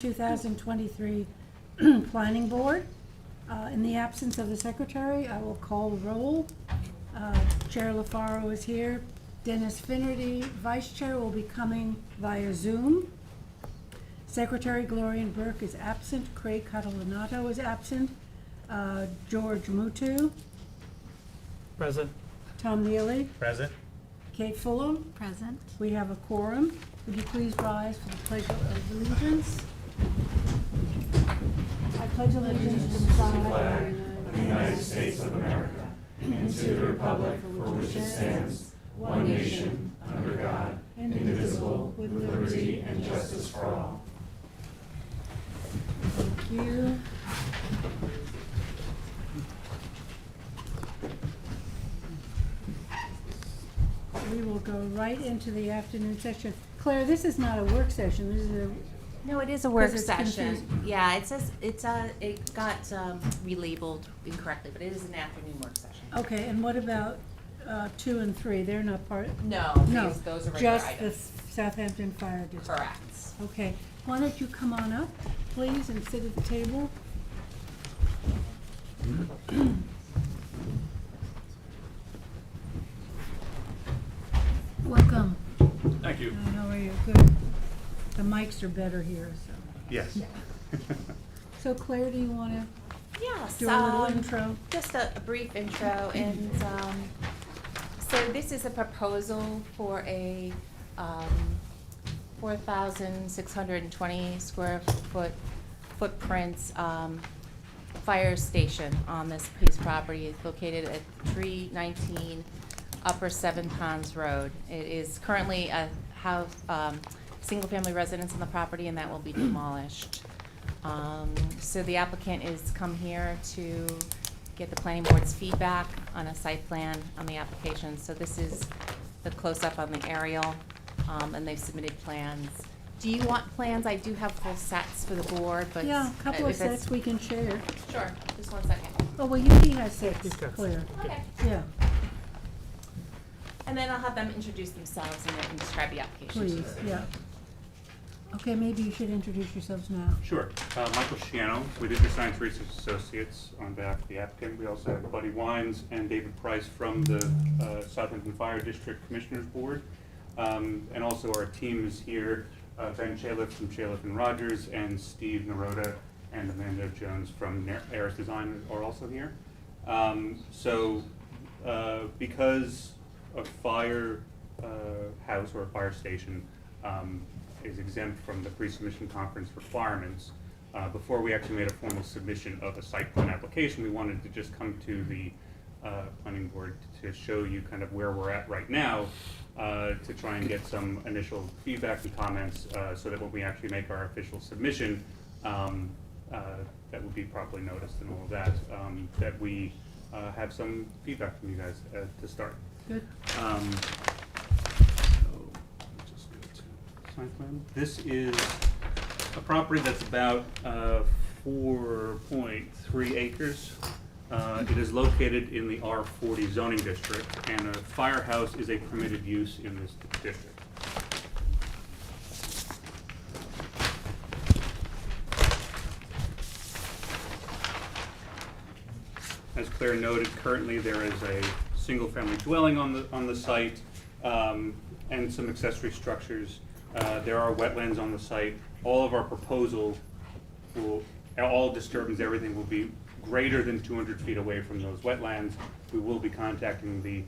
2023 Planning Board. In the absence of the secretary, I will call roll. Chair LaFaro is here. Dennis Finnerty, vice chair, will be coming via Zoom. Secretary Gloria Burke is absent. Craig Catalanato is absent. George Mutu. Present. Tom Neely. Present. Kate Fulham. Present. We have a quorum. Would you please rise for the Pledge of Allegiance? I pledge allegiance to the flag of the United States of America and to the republic for which it stands, one nation, under God, indivisible, with liberty and justice for all. Thank you. We will go right into the afternoon session. Claire, this is not a work session, this is a, No, it is a work Because it's session. confusing. Yeah, it says, it got relabeled incorrectly, but it is an afternoon work session. okay, and what about 2 and 3? They're not part, No, no, those are regular just the items. Southampton Fire District. Correct. Okay, why don't you come on up, please, and sit at the table? Welcome. Thank you. How are you? Good. The mics are better here, so. Yes. So Claire, do you want to Yes. do a little intro? Just a brief intro, and so this is a proposal for a 4,620 square foot footprint fire station on this piece of property. It's located at 319 Upper Seven Ponds Road. It is currently a house, single-family residence on the property, and that will be demolished. So the applicant is come here to get the planning board's feedback on a site plan on the application. So this is the close-up on the aerial, and they've submitted plans. Do you want plans? I do have full sets for the board, but. Yeah, a couple of if it's- sets we can share. Sure, just 1 second. Oh, well, he has sets, He's got Claire. Okay. Yeah, And then I'll have them introduce themselves and they can describe the application. please, yeah. Okay, maybe you should introduce yourselves now. Sure. Michael Shiano with InterScience Research Associates on behalf of the applicant. We also have Buddy Wines and David Price from the Southampton Fire District Commissioners Board. And also our team is here, Ben Chaliff from Chaliff and Rogers, and Steve Naroda and Amanda Jones from Aris Design are also here. Because a fire house or a fire station is exempt from the pre-submission conference requirements, before we actually made a formal submission of a site plan application, we wanted to just come to the planning board to show you kind of where we're at right now, to try and get some initial feedback and comments, so that when we actually make our official submission, that will be properly noticed and all of that, that we have some feedback from you guys to start. Good. So, let's just go to site plan. This is a property that's about 4.3 acres. It is located in the R40 zoning district, and a firehouse is a permitted use in this district. As Claire noted, currently there is a single-family dwelling on the site, and some accessory structures. There are wetlands on the site. All of our proposal all disturbance, everything will be greater than 200 feet away from those wetlands. We will be contacting the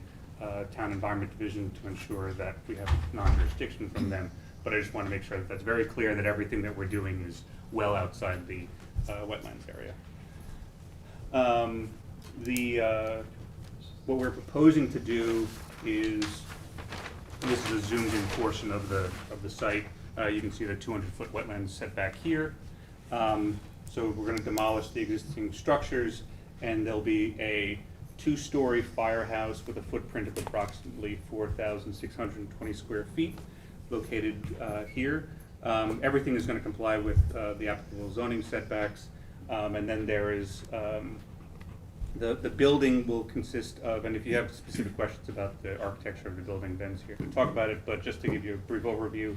Town Environment Division to ensure that we have non-jurisdiction from them. But I just want to make sure that that's very clear that everything that we're doing is well outside the wetlands area. What we're proposing to do is, this is a zoomed in portion of the site. You can see the 200-foot wetlands setback here. So we're going to demolish the existing structures, and there'll be a 2-story firehouse with a footprint of approximately 4,620 square feet located here. Everything is going to comply with the applicable zoning setbacks, and then there is the building will consist of, and if you have specific questions about the architecture of the building, Ben's here to talk about it, but just to give you a brief overview,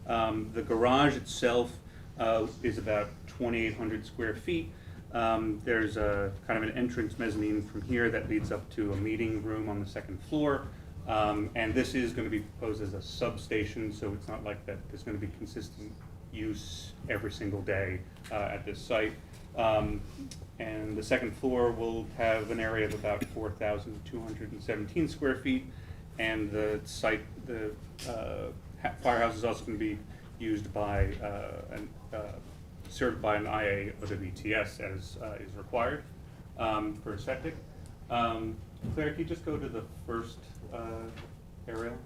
the garage itself is about 2,800 square feet. There's a kind of an entrance mezzanine from here that leads up to a meeting room on the second floor. And this is going to be proposed as a substation, so it's not like that there's going to be consistent use every single day at this site. And the second floor will have an area of about 4,217 square feet, and the site, the firehouse is also going to be used by served by an IA OWTS as is required for septic. Claire, can you just go to the first aerial?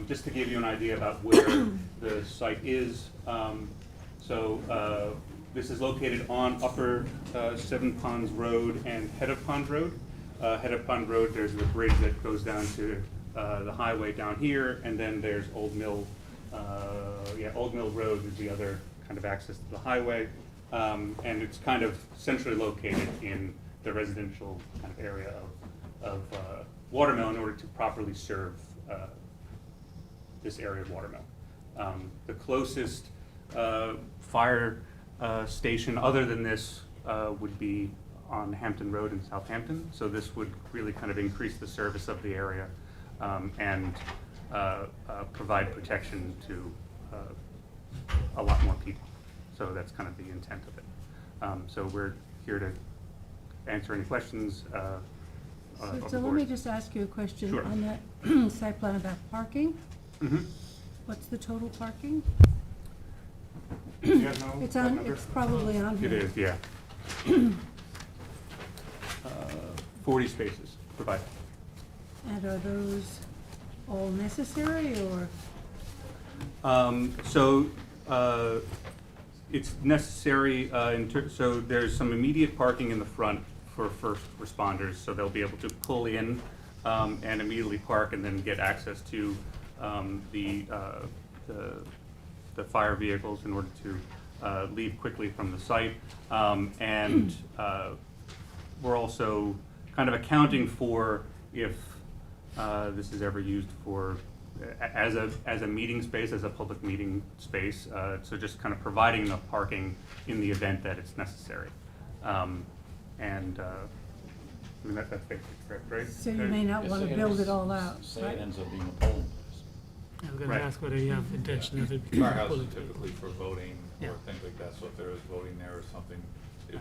Just to give you an idea about where the site is. This is located on Upper Seven Ponds Road and Head of Pond Road. Head of Pond Road, there's the bridge that goes down to the highway down here, and then there's Old Mill. Old Mill Road is the other kind of access to the highway, and it's kind of centrally located in the residential kind of area of Watermill in order to properly serve this area of Watermill. The closest fire station other than this would be on Hampton Road in Southampton, so this would really kind of increase the service of the area and provide protection to a lot more people. So that's kind of the intent of it. So we're here to answer any questions of the So let board. me just ask you a question Sure. on that site plan about parking. Mhm. What's the total parking? Do you guys know It's that on, number? it's probably on here. It is, yeah. 40 spaces provided. And are those all necessary, or? It's necessary, so there's some immediate parking in the front for first responders, so they'll be able to pull in and immediately park and then get access to the fire vehicles in order to leave quickly from the site. And we're also kind of accounting for if this is ever used for as a meeting space, as a public meeting space. So just kind of providing enough parking in the event that it's necessary. I mean, that's basically correct, right? So you may not want to build it all out, Say it right? ends up being a polling place. I was gonna Right. ask whether you have intention of it. Firehouse pulling- is typically for voting Yeah. or things like that, so if there is voting there or something,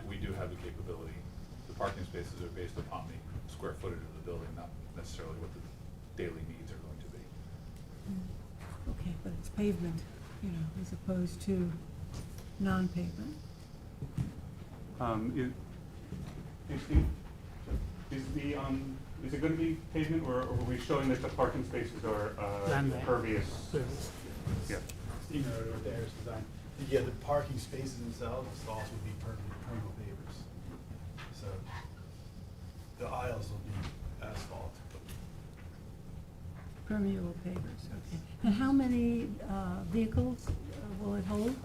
we do have the capability. The parking spaces are based upon the square footage of the building, not necessarily what the daily needs are going to be. Okay, but it's pavement, you know, as opposed to non-pavement. Is it going to be pavement, or are we showing that the parking spaces are Landway. impervious? Service. Yeah. Steven over there is designed, yeah, the parking spaces themselves will also be permeable pavers. So the aisles will be asphalt. Permeable pavers, okay. And how many vehicles will it hold?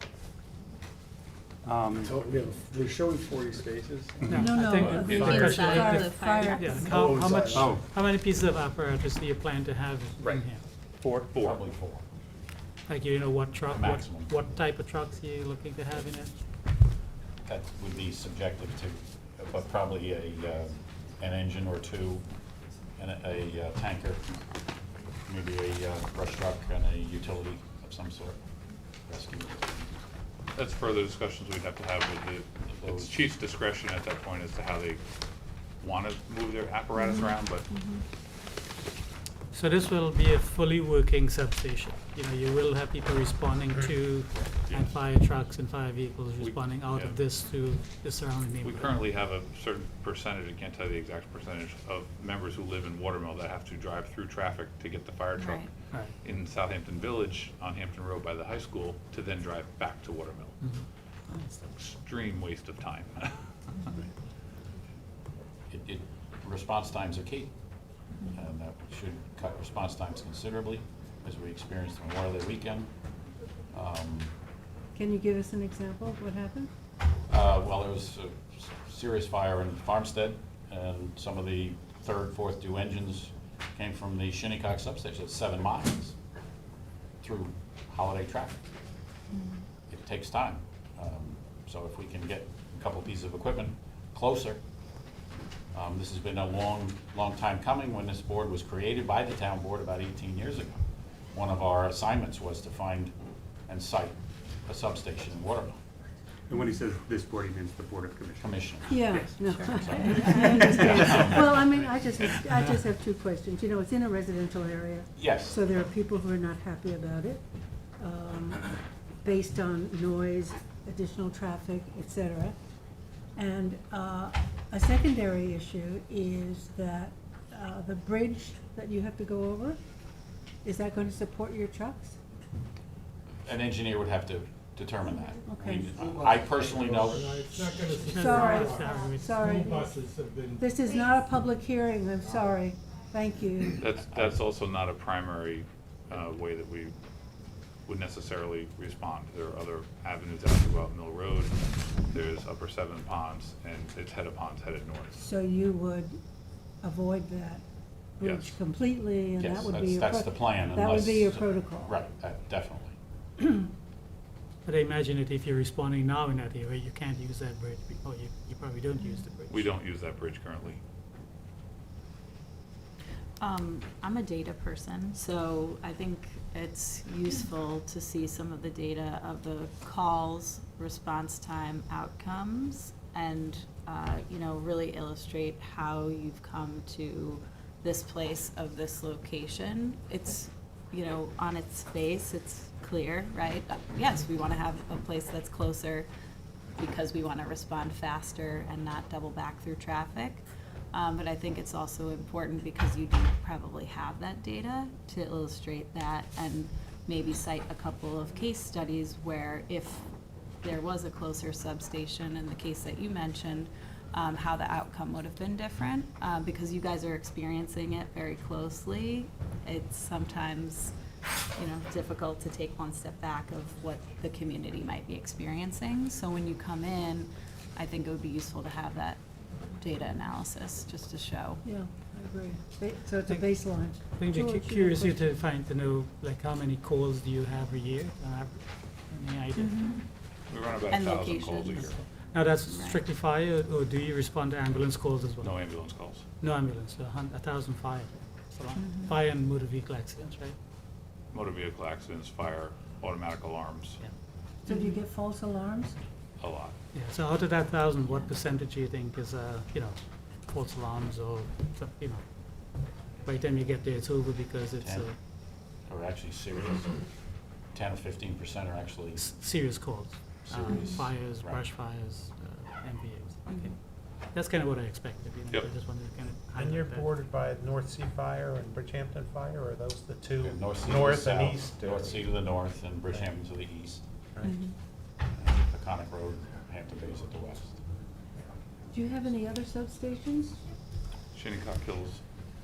We're showing 40 spaces. No, No, I think no, the the question inside is of the fire. Yeah, Oh, how much, sorry. Oh. how many pieces of apparatus do you plan to have Right. in here? Four. Probably four. Like, you know, what truck, Maximum. what type of trucks are you looking to have in it? That would be subjective to, but probably an engine or two, and a tanker, maybe a brush truck and a utility of some sort, rescue. That's further discussions we'd have to have with the chief's discretion at that point as to how they want to move their apparatus around, but So this will be a fully working substation. You know, you will have people responding to, and Yes. fire trucks and fire vehicles We- responding out yeah. of this to the surrounding we neighborhood. currently have a certain percentage, I can't tell you the exact percentage, of members who live in Watermill that have to drive through traffic to get the fire truck Right. Right. in Southampton Village on Hampton Road by the high school to then drive back to Watermill. Extreme waste of time. Response times are key, and that should cut response times considerably, as we experienced on Memorial Day weekend. Can you give us an example of what happened? Well, there was a serious fire in Farmstead, and some of the third, fourth due engines came from the Shinnecock substation. It's 7 miles through holiday traffic. takes time. So if we can get a couple pieces of equipment closer, this has been a long time coming. When this board was created by the town board about 18 years ago, one of our assignments was to find and site a substation in Waterville. And when he says this board, he means the Board of Commissioners. Commissioner. Yeah, Yes. no, Sure. I understand. Well, I mean, I just have two questions. You know, it's in a residential area, Yes. so there are people who are not happy about it, based on noise, additional traffic, et cetera. And a secondary issue is that the bridge that you have to go over, is that going to support your trucks? An engineer would have to determine that. Okay. I personally know, It's not gonna support Sorry, our sorry. School buses have been. This is not a public hearing, I'm sorry. Thank you. That's also not a primary way that we would necessarily respond. There are other avenues out to go out Mill Road. There's Upper Seven Ponds, and it's Head of Ponds headed north. So you would avoid that bridge Yes. completely, and yes, that would be your. that's the plan. That would be your unless- protocol. Right, definitely. But I imagine that if you're responding now in that area, you can't use that bridge, or you probably don't use the bridge. We don't use that bridge currently. I'm a data person, so I think it's useful to see some of the data of the calls, response time, outcomes, and, really illustrate how you've come to this place of this location. It's, on its face, it's clear, right? Yes, we want to have a place that's closer because we want to respond faster and not double back through traffic. But I think it's also important because you do probably have that data to illustrate that and maybe cite a couple of case studies where if there was a closer substation in the case that you mentioned, how the outcome would have been different. Because you guys are experiencing it very closely, it's sometimes, difficult to take one step back of what the community might be experiencing. So when you come in, I think it would be useful to have that data analysis just to show. Yeah, I agree. So it's a baseline. I think George, we're you had a curious question? to know, like, how many calls do you have a year, on average? Any idea? We run about And 1,000 calls a year. locations. Now, that's Right. strictly fire, or do you respond to ambulance calls as well? No ambulance calls. No ambulance, so 1,000 fire. That's a lot. Fire and motor vehicle accidents, right? Motor vehicle accidents, fire, automatic alarms, Yeah. So do you get false alarms? a lot. Yeah, so out of that 1,000, what percentage do you think is, false alarms or, by the time you get there, it's over because it's 10. Or actually serious, 10 or 15% are actually, serious calls? Serious, Fires, right. brush fires, MVAs, okay. That's kind of what I expected, Yep. I just wanted to kind of And highlight you're that. bordered by North Sea Fire and Bridgehampton Fire, or are those the two? North Sea to the North and south, east? North Sea to the north, and Bridgehampton to the east, Right. and Peconic Road, Hampton Bays at the west. Do you have any other substations? Shinnecock Hills,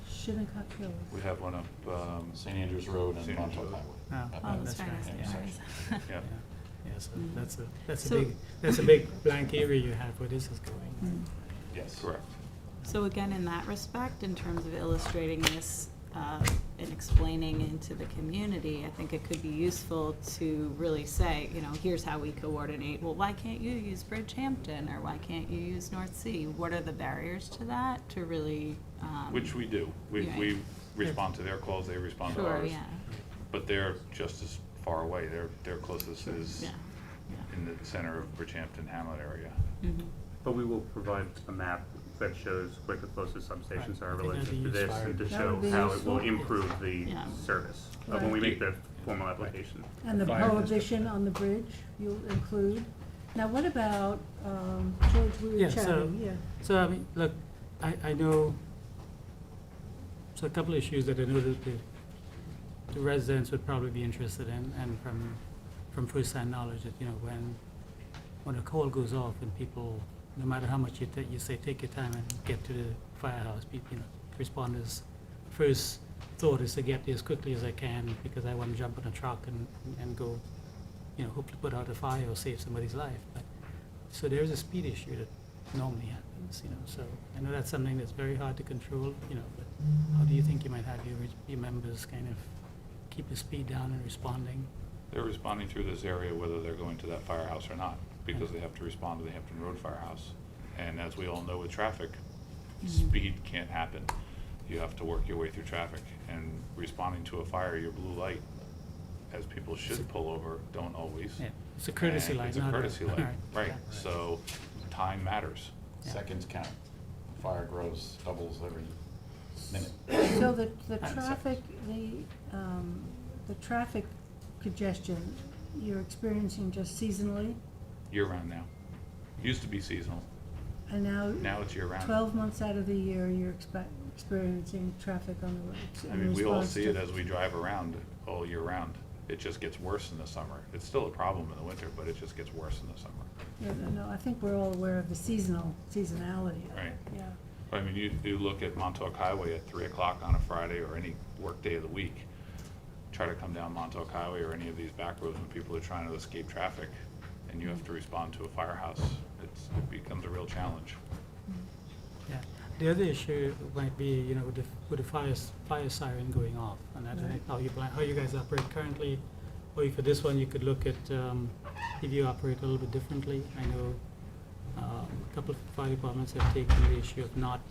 Shinnecock Hills. we have one up, St. Andrews Road and St. Andrews Montauk Road. Highway. Oh, Up Oh, at that's that very nice. intersection. yeah. Yeah, so Mhm. that's a So- big blank area you have where this is going. Yes. Correct. So again, in that respect, in terms of illustrating this and explaining into the community, I think it could be useful to really say, here's how we coordinate. Well, why can't you use Bridgehampton, or why can't you use North Sea? What are the barriers to that, to really? Which we do. Right. We respond to their calls, they respond to Sure, ours. yeah, But they're just as far away. Their closest is yeah, in the center of Bridgehampton Hamlet area. yeah. Mhm. But we will provide a map that shows where the closest substations are I think that'd relative be to this, useful. and to That show would be how it will useful. improve the Yeah. service, when Right. we make the formal application. And the Fire prohibition on the bridge you'll include? Now, what about, George, we were Yeah, so- chatting, yeah. So, I mean, look, I know, so a couple of issues that I know that the residents would probably be interested in, and from first-hand knowledge that, when a call goes off and people, no matter how much you say, take your time and get to the firehouse, people, responders' first thought is to get there as quickly as I can because I want to jump in a truck and go, hopefully put out a fire or save somebody's life. But, so there's a speed issue that normally happens, so I know that's something that's very hard to control, but how do you think you might have your members kind of keep the speed down and responding? They're responding through this area whether they're going to that firehouse or not, because they have to respond to the Hampton Road Firehouse. And as we all know with traffic, speed can't happen. You have to work your way through traffic, and responding to a fire, your blue light, as people should pull over, don't always. Yeah, it's a courtesy And light, It's a not a- courtesy light, right, yeah. so time matters. Yeah. Seconds count. Fire grows, doubles every minute. So the Alright, traffic, the traffic congestion, you're experiencing just seasonally, Year-round now. Used to be seasonal, and now it's year-round. 12 months out of the year, you're experiencing traffic on the roads. I in mean, we all response see to- it as we drive around all year round. It just gets worse in the summer. It's still a problem in the winter, but it just gets worse in the summer. Yeah, no, I think we're all aware of the seasonality of it, Right. yeah. I mean, you look at Montauk Highway at 3 o'clock on a Friday or any work day of the week. Try to come down Montauk Highway or any of these back roads when people are trying to escape traffic and you have to respond to a firehouse. It becomes a real challenge. Yeah. The other issue might be, you know, with the fire siren going off, and I don't know Right. how you guys operate currently, or for this one, you could look at, if you operate a little bit differently. I know, a couple of fire departments have taken the issue of not,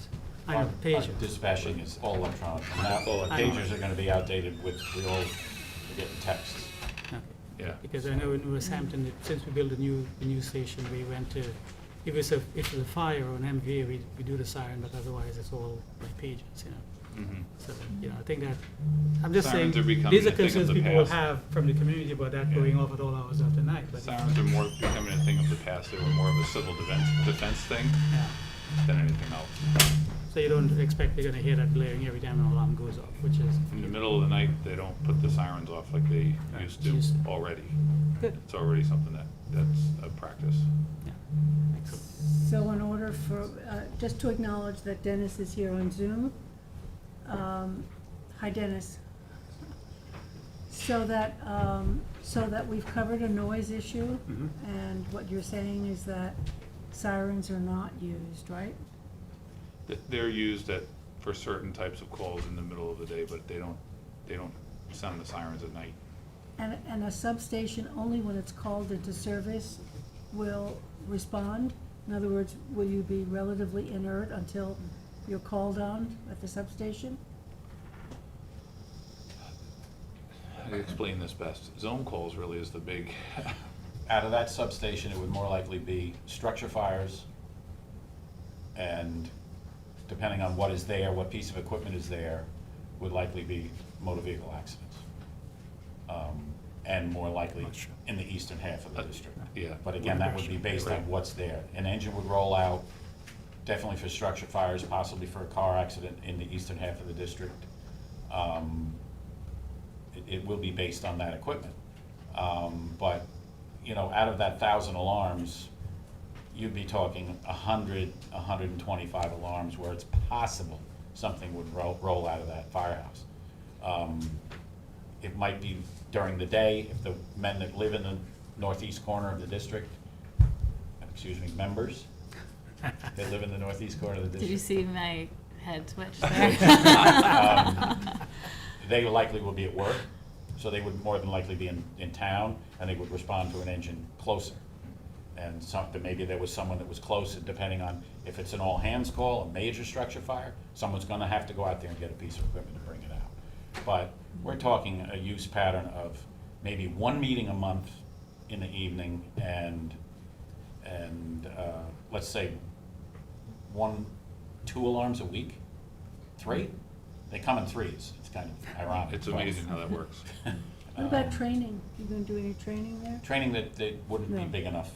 I know, Our pagers. dispatching is all electronic. Now, all the I know. pagers are gonna be outdated with, we all are getting texts. Okay. Yeah. Because I know in West Hampton, since we built a new station, we went to, if it's a fire or an MVA, we do the siren, but otherwise it's all by pages, you know. Mhm. So, you know, I think that, I'm just saying, Sirens are becoming these are a thing of concerns the people will past. have from the community about that Yeah. going off at all hours of the night, but. Sirens are more becoming a thing of the past. They were more of a civil defense thing Yeah. than anything else. So you don't expect they're gonna hear that blaring every time an alarm goes off, which is. In the middle of the night, they don't put the sirens off like they Right. used to Used to. already. Good. It's already something that's a practice. Yeah, excellent. So in order for, just to acknowledge that Dennis is here on Zoom. Hi, Dennis. So that we've covered a noise issue, Mhm. and what you're saying is that sirens are not used, right? They're used for certain types of calls in the middle of the day, but they don't sound the sirens at night. And a substation, only when it's called into service, will respond? In other words, will you be relatively inert until you're called on at the substation? How do you explain this best? Zone calls really is the big, Out of that substation, it would more likely be structure fires, and depending on what is there, what piece of equipment is there, would likely be motor vehicle accidents. And more likely in the eastern half of the district. yeah. But again, that would be based on what's there. An engine would roll out, definitely for structure fires, possibly for a car accident in the eastern half of the district. It will be based on that equipment. But, you know, out of that 1,000 alarms, you'd be talking 100, 125 alarms where it's possible something would roll out of that firehouse. It might be during the day, if the men that live in the northeast corner of the district, members, that live in the northeast corner of the Did you district. see my head twitch there? They likely will be at work, so they would more than likely be in town, and they would respond to an engine closer. And maybe there was someone that was close, and depending on if it's an all-hands call, a major structure fire, someone's gonna have to go out there and get a piece of equipment to bring it out. But we're talking a use pattern of maybe one meeting a month in the evening, and let's say 2 alarms a week, 3? They come in threes, it's kind of ironic. It's but- amazing how that works. What about training? You gonna do any training there? Training that wouldn't be No. big enough.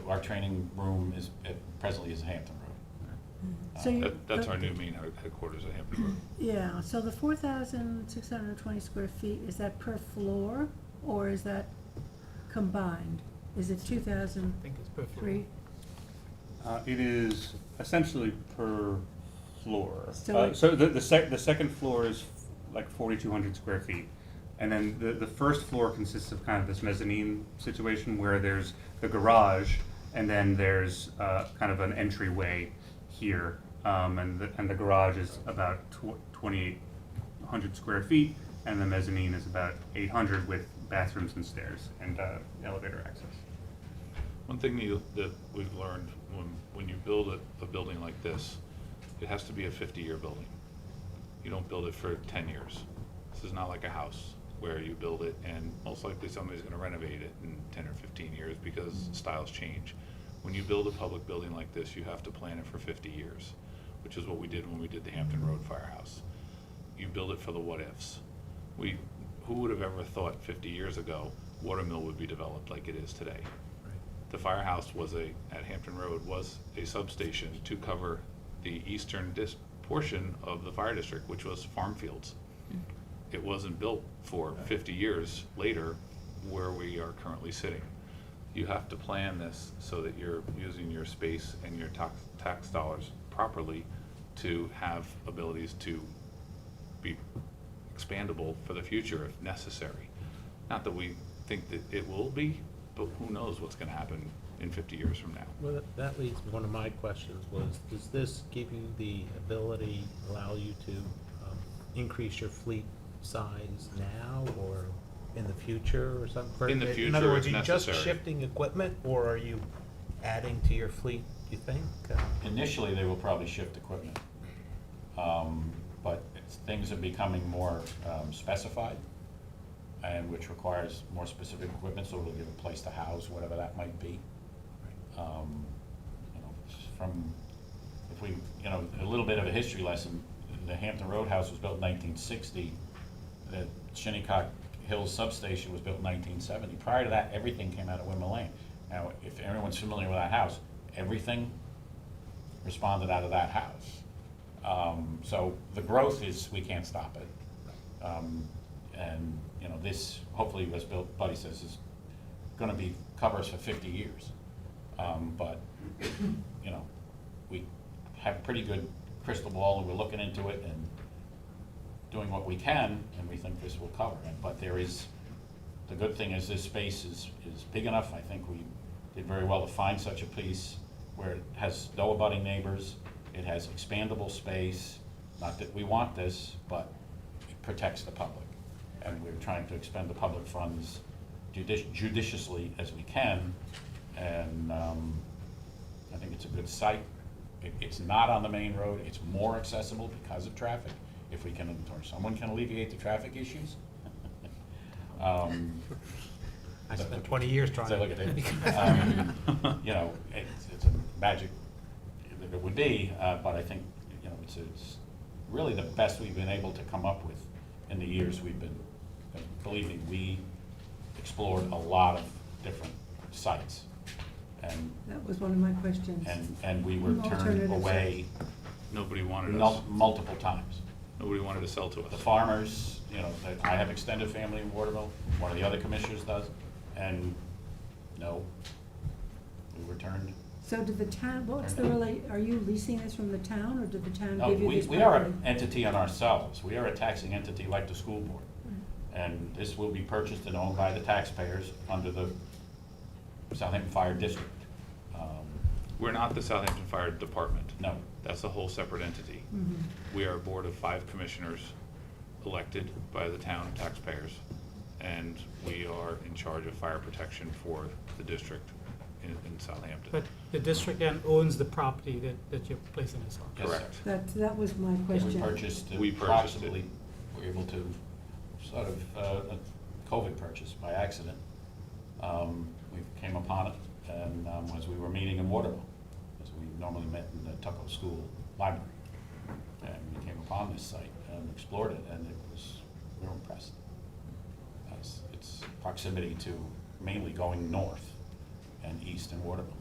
Our training room is, presently is Hampton Road. So you- That's our new main headquarters at Hampton Road. Yeah, so the 4,620 square feet, is that per floor, or is that combined? Is it 2,003? I think it's perfect. It is essentially per floor. So So the second floor is like 4,200 square feet. And then the first floor consists of kind of this mezzanine situation where there's the garage, and then there's kind of an entryway here. And the garage is about 2,800 square feet, and the mezzanine is about 800 with bathrooms and stairs and elevator access. One thing that we've learned when you build a building like this, it has to be a 50-year building. You don't build it for 10 years. This is not like a house where you build it and most likely somebody's gonna renovate it in 10 or 15 years because styles change. When you build a public building like this, you have to plan it for 50 years, which is what we did when we did the Hampton Road Firehouse. You build it for the what-ifs. Who would have ever thought 50 years ago Watermill would be developed like it is today? The firehouse at Hampton Road was a substation to cover the eastern portion of the fire district, which was farm fields. It wasn't built for 50 years later where we are currently sitting. You have to plan this so that you're using your space and your tax dollars properly to have abilities to be expandable for the future if necessary. Not that we think that it will be, but who knows what's gonna happen in 50 years from now. Well, that leads, one of my questions was, does this give you the ability, allow you to increase your fleet size now or in the future or something? In the other future, words, it's are you just necessary. shifting equipment or are you adding to your fleet, you think? Initially, they will probably shift equipment. But things are becoming more specified, and which requires more specific equipment, so we'll give a place to house whatever that might be. You know, if we, you know, a little bit of a history lesson, the Hampton Road House was built in 1960. The Shinnecock Hills substation was built in 1970. Prior to that, everything came out of Windmill Lane. Now, if everyone's familiar with that house, everything responded out of that house. So the growth is, we can't stop it. And, you know, this hopefully was built, Buddy says, is gonna be, covers for 50 years. But, you know, we have a pretty good crystal ball and we're looking into it and doing what we can, and we think this will cover it. But there is, the good thing is this space is big enough. I think we did very well to find such a piece where it has no abutting neighbors, it has expandable space, not that we want this, but it protects the public. And we're trying to expend the public funds judiciously as we can, and I think it's a good site. It's not on the main road, it's more accessible because of traffic. If we can, or someone can alleviate the traffic issues. I spent 20 years trying So to. look at it. You know, it's a magic that it would be, but I think, you know, it's really the best we've been able to come up with in the years we've been, believe me, we explored a lot of different sites. And That was one of my questions. and we were turned Alternative away Nobody wanted us, multiple times. nobody wanted to sell to us. The farmers, you know, I have extended family in Waterville, one of the other commissioners does, and no, we were turned. So did the town, what's the are you leasing this from the town, or did the town No, give you this we are property? an entity on ourselves. We are a taxing entity like the school board. And this will be purchased and owned by the taxpayers under the Southampton Fire District. We're not the Southampton Fire Department. No, That's a whole separate entity. We are a board of 5 commissioners elected by the town taxpayers, and we are in charge of fire protection for the district in Southampton. But the district then owns the property that you're placing this on? yes, sir. Correct. That was my We question. purchased We purchased it. approximately, we were able to, sort of, a COVID purchase by accident. We came upon it, and as we were meeting in Waterville, as we normally met in the Tuckahoe School Library, and we came upon this site and explored it, and we were impressed. Its proximity to mainly going north and east in Waterville.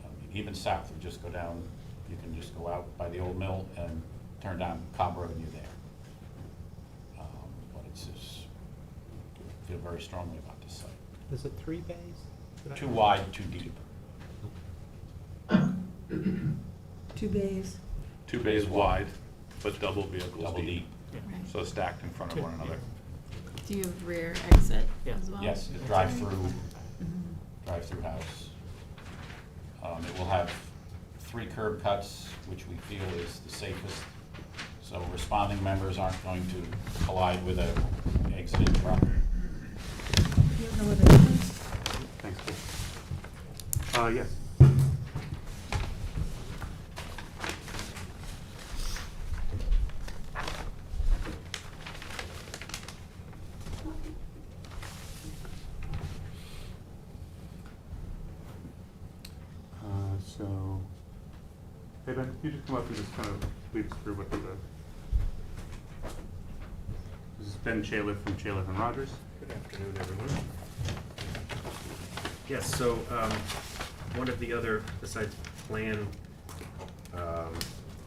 I mean, even south, you just go down, you can just go out by the old mill and turn down Cobb Road and you're there. But it's just, I feel very strongly about this site. Is it 3 bays? Did I- Too wide, too deep. 2 bays. 2 bays wide, but double vehicles Double deep. Yeah. So stacked in front of one another. Do you have rear exit Yeah. as well? Yes, a drive-through house. It will have 3 curb cuts, which we feel is the safest. So responding members aren't going to collide with a exiting truck. Yeah, No other business? Thanks, Paul. Yes. So, hey Ben, can you just come up and just kind of lead us through what the, this is Ben Chaliff from Chaliff and Rogers. Good afternoon, everyone. Yes, so one of the other, besides plan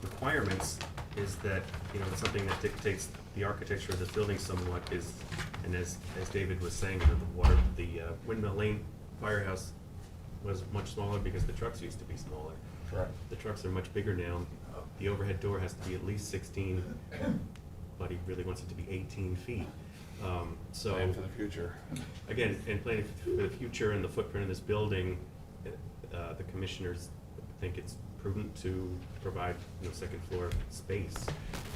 requirements, is that, it's something that dictates the architecture of this building somewhat is, and as David was saying, the Windmill Lane Firehouse was much smaller because the trucks used to be smaller. Correct. The trucks are much bigger now. The overhead door has to be at least 16, but he really wants it to be 18 feet. So Plan for the future. again, and planning for the future and the footprint of this building, the commissioners think it's prudent to provide, second floor space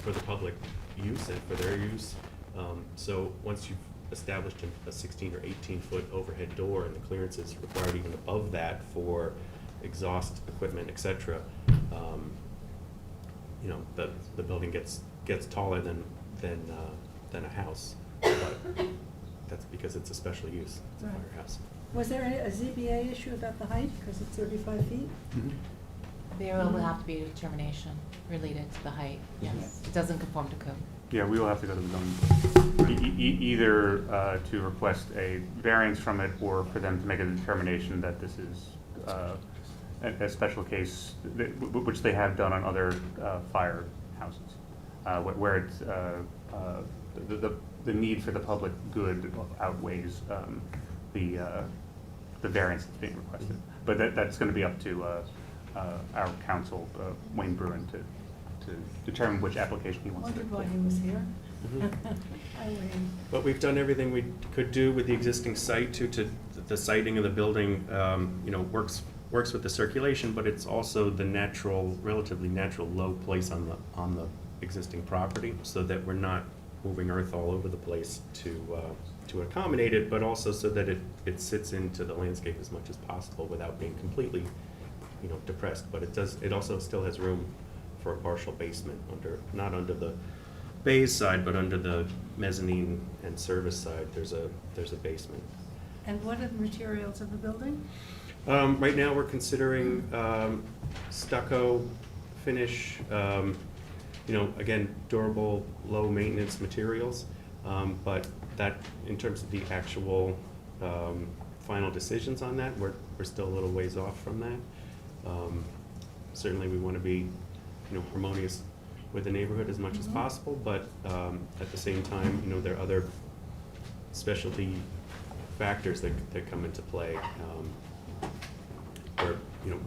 for the public use and for their use. So once you've established a 16 or 18-foot overhead door and the clearance is required even above that for exhaust equipment, et cetera, the building gets taller than a house. But that's because it's a special use. It's a Right. firehouse. Was there a ZBA issue about the height, because it's 35 feet? There will have to be a determination related to the height, yes. It doesn't conform to code. Yeah, we will have to go to the zoning board. Either to request a variance from it or for them to make a determination that this is a special case, which they have done on other firehouses, where it's the need for the public good outweighs the variance that's being requested. But that's going to be up to our counsel, Wayne Bruin, to determine which application he wants to Wondered why put. he was here. Mhm. Hi, Wayne. But we've done everything we could do with the existing site to the siting of the building, works with the circulation, but it's also the relatively natural low place on the existing property, so that we're not moving earth all over the place to accommodate it, but also so that it sits into the landscape as much as possible without being completely, depressed. But it also still has room for a partial basement not under the bays side, but under the mezzanine and service side, there's a basement. And what are the materials of the building? Right now, we're considering stucco finish, again, durable, low-maintenance materials. But that, in terms of the actual final decisions on that, we're still a little ways off from that. Certainly, we want to be, harmonious with the neighborhood as much as possible, but at the same time, there are other specialty factors that come into play. Where,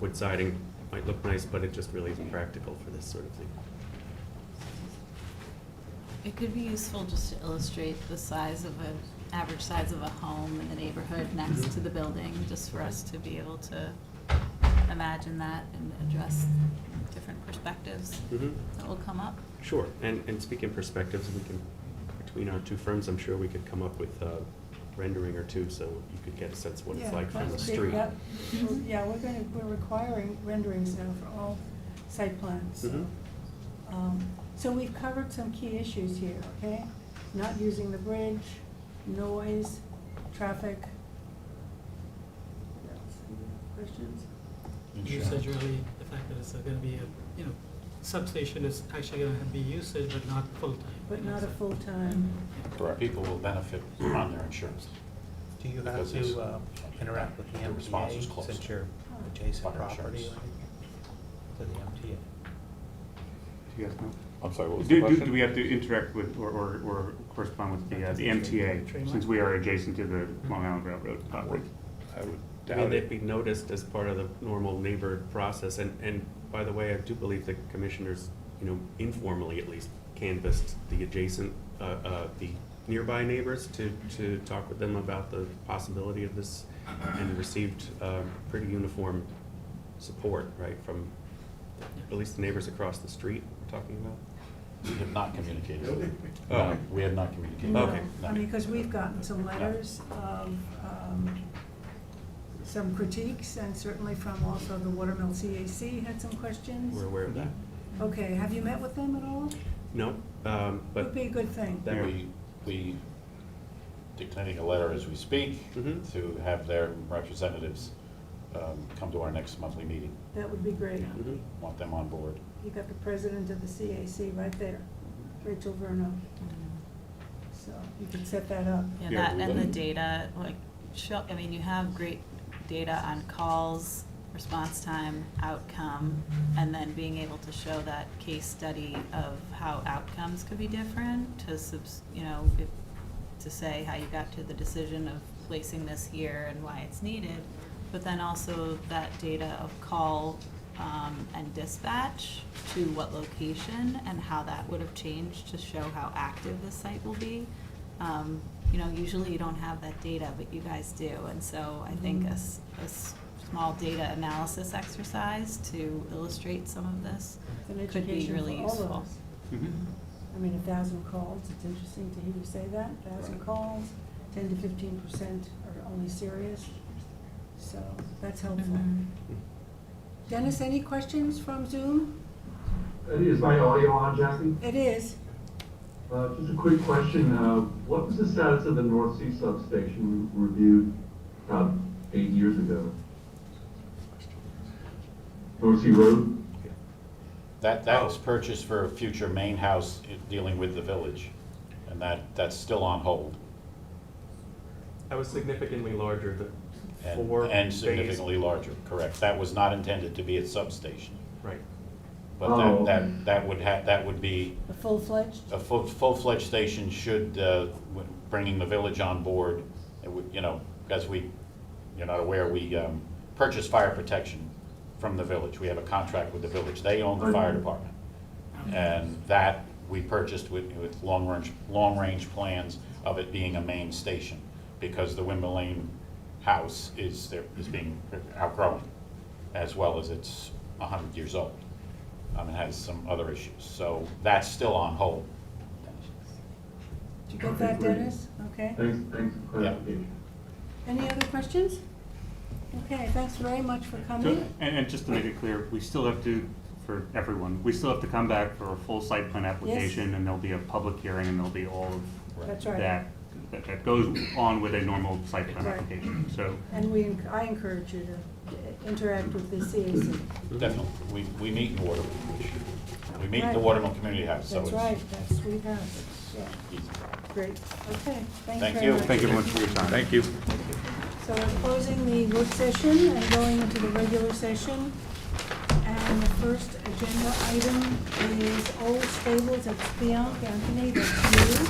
wood siding might look nice, but it just really isn't practical for this sort of thing. It could be useful just to illustrate the average size of a home in the neighborhood next to the building, just for us to be able to imagine that and address different perspectives that will come up. Sure, and speaking perspectives, between our two firms, I'm sure we could come up with a rendering or two, so you could get a sense of what it's like from the but street. Yeah, we're requiring renderings now for all site plans, so. So we've covered some key issues here, okay? Not using the bridge, noise, traffic. What else? Any questions? Usage really, the fact that it's gonna be substation is actually gonna be usage, but not full-time. But not a full-time. Correct. People will benefit on their insurance. Do you have Because it's- to interact with the response is MTA close. since you're adjacent Fire property insurance. to the MTA? Do you guys know? I'm sorry, what was the Do question? we have to interact with or correspond with the MTA, since we are adjacent to the Long Island Railroad property? I would I mean, doubt they'd it. be noticed as part of the normal neighbor process, and by the way, I do believe the commissioners, informally at least, canvassed the adjacent, the nearby neighbors to talk with them about the possibility of this, and received pretty uniform support, right, from at least the neighbors across the street we're talking about. We have not communicated. Oh. No, we have not communicated. No, Okay. I mean, because we've gotten some letters of some critiques, and certainly from also the Watermill CAC had some questions. We're aware of that. Okay, have you met with them at all? No, Would but be a good thing. there. We dictating a letter as we speak Mhm. to have their representatives come to our next monthly meeting. That would be great. Mhm. Want them on board. You got the president of the CAC right there, Rachel Verno. So you can set that up. Yeah, Yeah, that we and the will. data, like, show, I mean, you have great data on calls, response time, outcome, and then being able to show that case study of how outcomes could be different to to say how you got to the decision of placing this here and why it's needed, but then also that data of call and dispatch to what location and how that would have changed to show how active the site will be. Usually you don't have that data, but you guys do, and so I think a small data analysis exercise to illustrate some of this It's an could be education really for all of useful. us. Mhm. I mean, 1,000 calls, it's interesting to hear you say that, 1,000 calls, 10 to 15% are only serious, so that's helpful. Mhm. Dennis, any questions from Zoom? Is my audio on, Jesse? It is. Just a quick question. What was the status of the North Sea substation we reviewed about 8 years ago? North Sea Road? That was purchased for a future main house dealing with the village, and that's still on hold. That was significantly larger than And 4 and bays. significantly larger, correct. That was not intended to be a substation. Right. But Oh. that would be, A full-fledged? a full-fledged station should, bringing the village on board, it would, as you're not aware, we purchased fire protection from the village. We have a contract with the village. They own the fire department. And that we purchased with long-range plans of it being a main station, because the Windmill Lane house is being outgrown, as well as it's 100 years old. It has some other issues, so that's still on hold. Did you get that, Dennis? Okay. Thanks for clarification. Any other questions? Okay, thanks very much for coming. And just to make it clear, we still have to, for everyone, we still have to come back for a full site plan application, and there'll be a public hearing, and there'll be all of That's right. that goes on with a normal site plan Right. application, so. And I encourage you to interact with the CAC. Definitely, we meet in Watermill. We meet in the Right. Watermill Community House, so That's it's right, that's sweet house, yeah, easy. great, okay, Thank thanks very you. much. Thank you very much for your time. Thank you. So we're closing the work session and going into the regular session. And the first agenda item is Old Stables at Spionk. Anthony, that's you.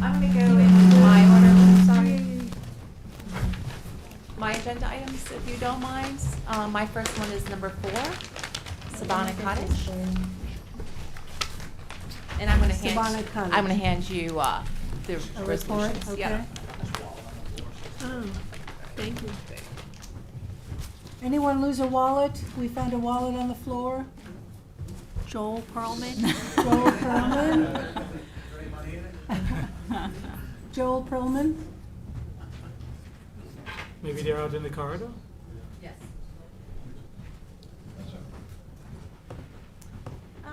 I'm gonna go in my order, sorry. My agenda items, if you don't mind. My first one is number 4, Sabana Cottage. And I'm gonna Sabana Cottage. I'm gonna hand you, the A report, resolutions. okay? Yeah. Oh, thank you. Anyone lose a wallet? We found a wallet on the floor. Joel Perlman? Joel Perlman? Joel Perlman? Maybe they're out in the corridor? Yes.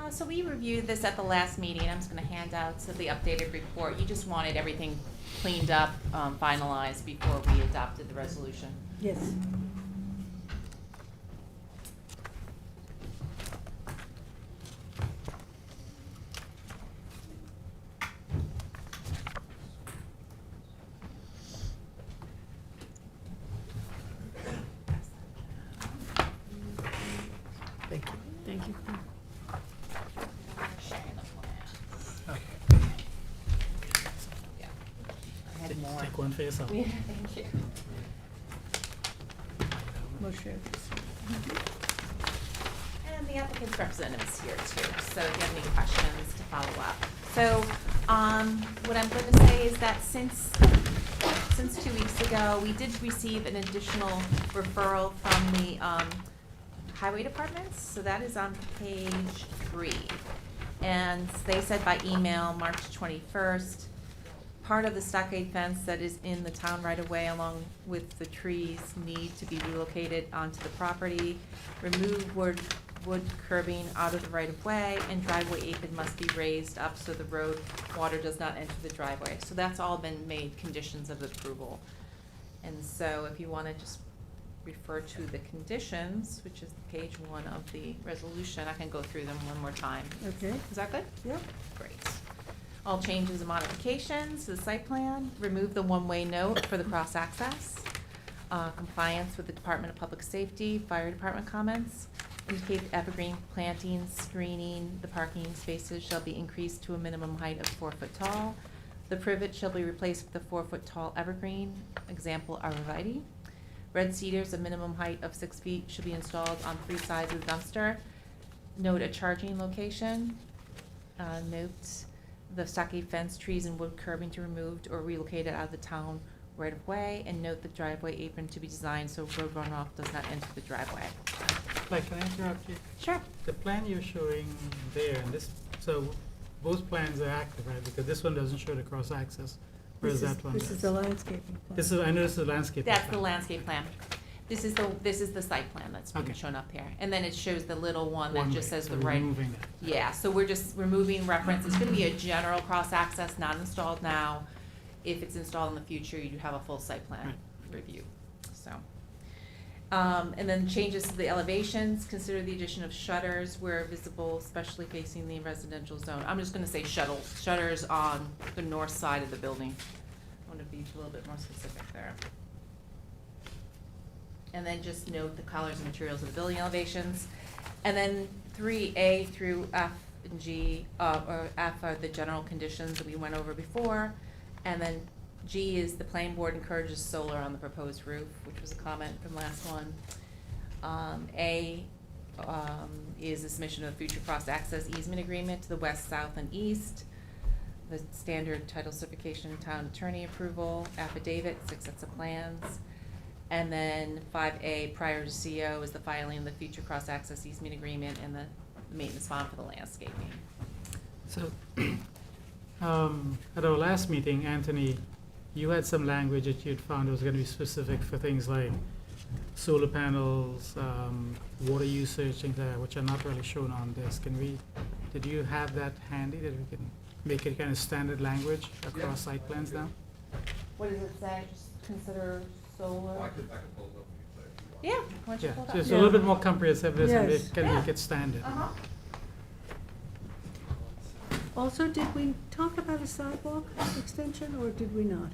So we reviewed this at the last meeting. I'm just gonna hand out the updated report. You just wanted everything cleaned up, finalized before we adopted the resolution. Yes. Thank you. Thank you. Sharing the plan. Yeah. I had more. Take one for yourself. Yeah, thank you. Moshe. And the applicant's representative is here too, so if you have any questions to follow up. So, what I'm going to say is that since 2 weeks ago, we did receive an additional referral from the highway departments, so that is on page 3. And they said by email, March 21st, part of the stockade fence that is in the town right away along with the trees need to be relocated onto the property. Remove wood curbing out of the right of way, and driveway apron must be raised up so the road water does not enter the driveway. So that's all been made conditions of approval. And so if you wanna just refer to the conditions, which is page 1 of the resolution, I can go through them one more time. Okay, Is that good? yep. Great. All changes and modifications to the site plan, remove the one-way note for the cross-access, compliance with the Department of Public Safety, Fire Department comments, indicate evergreen planting, screening, the parking spaces shall be increased to a minimum height of 4 foot tall. The privet shall be replaced with a 4 foot tall evergreen, example arborvitae. Red cedars, a minimum height of 6 feet, should be installed on 3 sides of the dumpster. Note a charging location. Note the stockade fence, trees, and wood curbing to be removed or relocated out of the town right of way, and note the driveway apron to be designed so road runoff does not enter the driveway. Like, can I interrupt you? Sure. The plan you're showing there, and this, so both plans are active, right? Because this one doesn't show the cross-access, whereas that one does. This is the landscaping plan. This is, I know this is a landscape. That's the landscape plan. This is the site plan that's been Okay. shown up here. And then it shows the little one that One just way, says so the we're right. removing that. Yeah, so we're just removing reference. It's gonna be a general cross-access, not installed now. If it's installed in the future, you have a full site plan Right. review, so. And then changes to the elevations, consider the addition of shutters where visible, especially facing the residential zone. I'm just gonna say shutters on the north side of the building. I wanna be a little bit more specific there. And then just note the colors and materials of the building elevations. And then 3A through F and G, or F are the general conditions that we went over before. And then G is the planning board encourages solar on the proposed roof, which was a comment from last one. A is the submission of a future cross-access easement agreement to the west, south, and east. The standard title certification and town attorney approval, affidavit, 6 sets of plans. And then 5A, prior to CO, is the filing of the future cross-access easement agreement and the maintenance bond for the landscaping. So, at our last meeting, Anthony, you had some language that you'd found was gonna be specific for things like solar panels, water usage, things like that, which are not really shown on this. Did you have that handy, that we can make it kind of standard language across site plans now? What does it say? Just consider solar? I could pull it up for you if you want. Yeah, why don't you Yeah, pull it up? just a little bit more comprehensive, this, and Yes. they can make it standard. Uh-huh. Also, did we talk about a sidewalk extension, or did we not?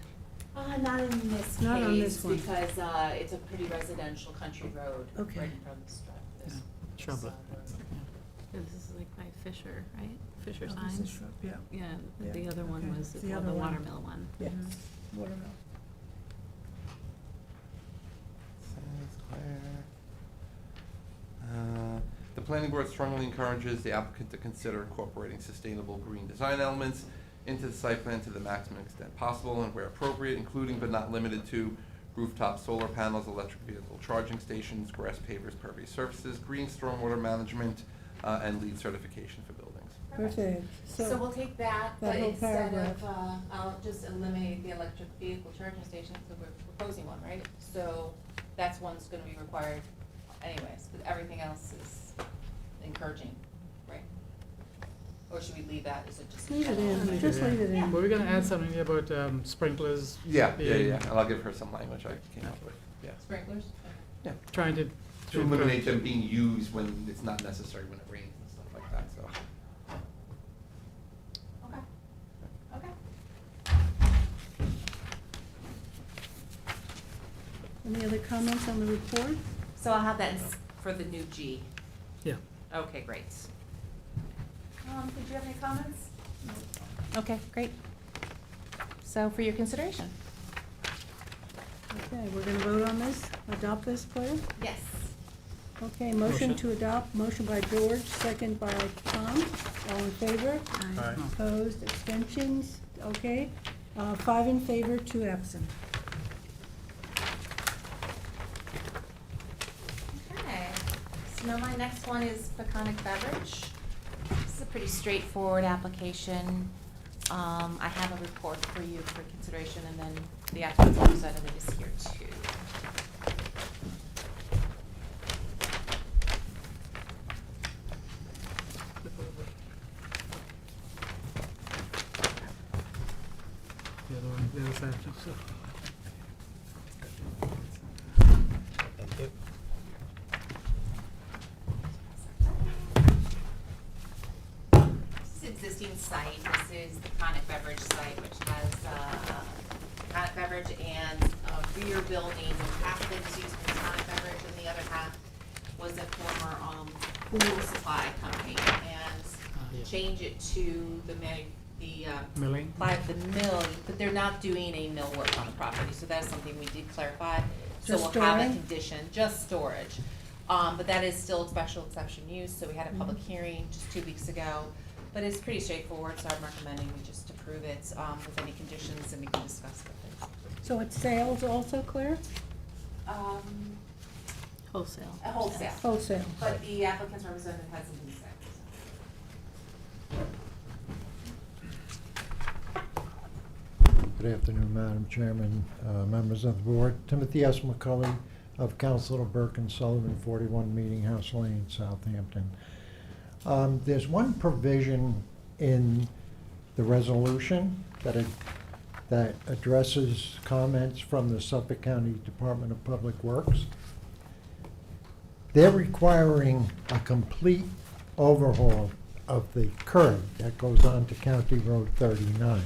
Not in this Not on case, this one. because, it's a pretty residential country road. Okay. Right in front of the store. Yeah, shrubbery. Yeah, this is like by Fisher, right? Fisher Oh, this is Signs? shrub, yeah, Yeah, Yeah, the other one okay. was The the other one. watermill one. yes, Mhm. watermill. The planning board strongly encourages the applicant to consider incorporating sustainable green design elements into the site plan to the maximum extent possible and where appropriate, including but not limited to rooftop solar panels, electric vehicle charging stations, grass pavers, pervious surfaces, green stormwater management, and LEED certification for buildings. Perfect, So we'll take that, that but whole instead paragraph. of, I'll just eliminate the electric vehicle charging station, so we're proposing one, right? So that's one's gonna be required anyways, but everything else is encouraging, right? Or should we leave that, is it just? Leave it general? in, just leave it in. Were we gonna add something here about sprinklers? Yeah, being- and I'll give her some language I came up with, yeah. Sprinklers? Yeah. Trying to. To eliminate them being used when it's not necessary, when it rains and stuff like that, so. Okay, okay. Any other comments on the report? So I'll have that for the new G. Yeah. Okay, great. Did you have any comments? Okay, great. So for your consideration. Okay, we're gonna vote on this, adopt this plan? Yes. Okay, motion Motion. to adopt, motion by George, second by Tom, all in favor? Aye. Opposed, abstentions, okay, 5 in favor, 2 absent. Okay. No, my next one is Peconic Beverage. This is a pretty straightforward application. I have a report for you for consideration, and then the applicant's representative is here too. The other one, the other side, so. Thank you. This is existing site. This is the Peconic Beverage site, which has Peconic Beverage and a rear building. Half of it is used for Peconic Beverage, and the other half was a former pool supply company, and Yeah. change it to the Milling? the mill, but they're not doing a mill work on the property, so that's something we did clarify. So Just we'll have a storing? condition, just storage. But that is still a special exception use, so we had a public hearing just 2 weeks ago. But it's pretty straightforward, so I'm recommending we just approve it, with any conditions, and we can discuss with it. So it's sales also, Claire? Wholesale. A wholesale, Wholesale. but the applicant's representative hasn't been set. Good afternoon, Madam Chairman, members of the board. Timothy S. McCulley of Council of Burke and Sullivan, 41 Meeting House Lane, Southampton. There's one provision in the resolution that addresses comments from the Suffolk County Department of Public Works. They're requiring a complete overhaul of the curb that goes on to County Road 39.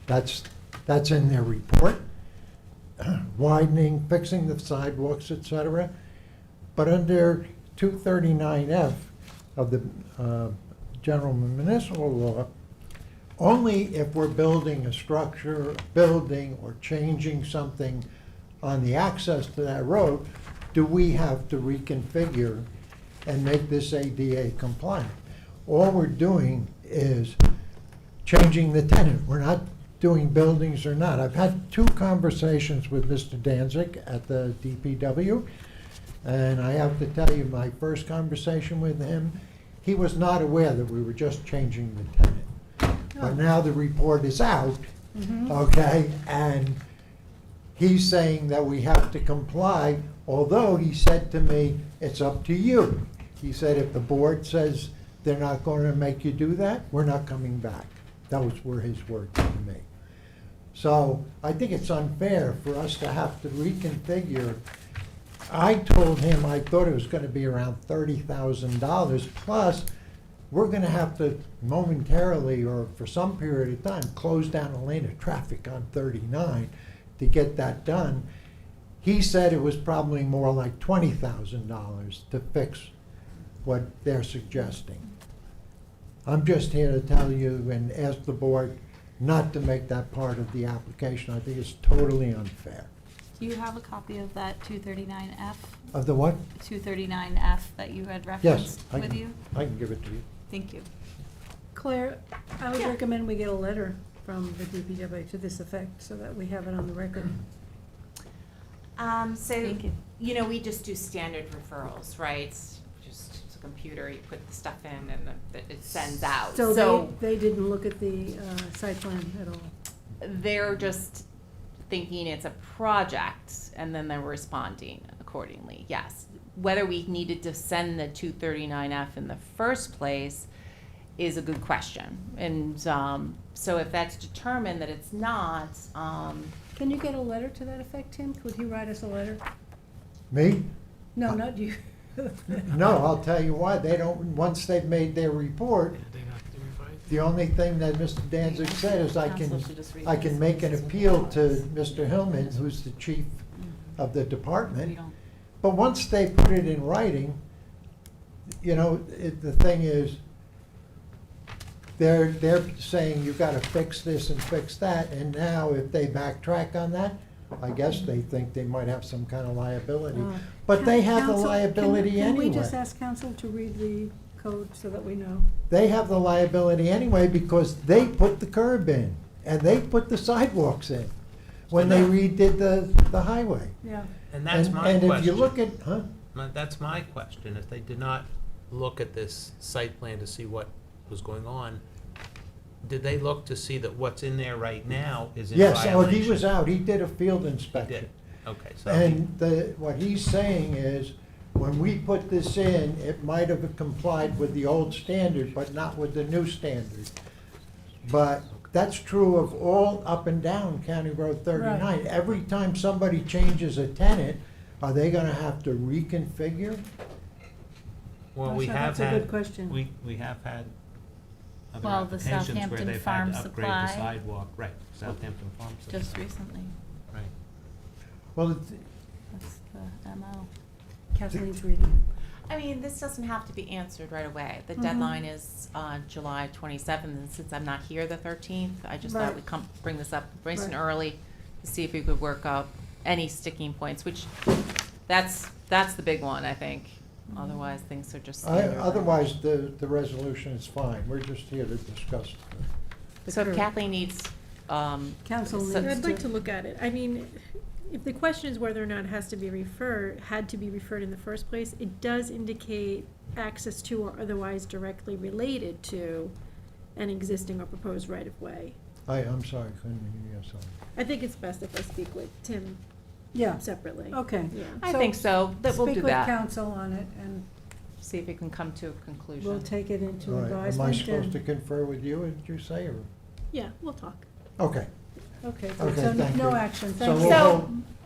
That's in their report, widening, fixing the sidewalks, etc. But under 239F of the General Municipal Law, only if we're building a structure, building, or changing something on the access to that road do we have to reconfigure and make this ADA compliant. All we're doing is changing the tenant. We're not doing buildings or not. I've had 2 conversations with Mr. Danzig at the DPW, and I have to tell you, my first conversation with him, he was not aware that we were just changing the tenant. But now the report is out, okay, and he's saying that we have to comply, although he said to me, it's up to you. He said, if the board says they're not going to make you do that, we're not coming back. Those were his words to me. So I think it's unfair for us to have to reconfigure. I told him I thought it was going to be around $30,000, plus we're going to have to momentarily, or for some period of time, close down a lane of traffic on 39 to get that done. He said it was probably more like $20,000 to fix what they're suggesting. I'm just here to tell you and ask the board not to make that part of the application. I think it's totally unfair. Do you have a copy of that 239F? Of the what? 239F that you had Yes, referenced I with can, you? I can give it to you. Thank you. Claire, I would Yeah. recommend we get a letter from the DPW to this effect, so that we have it on the record. So, Thank you. you know, we just do standard referrals, right? It's a computer, you put the stuff in and it sends out. So they didn't look at the site plan at all? They're just thinking it's a project and then they're responding accordingly, yes. Whether we needed to send the 239F in the first place is a good question. And so if that's determined that it's not, Can you get a letter to that effect, Tim? Could he write us a letter? Me? No, not you. No, I'll tell you why. They don't, once they've made their report, Yeah, they have to revise. the only thing that Mr. Danzig said is I Council should just read I this. can make an appeal to Mr. Hillman, who's the chief of the We department. don't. But once they put it in writing, you know, the thing is, they're saying you gotta fix this and fix that, and now if they backtrack on that, I guess they think they might have some kind of liability. But they have the Counsel, liability Can we just anyway. ask counsel to read the code so that we know? They have the liability anyway because they put the curb in, and they put the sidewalks in when they redid the highway. Yeah. And that's my And question. if you look at, huh? That's my question. If they did not look at this site plan to see what was going on, did they look to see that what's in there right now is in Yes, violation? he was out, he did a field He inspection. did. Okay, so. And what he's saying is, when we put this in, it might have complied with the old standard, but not with the new standard. But that's true of all up and down County Road 39. Right. Every time somebody changes a tenant, are they gonna have to reconfigure? Well, we Marcia, have that's a had. good question. We have had other Well, the applications where Southampton they've Farm had to upgrade the Supply. sidewalk, right, Southampton Farm Supply. Just recently. Right. Well, That's the MO. Kathleen's reading. I mean, this doesn't have to be answered right away. The Mhm. deadline is July 27th, and since I'm not here the 13th, I just thought Right. we'd bring this up nice and Right. early to see if we could work out any sticking points, which, that's the big one, I think. Otherwise, things are just. Otherwise, the resolution is fine, we're just here to discuss. So if curve. Kathleen needs, Council so- needs I'd like to look at it. I mean, if the question is whether or not it has to be had to be referred in the first place, it does indicate access to or otherwise directly related to an existing or proposed right-of-way. I'm sorry, couldn't hear you, sorry. I think it's best if I speak with Tim Yeah, separately. okay. Yeah. I think so, that we'll do Speak with that. council on it, and See if we can come to a conclusion. we'll take it into All right, advisement. am I supposed to and- confer with you, did you say, or? Yeah, we'll talk. Okay, Okay, good. okay, So thank you. no action, So thank we'll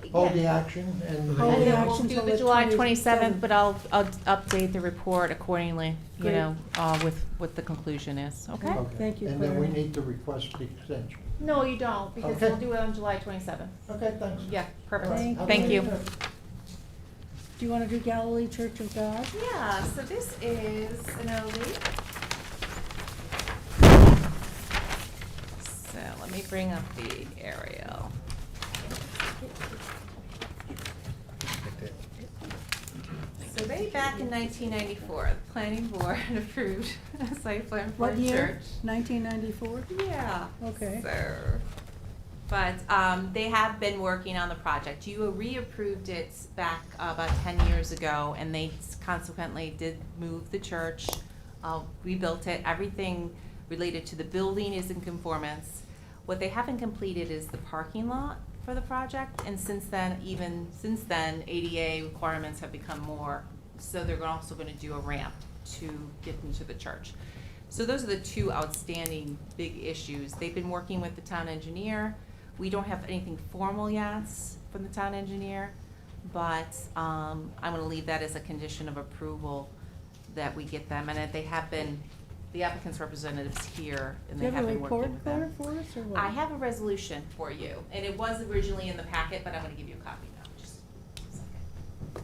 you. hold the action and. Hold And the then action we'll do till the the July 27th. 27th, but I'll update the report accordingly, you Great. know, with what the conclusion is, okay? Okay. Thank you, And then we Claire. need to request the extension. No, you don't, because Okay. we'll do it on July 27th. Okay, thanks. Yeah, perfect. Thank Thank you. Do you want to do Galilee Church of God? Yeah, so this is an OD. So let me bring up the aerial. So they, back in 1994, the planning board approved a site plan for What a year? church. 1994? Yeah. Okay. So, but they have been working on the project. You reapproved it back about 10 years ago, and they consequently did move the church, rebuilt it. Everything related to the building is in conformance. What they haven't completed is the parking lot for the project, and since then, ADA requirements have become more, so they're also gonna do a ramp to get into the church. So those are the two outstanding big issues. They've been working with the town engineer. We don't have anything formal yet from the town engineer, but I'm gonna leave that as a condition of approval that we get them, and that they have been, the applicant's representatives here, and Do they you have have a been working report with them. for us, or what? I have a resolution for you, and it was originally in the packet, but I'm gonna give you a copy now, just a second.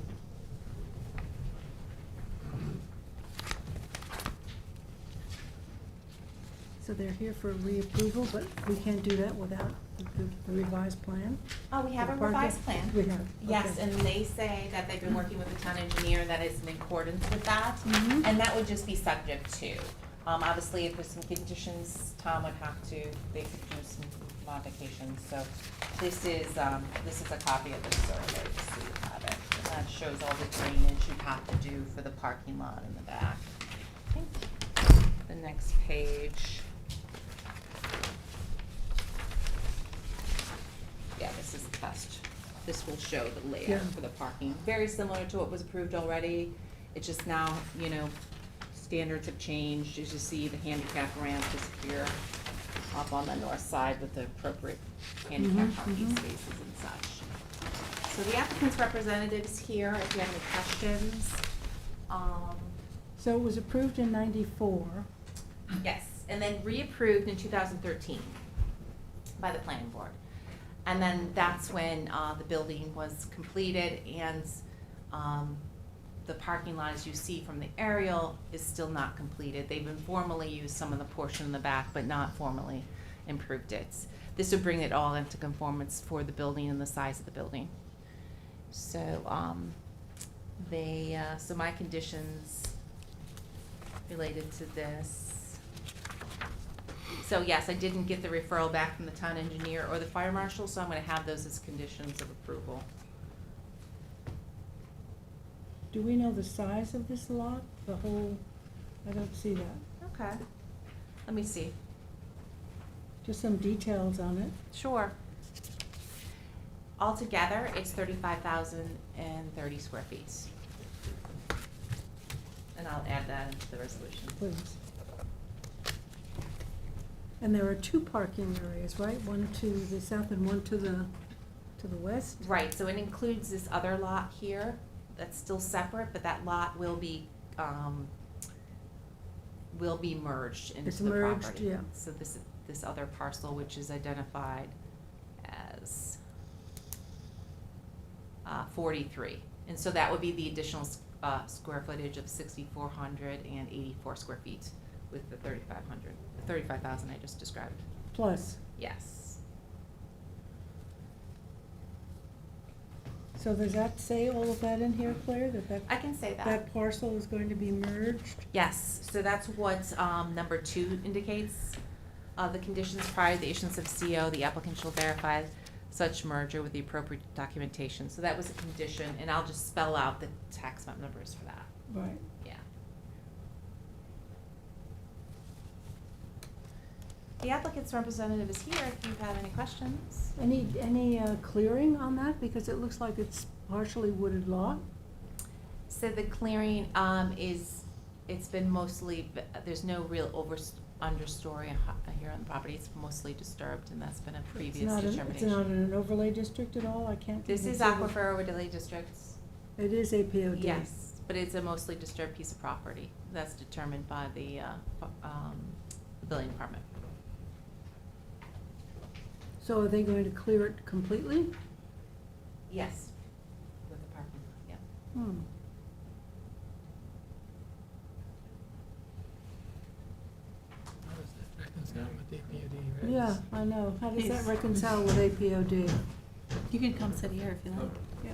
So they're here for reapproval, but we can't do that without the revised plan? Oh, we have a The parking? revised plan. We have, Yes, okay. and they say that they've been working with the town engineer, that is in accordance with that, Mhm. and that would just be subject to. Obviously, if there's some conditions, Tom would have to, they could do some modifications, so this is a copy of the survey, just so you have it. And that shows all the drainage you'd have to do for the parking lot in the back. I think the next page. Yeah, this is the best. This will show the layout Yeah. for the parking, very similar to what was approved already. It's just now, you know, standards have changed, as you see the handicap ramp disappear up on the north side with the appropriate handicap Mhm, parking mhm. spaces and such. So the applicant's representatives here, if you have any questions. So it was approved in 94. Yes, and then reapproved in 2013 by the planning board. And then that's when the building was completed, and the parking lot, as you see from the aerial, is still not completed. They've informally used some of the portion in the back, but not formally improved it. This would bring it all into conformance for the building and the size of the building. So so my conditions related to this. So yes, I didn't get the referral back from the town engineer or the fire marshal, so I'm gonna have those as conditions of approval. Do we know the size of this lot, the whole, I don't see that. Okay. Let me see. Just some details on it. Sure. Altogether, it's 35,030 square feet. And I'll add that into the resolution. Please. And there are two parking areas, right? One to the south and one to the west? Right, so it includes this other lot here that's still separate, but that lot will be merged into It's the property. merged, yeah. So this other parcel, which is identified as 43. And so that would be the additional square footage of 6,484 square feet with the 35,000 I just described. Plus. Yes. So does that say all of that in here, Claire, that I can say that. that parcel is going to be merged? Yes, so that's what number 2 indicates. The conditions prior to the issuance of CO, the applicant shall verify such merger with the appropriate documentation. So that was a condition, and I'll just spell out the tax map numbers for that. Right. Yeah. The applicant's representative is here if you have any questions. Any clearing on that? Because it looks like it's partially wooded lot. So the clearing it's been mostly, there's no real understory here on the property. It's mostly disturbed, and that's been a previous determination. It's not in an overlay district at all? I can't. This even is see the- Aquifer Overlay District. It is APOD? Yes, but it's a mostly disturbed piece of property. That's determined by the building department. So are they going to clear it completely? Yes, with the parking, yeah. Hmm. How does that reconcile with APOD, right? Yeah, I know. How does that Yes. reconcile with APOD? You can come sit here if you like. Yeah.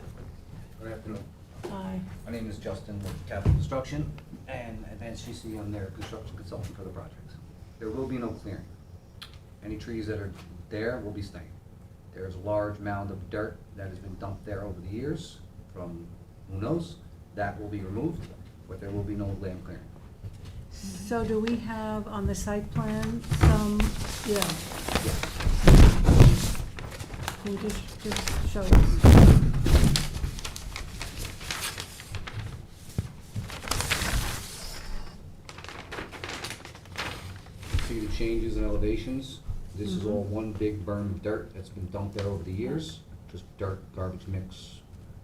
Good afternoon. Aye. My name is Justin with Capital Construction and Advanced GC. I'm their construction consultant for the project. There will be no clearing. Any trees that are there will be staying. There's a large mound of dirt that has been dumped there over the years from who knows. That will be removed, but there will be no land clearing. So do we have on the site plan some, yeah. Can you just show us? See the changes in elevations? This is all one big burn of dirt that's been dumped there over the years. Just dirt, garbage mix.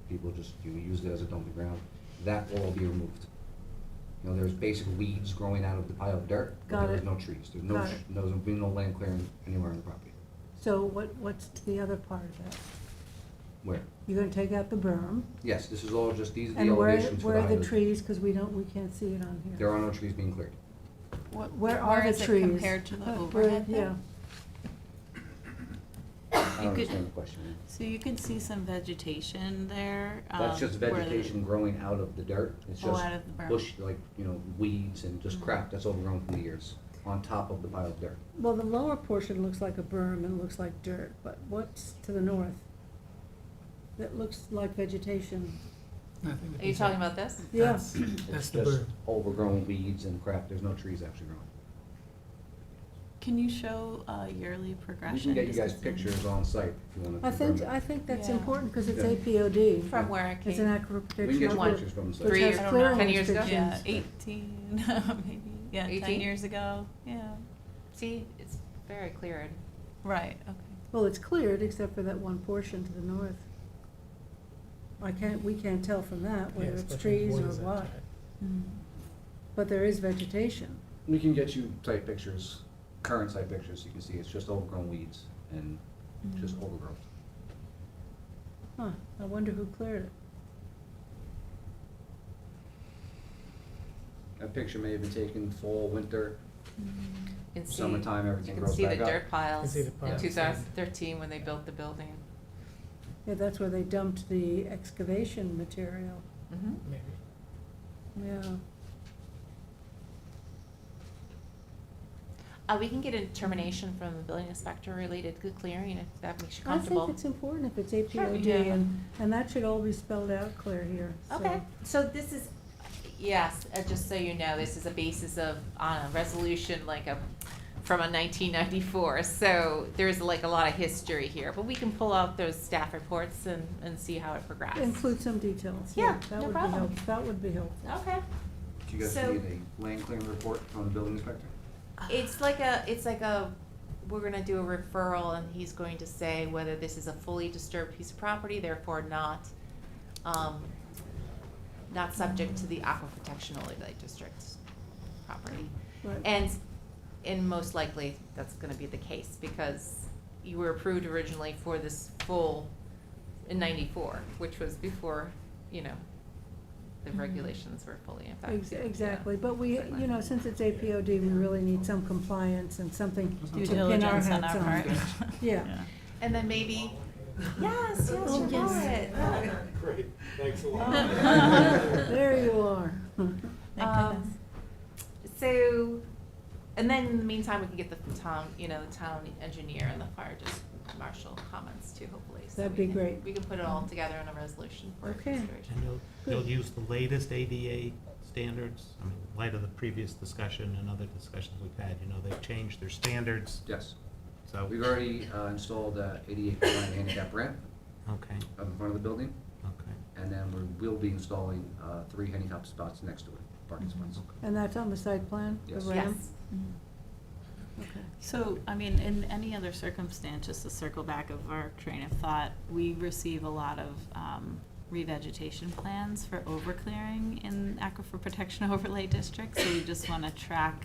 People just use it as a dumping ground. That will all be removed. You know, there's basic weeds growing out of the pile of dirt, but Got there is it. no trees. There's Got it. there'll be no land clearing anywhere on the property. So what's the other part of that? Where? You're gonna take out the berm? Yes, this is all just, these are the And elevations for where the are height the of trees, because we can't see it on here. There are no trees being cleared. Where are the is it trees? compared to the Where- overhead there? Yeah. I You don't could- understand the question. So you can see some vegetation there. That's just where the- vegetation growing out of the dirt. It's Oh, just out of the berm. bush, like, weeds and just crap that's overgrown from the years on top of the pile of dirt. Well, the lower portion looks like a berm and looks like dirt, but what's to the north? That looks like vegetation. Nothing that Are you is- talking about this? Yeah. That's It's the just bird. overgrown weeds and crap. There's no trees actually growing. Can you show yearly progression? We can get you just guys 'cause then- pictures on site if you want to I confirm think, it. I think that's Yeah. important, because it's Okay. APOD. From where it It's came? an aquifer We can protection. get you One. pictures from the site. Which 3 has years, I don't clearing know. 10 years ago? Yeah, restrictions. 18, maybe, yeah, 10 18? years ago, yeah. See, it's very cleared. Right, okay. Well, it's cleared except for that one portion to the north. We can't tell from that whether Yeah, it's especially trees or borders that what, side. Mm. but there is vegetation. We can get you site pictures, current site pictures, so you can see it's just overgrown weeds and just overgrowth. Huh, I wonder who cleared it. That picture may have been taken fall, winter, You can see- summertime, everything You can grows see the back up. dirt piles see the in piles, yeah. 2013 when they built the building. Yeah, that's where they dumped the excavation material, Mhm. Maybe. yeah. We can get a determination from the building inspector related to clearing, if that makes you I comfortable. think it's important if it's Sure, APOD, yeah. and that should all be spelled out clear here, so. Okay, so this is, yes, just so you know, this is a basis of, on a resolution from a 1994, so there's like a lot of history here, but we can pull out those staff reports and see how it progressed. Include some details, Yeah, that no would be problem. helpful, that would be helpful. Okay. Do you guys So- need a land clearing report from the building inspector? It's like we're gonna do a referral and he's going to say whether this is a fully disturbed piece of property, therefore not subject to the Aquifer Protection Overlay District property. Right. And most likely, that's gonna be the case, because you were approved originally for this full in 94, which was before, the regulations were fully in effect. Exactly, but we, since it's APOD, we really need some compliance and something Due to pin our diligence on hats our on. part. Yeah. And then maybe, yes, Oh, you know yes. it. Great, thanks a lot. There you are. Thank goodness. So, and then in the meantime, we can get the town engineer and the fire marshal comments too, hopefully. So That'd we be can- great. We can put it all together in a resolution for Okay. consideration. And you'll use the latest ADA standards? I mean, in light of the previous discussion and other discussions we've had, they've changed their standards. Yes. So, We've already installed ADA compliant handicap ramp okay, up in front of the building, okay. and then we will be installing 3 handicap spots next to it, parking spots. And that's on the site plan, the Yes. ramp? Yes. Okay. So, I mean, in any other circumstance, just to circle back of our train of thought, we receive a lot of revegetation plans for overclearing in Aquifer Protection Overlay District, so we just want to track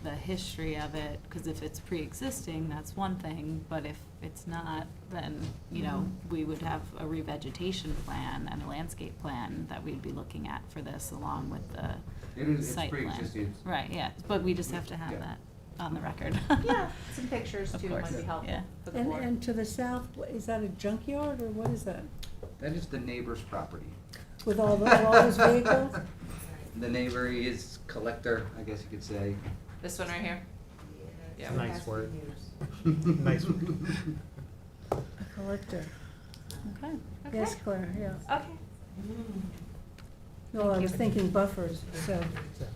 the history of it, because if it's pre-existing, that's one thing, but if it's not, then, we would have a revegetation plan and a landscape plan that we'd be looking at for this, along with the It's site plan. pre-existing. Right, yeah, but we just have to have Yeah. that on the record. Yeah, some pictures Of too course, might be helpful yeah. for the And, board. and to the south, is that a junkyard, or what is that? That is the neighbor's property. With all those vehicles? The neighbor is collector, I guess you could say. This one right here? Yeah. Nice word. Nice word. A collector. Okay. Yes, Claire, yeah. Okay. No, I was thinking buffers, so,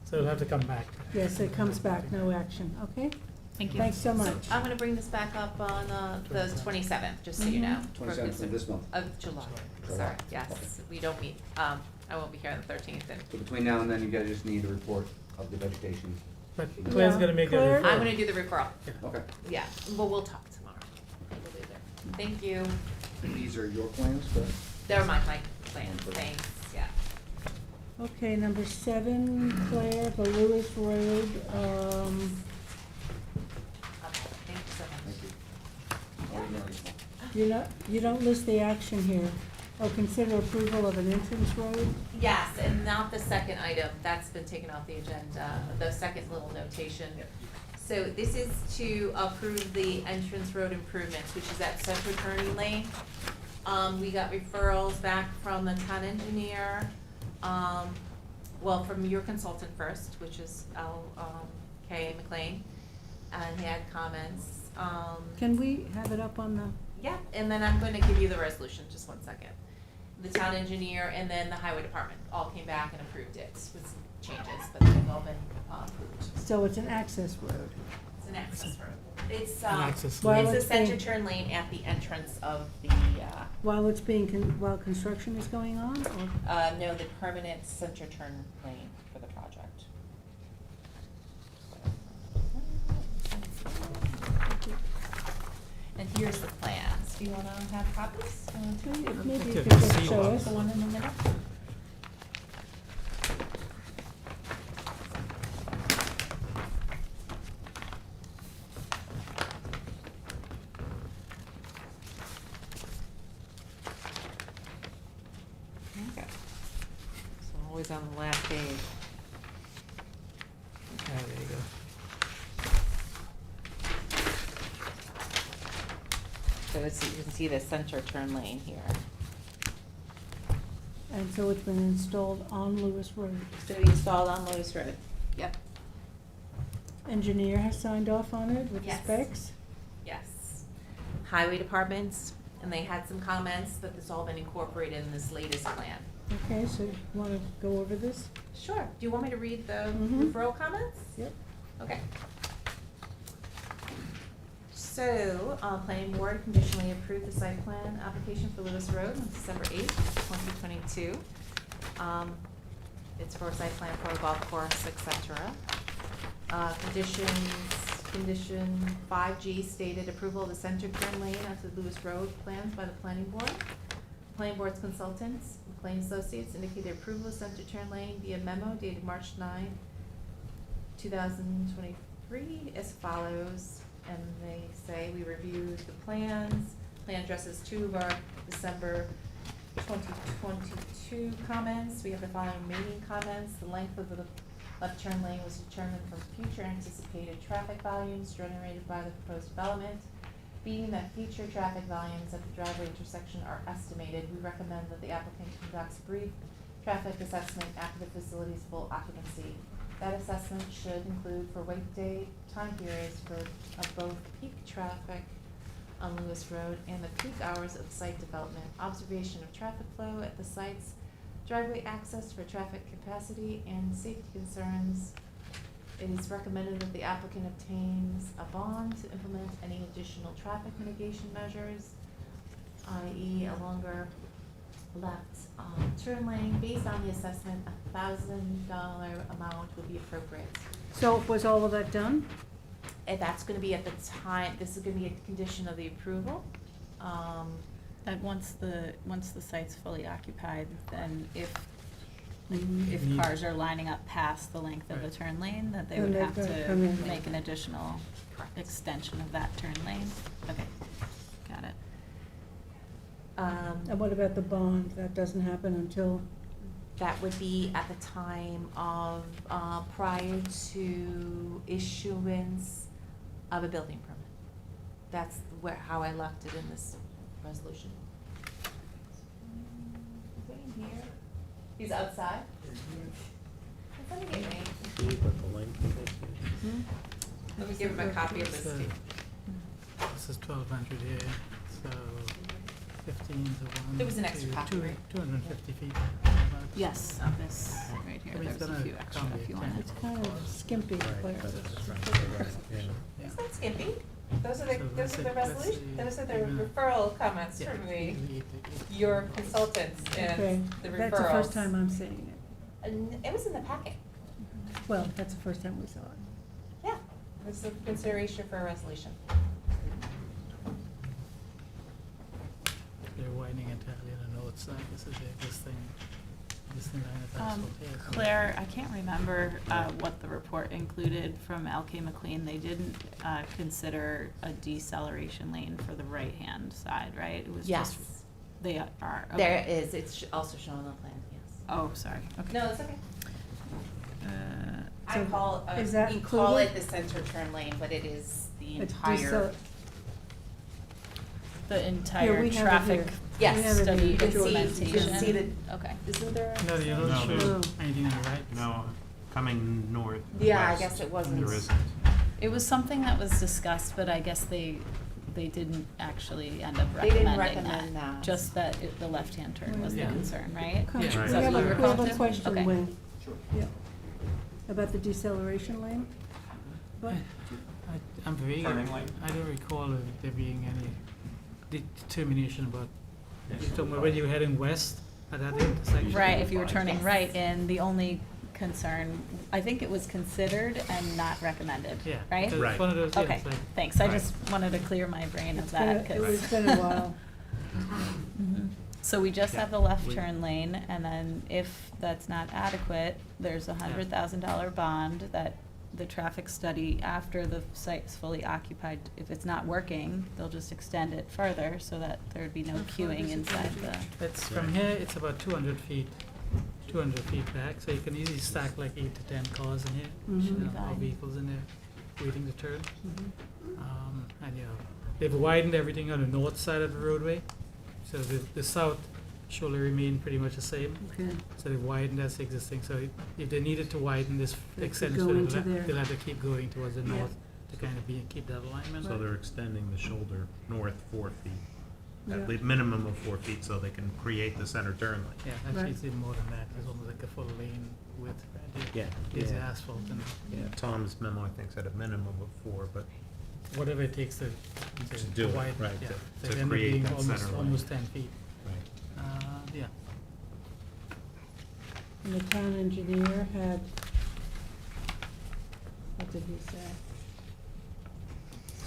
So it'll have to come back. yes, it comes back, no action, okay? Thank you. Thanks so much. I'm gonna bring this back up on the 27th, just so you know. for 27th of this month. Of July, July. sorry, yes. We don't meet, I won't be here on the 13th, and So between now and then, you guys just need a report of the vegetation. But Claire's Yeah, gonna make a Claire- referral. I'm gonna do the referral. Okay. Yeah, but we'll talk tomorrow. We'll do that. Thank you. These are your plans, correct? They're my plans, thanks, yeah. Okay, number 7, Claire, the Lewis Road, Okay, thank you so much. Thank you. you don't list the action here. Oh, consider approval of an entrance road? Yes, and not the second item, that's been taken off the agenda, the second little notation. So this is to approve the entrance road improvements, which is at Central Turning Lane. We got referrals back from the town engineer, from your consultant first, which is K. McLean, and he had comments. Can we have it up on the, Yeah, and then I'm gonna give you the resolution, just one second. The town engineer and then the highway department all came back and approved it with some changes, but they've all been approved. so it's an access road? It's an access road. It's, access lane. it's a Well, center it's turn lane at the entrance of the, While it's being, while construction is going on, or? no, the permanent center turn lane for the project. And here's the plans. Do you wanna have copies? Maybe you Okay, could just see show what- us. The one in the middle? Okay. So always on the last page. There you go. So you can see the center turn lane here. And so it's been installed on Lewis Road. So we installed on Lewis Road. Yep. engineer has signed off on it with the Yes. specs? Yes. Highway departments, and they had some comments, but it's all been incorporated in this latest plan. Okay, so you wanna go over this? Sure. Do you want me to read the Mhm. referral comments? Yep. Okay. So, planning board conditionally approved the site plan application for Lewis Road on December 8th, 2022. It's for site plan for a golf course, et cetera. Condition 5G stated approval of the center turn lane onto Lewis Road plans by the planning board. Planning board's consultants, McLean Associates, indicated approval of center turn lane via memo dated March 9, 2023 as follows. And they say, we reviewed the plans. Plan addresses 2 of our December 2022 comments. We have the following remaining comments. The length of the left turn lane was determined from future anticipated traffic volumes generated by the proposed development. Being that future traffic volumes at the driveway intersection are estimated, we recommend that the applicant conducts a brief traffic assessment after the facility's full occupancy. That assessment should include for weekday time periods of both peak traffic on Lewis Road and the peak hours of site development, observation of traffic flow at the sites, driveway access for traffic capacity and safety concerns. It is recommended that the applicant obtains a bond to implement any additional traffic mitigation measures, i.e. a longer left turn lane. Based on the assessment, $1,000 amount would be appropriate. So was all of that done? And that's gonna be at the time, this is gonna be a condition of the approval. That once the site's fully occupied, then if Need- cars are lining up past the length of the Right. turn lane, that they Then would they've have gotta to come in. make an additional extension of that turn lane. Okay, got it. And what about the bond? That doesn't happen until, That would be at the time of, prior to issuance of a building permit. That's how I left it in this resolution. Is he in here? He's outside? Let me get me. See what the length of this is? Let me give him a copy of this So, too. This is 1,200 here, so 15 to 1. There was an extra copy, right? 250 feet. Yes, this right here, I mean, it's there's a gonna few extra accommodate if you 10 wanted. it's kind of skimpy, Right, Claire. but it's right, yeah. It's not skimpy. Those are So let's the say- resolution, let's those are the say even- referral comments Yeah, from the, easily 80. your consultants Okay, and the referrals. that's the first time I'm seeing it. And it was in the packet. Well, that's the first time we saw it. Yeah, it's a consideration for a resolution. They're widening entirely on the north side. This is the existing line of asphalt here. so- Claire, I can't remember what the report included from LK McLean. They didn't consider a deceleration lane for the right-hand side, right? It was Yes. just, they are, okay. There is, it's also shown on the plan, yes. Oh, sorry, okay. No, it's okay. I So call, is that we call it included? the center turn lane, but it is the It's entire. The entire we have it traffic here. Yes. We have it study here. You can see- implementation. you can see the- Okay. Isn't there? No, you don't No. show No. anything on the right. No, coming north. Yeah, I west, guess it wasn't. There isn't. It was something that was discussed, but I guess they didn't actually end up They didn't recommending recommend that. Just that the left-hand turn was the Yeah. concern, right? Come- Yeah. Is Right. that We have what a, you're we have calling a to? question, Okay. Wayne. Yeah. About the deceleration lane? But, I'm very, Turning lane? I don't recall there being any determination about, you're talking about when you were heading west at that intersection? Right, if you were turning Yes. right in, the only concern, I think it was considered and not recommended, Yeah. right? because it's one of those, yeah, Okay, it's like, thanks, I Right. just wanted to clear my brain of it's that, been, 'cause- it's been a while. Mhm. So we just Yeah, have the left we- turn lane, and then if that's not adequate, there's $100,000 bond that the traffic study after the site's fully occupied, if it's not working, they'll just extend it further so that there'd be no queuing inside the. it's, from here, it's about 200 feet back, so you can easily stack like 8 to 10 cars in here, Mhm. you know, or Fine. vehicles in there, waiting to turn. Mhm. And, you know, they've widened everything on the north side of the roadway, so the south shoulder remain pretty much the same. Okay. So they widened as existing, so if they needed to widen this They could extended, go so into there. they'll have to keep going towards the Yeah. north to kind of keep that alignment. So they're extending the shoulder north 4 feet, Yeah. at least minimum of 4 feet, so they can create the center turn lane. Yeah, actually Right. it's even more than that, it's almost like a full lane width, right? Yeah. It's Yeah. asphalt and Yeah, Tom's memo, I think, said a minimum of 4, but whatever it takes to do it, widen, right, yeah. to- So to it ended up create being that almost, center lane. almost 10 feet. right. Yeah. And the town engineer had, what did he say?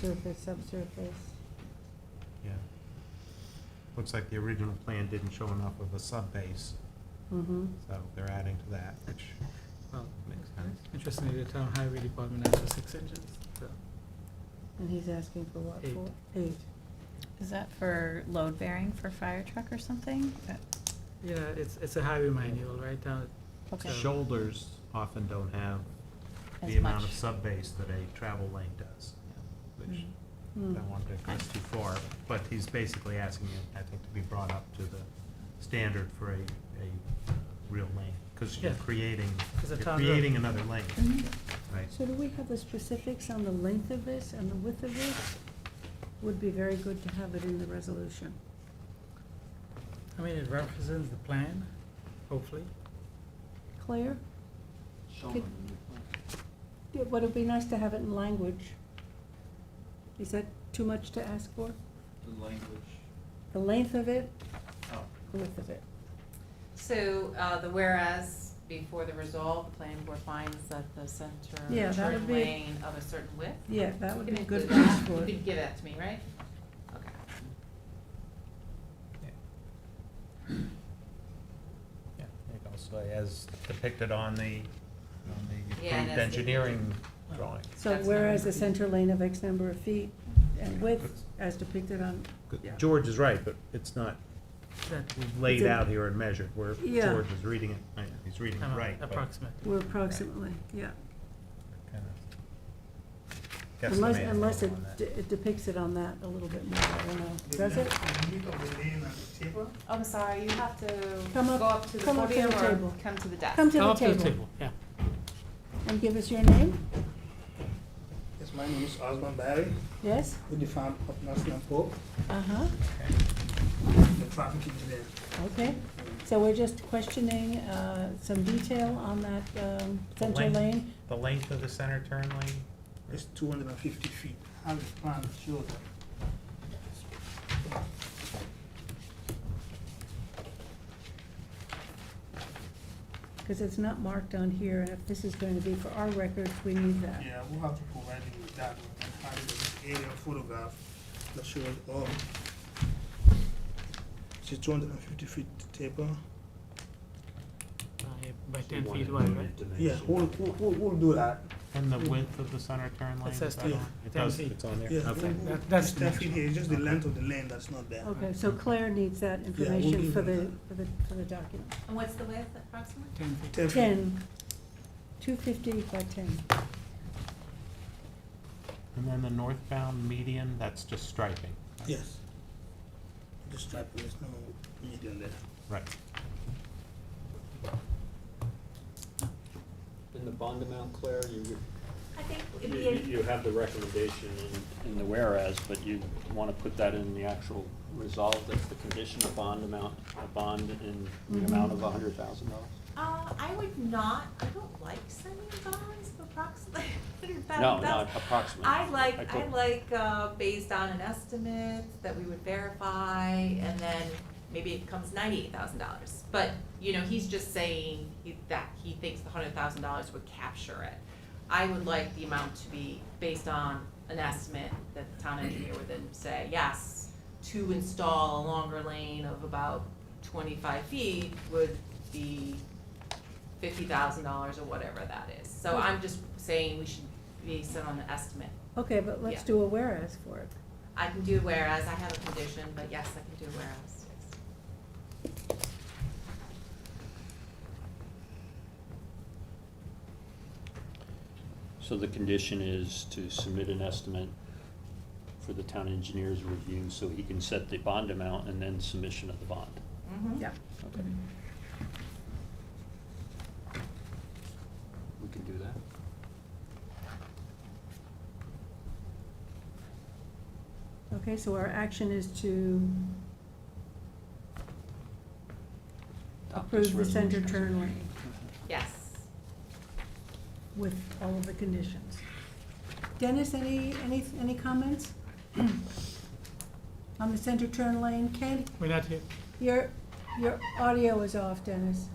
Surface, subsurface. Yeah. Looks like the original plan didn't show enough of a sub-base, Mm-hmm. so they're adding to that, which Well, makes sense. interestingly, the town highway department asked for 6 inches, so. And he's asking for what, 8. 8? Is that for load bearing for fire truck or something? Yeah, it's a highway manual, right? Okay. So- Shoulders often don't have As the amount much. of sub-base that a travel lane does, which Hmm. I don't want to go too far, but he's basically asking it, I think, to be brought up to the standard for a real lane, because you're Yeah. creating, 'Cause the you're town creating road- another lane, right? So do we have the specifics on the length of this and the width of this? Would be very good to have it in the resolution. I mean, it represents the plan, hopefully. Claire? Could- Yeah, but it'd be nice to have it in language. Is that too much to ask for? The language. The length of it, Oh. the width of it? So, the whereas, before the resolve, the planning board finds that the center Yeah, that turn would be- lane of a certain width. Yeah, that would You be can a good include place that. for You it. could give that to me, right? Okay. Yeah, there you go, so as depicted on the Yeah, and approved as engineering drawing. So That's whereas fine. the center lane of X number of feet and width as depicted on, yeah. George is right, but it's not That laid It's a- out here and measured, where Yeah. George is reading it, he's reading it right, but approximate. We're approximately, yeah. kind of Unless, guesstimate unless on that. it depicts it on that a little bit more, I don't know. Does it? I'm sorry, you have to Come up- go up to the come up to the podium or table. come to the desk? Come to Come the up to the table table, yeah. and give us your name, Yes, my name is Osman Barry yes? with the farm of National Pope, Uh-huh, the traffic engineer. okay. So we're just questioning, some detail on that, center length. lane. The length of the center turn lane, It's 250 feet. How the plan shows that. Because it's not marked on here, and if this is going to be for our records, we need that. Yeah, we'll have to provide you with that one and have the aerial photograph that shows all. It's a 250 feet taper. By 10 feet wide, right? Yeah, we'll do that. and the width of the center turn lane, It is says that 10 on? It 10 does, feet. it's on there, Yeah, okay. That's it's 10 feet here, it's just the length of the lane that's not there. Okay, so Claire needs that we'll information give for them the, for the document. And what's the width approximately? 10 feet. 10 feet. 10, 250 by 10. And then the northbound median, that's just striping, Yes. Just stripe, there's no median there. right? In the bond amount, Claire, I think it'd you, be, you have the recommendation in the whereas, but you want to put that in the actual resolve, that's the condition of bond amount, a bond in the amount of $100,000? I would not, I don't like sending bonds of approximately No, not approximately. I took- like, based on an estimate that we would verify, and then maybe it becomes $98,000. But, you know, he's just saying that he thinks the $100,000 would capture it. I would like the amount to be based on an estimate that the town engineer would then say, yes, to install a longer lane of about 25 feet would be $50,000 or whatever that is. So I'm just saying we should base it on the estimate. Okay, but let's Yeah. do a whereas for it. I can do whereas, I have a condition, but yes, I can do whereas, yes. So the condition is to submit an estimate for the town engineer's review, so he can set the bond amount and then submission of the bond. Yeah. Okay. We can do that. Okay, so our action is to Adopt this approve the center resolution. turn lane Yes. with all of the conditions. Dennis, any comments? On the center turn lane? Ken, We're not here. your audio is off, Dennis.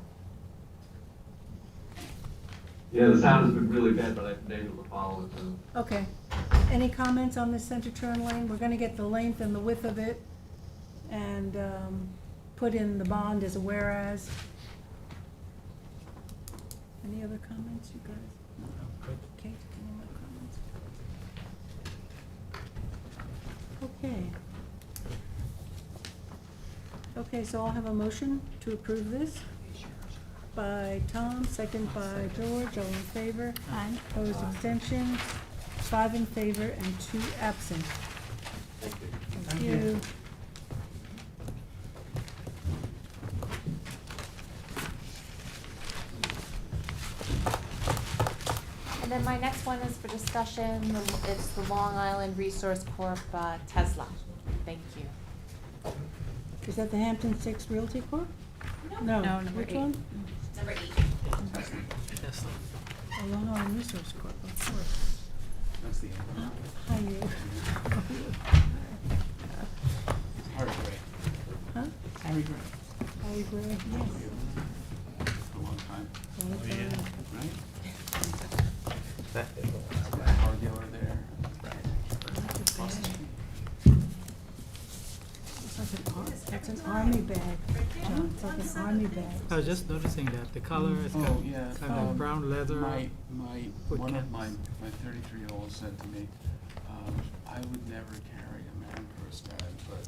Yeah, the sound has been really bad, but I've been able to follow it too. Okay. Any comments on the center turn lane? We're gonna get the length and the width of it and put in the bond as a whereas. Any other comments, you guys? Kate, any more comments? Okay. Okay, so I'll have a motion to approve this by Tom, second by George, all in favor. Aye. Opposed, abstentions, 5 in favor and 2 absent. Thank you. And then my next one is for discussion, it's the Long Island Resource Corp. Tesla. Thank you. Is that the Hampton Six Realty Corp? No. No, number Which 8. one? Number 8. Tesla. Oh, Long Island Resource Corp, of course. That's the end. Hi, you. Harry Gray. Huh? Harry Gray. Harry Gray, yes. For a long time. Long time. Right? That is all. That car dealer there. It's like an army bag, John, it's like an army bag. I was just noticing that the color is Oh, yeah. kind of brown leather. My, with one of canvas. my 33-year-old said to me, I would never carry a man purse, Dad, but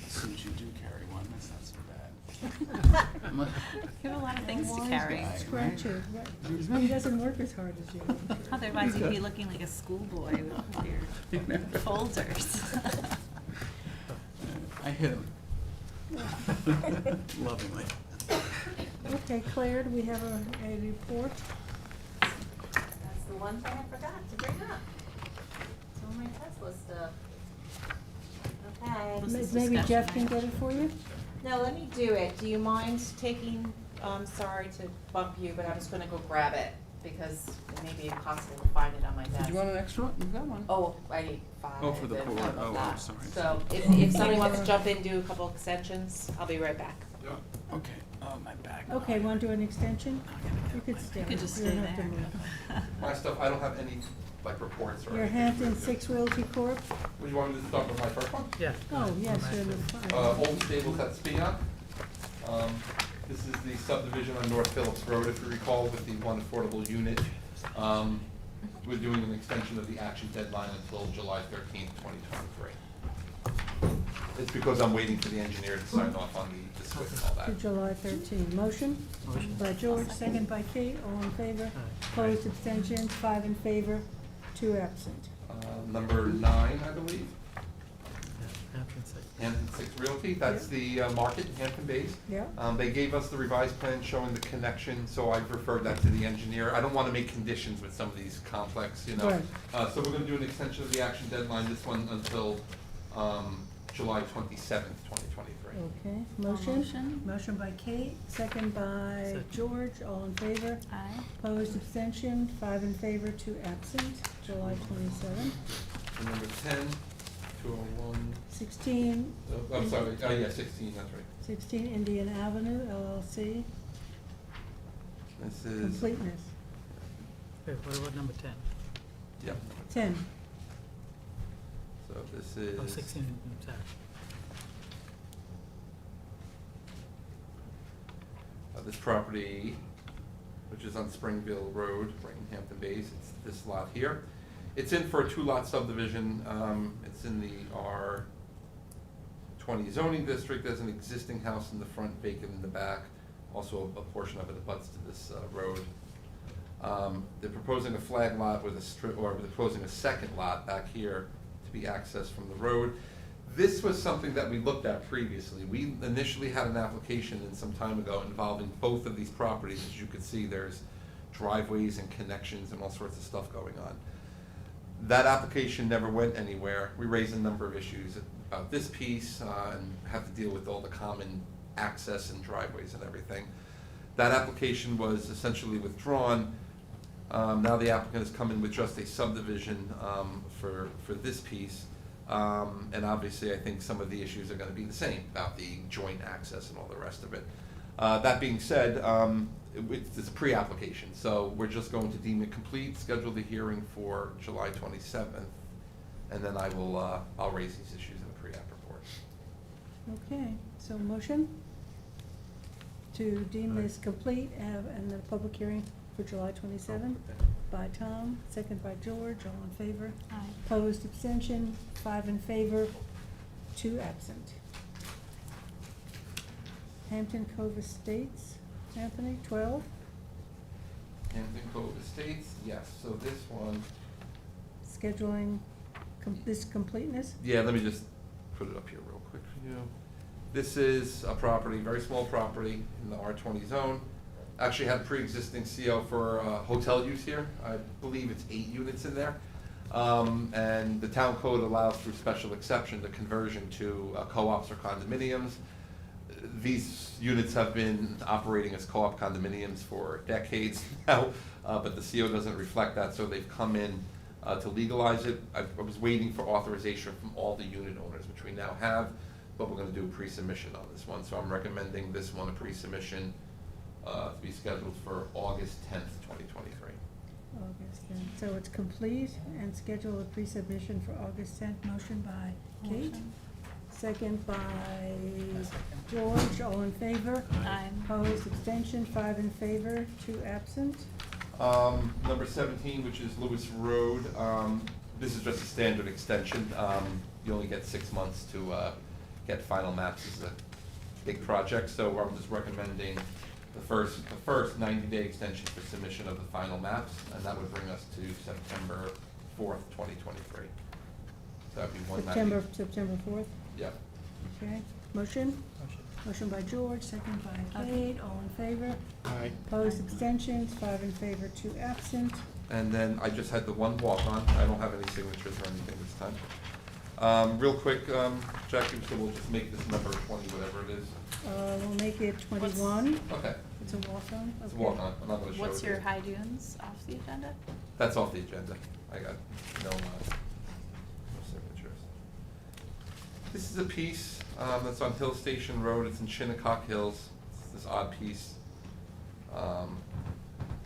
since you do carry one, that's not so bad. You have a lot of things to Wise carry. guy, Scratch it, right. He doesn't work as hard as you. Otherwise, you'd be looking like a schoolboy with your folders. I hit him. Lovingly. Okay, Claire, do we have a report? That's the one thing I forgot to bring up. It's on my Tesla stuff. Okay. This is Maybe discussion, Jeff can right? get it for you? No, let me do it. Do you mind taking, sorry to bump you, but I'm just gonna go grab it because it may be impossible to find it on my desk. Did you want an extra? You've got one. Oh, I need 5. Oh, for the but cord. not Oh, that. I'm sorry. So if somebody wants to jump in, do a couple extensions, I'll be right back. Okay. Oh, my back. Okay, want to do an extension? You could stay. You could just You don't stay have to there. move. My stuff, I don't have any, like, reports or Your anything. Hampton Six Realty Corp? Would you want me to start with my first one? Yeah. Oh, yes, you're in the front. Old Stables at Spion. This is the subdivision on North Phillips Road, if you recall, with the one affordable unit. We're doing an extension of the action deadline until July 13th, 2023. It's because I'm waiting for the engineer to sign off on the SWIP and all To that. July 13. Motion? Motion. By George, second by Kate, all in favor. Opposed, abstentions, 5 in favor, 2 absent. Number 9, I believe, Hampton Six. Hampton Six Realty, that's the market, Hampton Bays. Yeah? They gave us the revised plan showing the connection, so I've referred that to the engineer. I don't want to make conditions with some of these complex, you know. Right. So we're going to do an extension of the action deadline, this one until July 27th, 2023. Okay, motion? Motion. Motion by Kate, second by Second. George, all in favor. Aye. Opposed, abstention, 5 in favor, 2 absent, July 27. And number 10, 201, 16, I'm sorry, yeah, 16, that's right. 16 Indian Avenue LLC, This is, completeness. Wait, what about number 10? yep, 10, so this is. Oh, 16, sorry. This property, which is on Springville Road, right in Hampton Bays, it's this lot here. It's in for a 2-lot subdivision, it's in the R20 zoning district, there's an existing house in the front, vacant in the back, also a portion of it abuts to this road. They're proposing a flag lot with a strip, or they're proposing a second lot back here to be accessed from the road. This was something that we looked at previously. We initially had an application in some time ago involving both of these properties. As you can see, there's driveways and connections and all sorts of stuff going on. That application never went anywhere. We raised a number of issues about this piece and have to deal with all the common access and driveways and everything. That application was essentially withdrawn. Now the applicant has come in with just a subdivision for this piece. And obviously, I think some of the issues are gonna be the same about the joint access and all the rest of it. That being said, it's a pre-application, so we're just going to deem it complete, schedule the hearing for July 27th, and then I'll raise these issues in the pre-app report. Okay, so motion to deem this complete and the public hearing for July 27th by Tom, second by George, all in favor. Aye. Opposed, abstention, 5 in favor, 2 absent. Hampton Cove Estates, Anthony, 12. Hampton Cove Estates, yes, so this one, Scheduling this completeness. yeah, let me just put it up here real quick for you. This is a property, very small property in the R20 zone. Actually had pre-existing CO for hotel use here. I believe it's 8 units in there. And the town code allows through special exception the conversion to co-ops or condominiums. These units have been operating as co-op condominiums for decades now, but the CO doesn't reflect that, so they've come in to legalize it. I was waiting for authorization from all the unit owners, which we now have, but we're gonna do a pre-submission on this one. So I'm recommending this one a pre-submission to be scheduled for August 10th, 2023. August 10th. So it's complete and schedule a pre-submission for August 10th. Motion by Kate, Motion. second by George, all in favor. Aye. Opposed, abstention, 5 in favor, 2 absent. Number 17, which is Lewis Road, this is just a standard extension. You only get 6 months to get final maps. This is a big project, so I'm just recommending the first 90-day extension for submission of the final maps, and that would bring us to September 4th, 2023. So that'd be 190. September 4th, Yep. okay. Motion? Motion by George, second by Kate, all in favor. Aye. Opposed, abstentions, 5 in favor, 2 absent. And then I just had the one walk-on. I don't have any signatures or anything this time. Real quick, Jackie, so we'll just make this number 20, whatever it is. We'll make it 21. Okay, It's a walk-on? it's a Okay. walk-on. I'm not gonna show it What's here. your high dunes off the agenda? That's off the agenda. I got no signatures. This is a piece that's on Hill Station Road. It's in Shinnecock Hills. It's this odd piece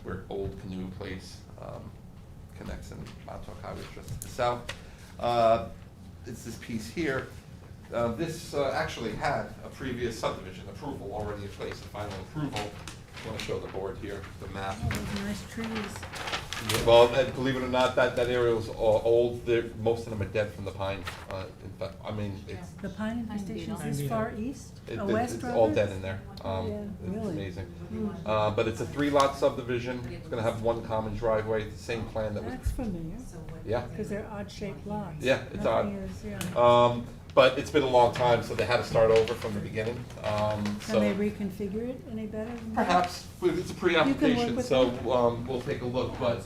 where Old Canoe Place connects in Montauk Highway just to the south. It's this piece here. This actually had a previous subdivision approval already in place, a final approval. I want to show the board here, the map. Oh, those nice trees. Well, and believe it or not, that area was old. Most of them are dead from the pine. In fact, I mean, it's The Pine Pine Infestation is beetle. this far east? it- West, it's rather? all dead in there. Yeah, It's really. amazing. But it's a 3-lot subdivision. It's gonna have one common driveway. It's the same plan that was. That's familiar, Yeah. because they're odd-shaped lots. Yeah, it's odd. Nothing is, yeah. But it's been a long time, so they had to start over from the beginning. Can So they reconfigure it any better than that? perhaps, but it's a You can pre-application, work so with we'll take a look. But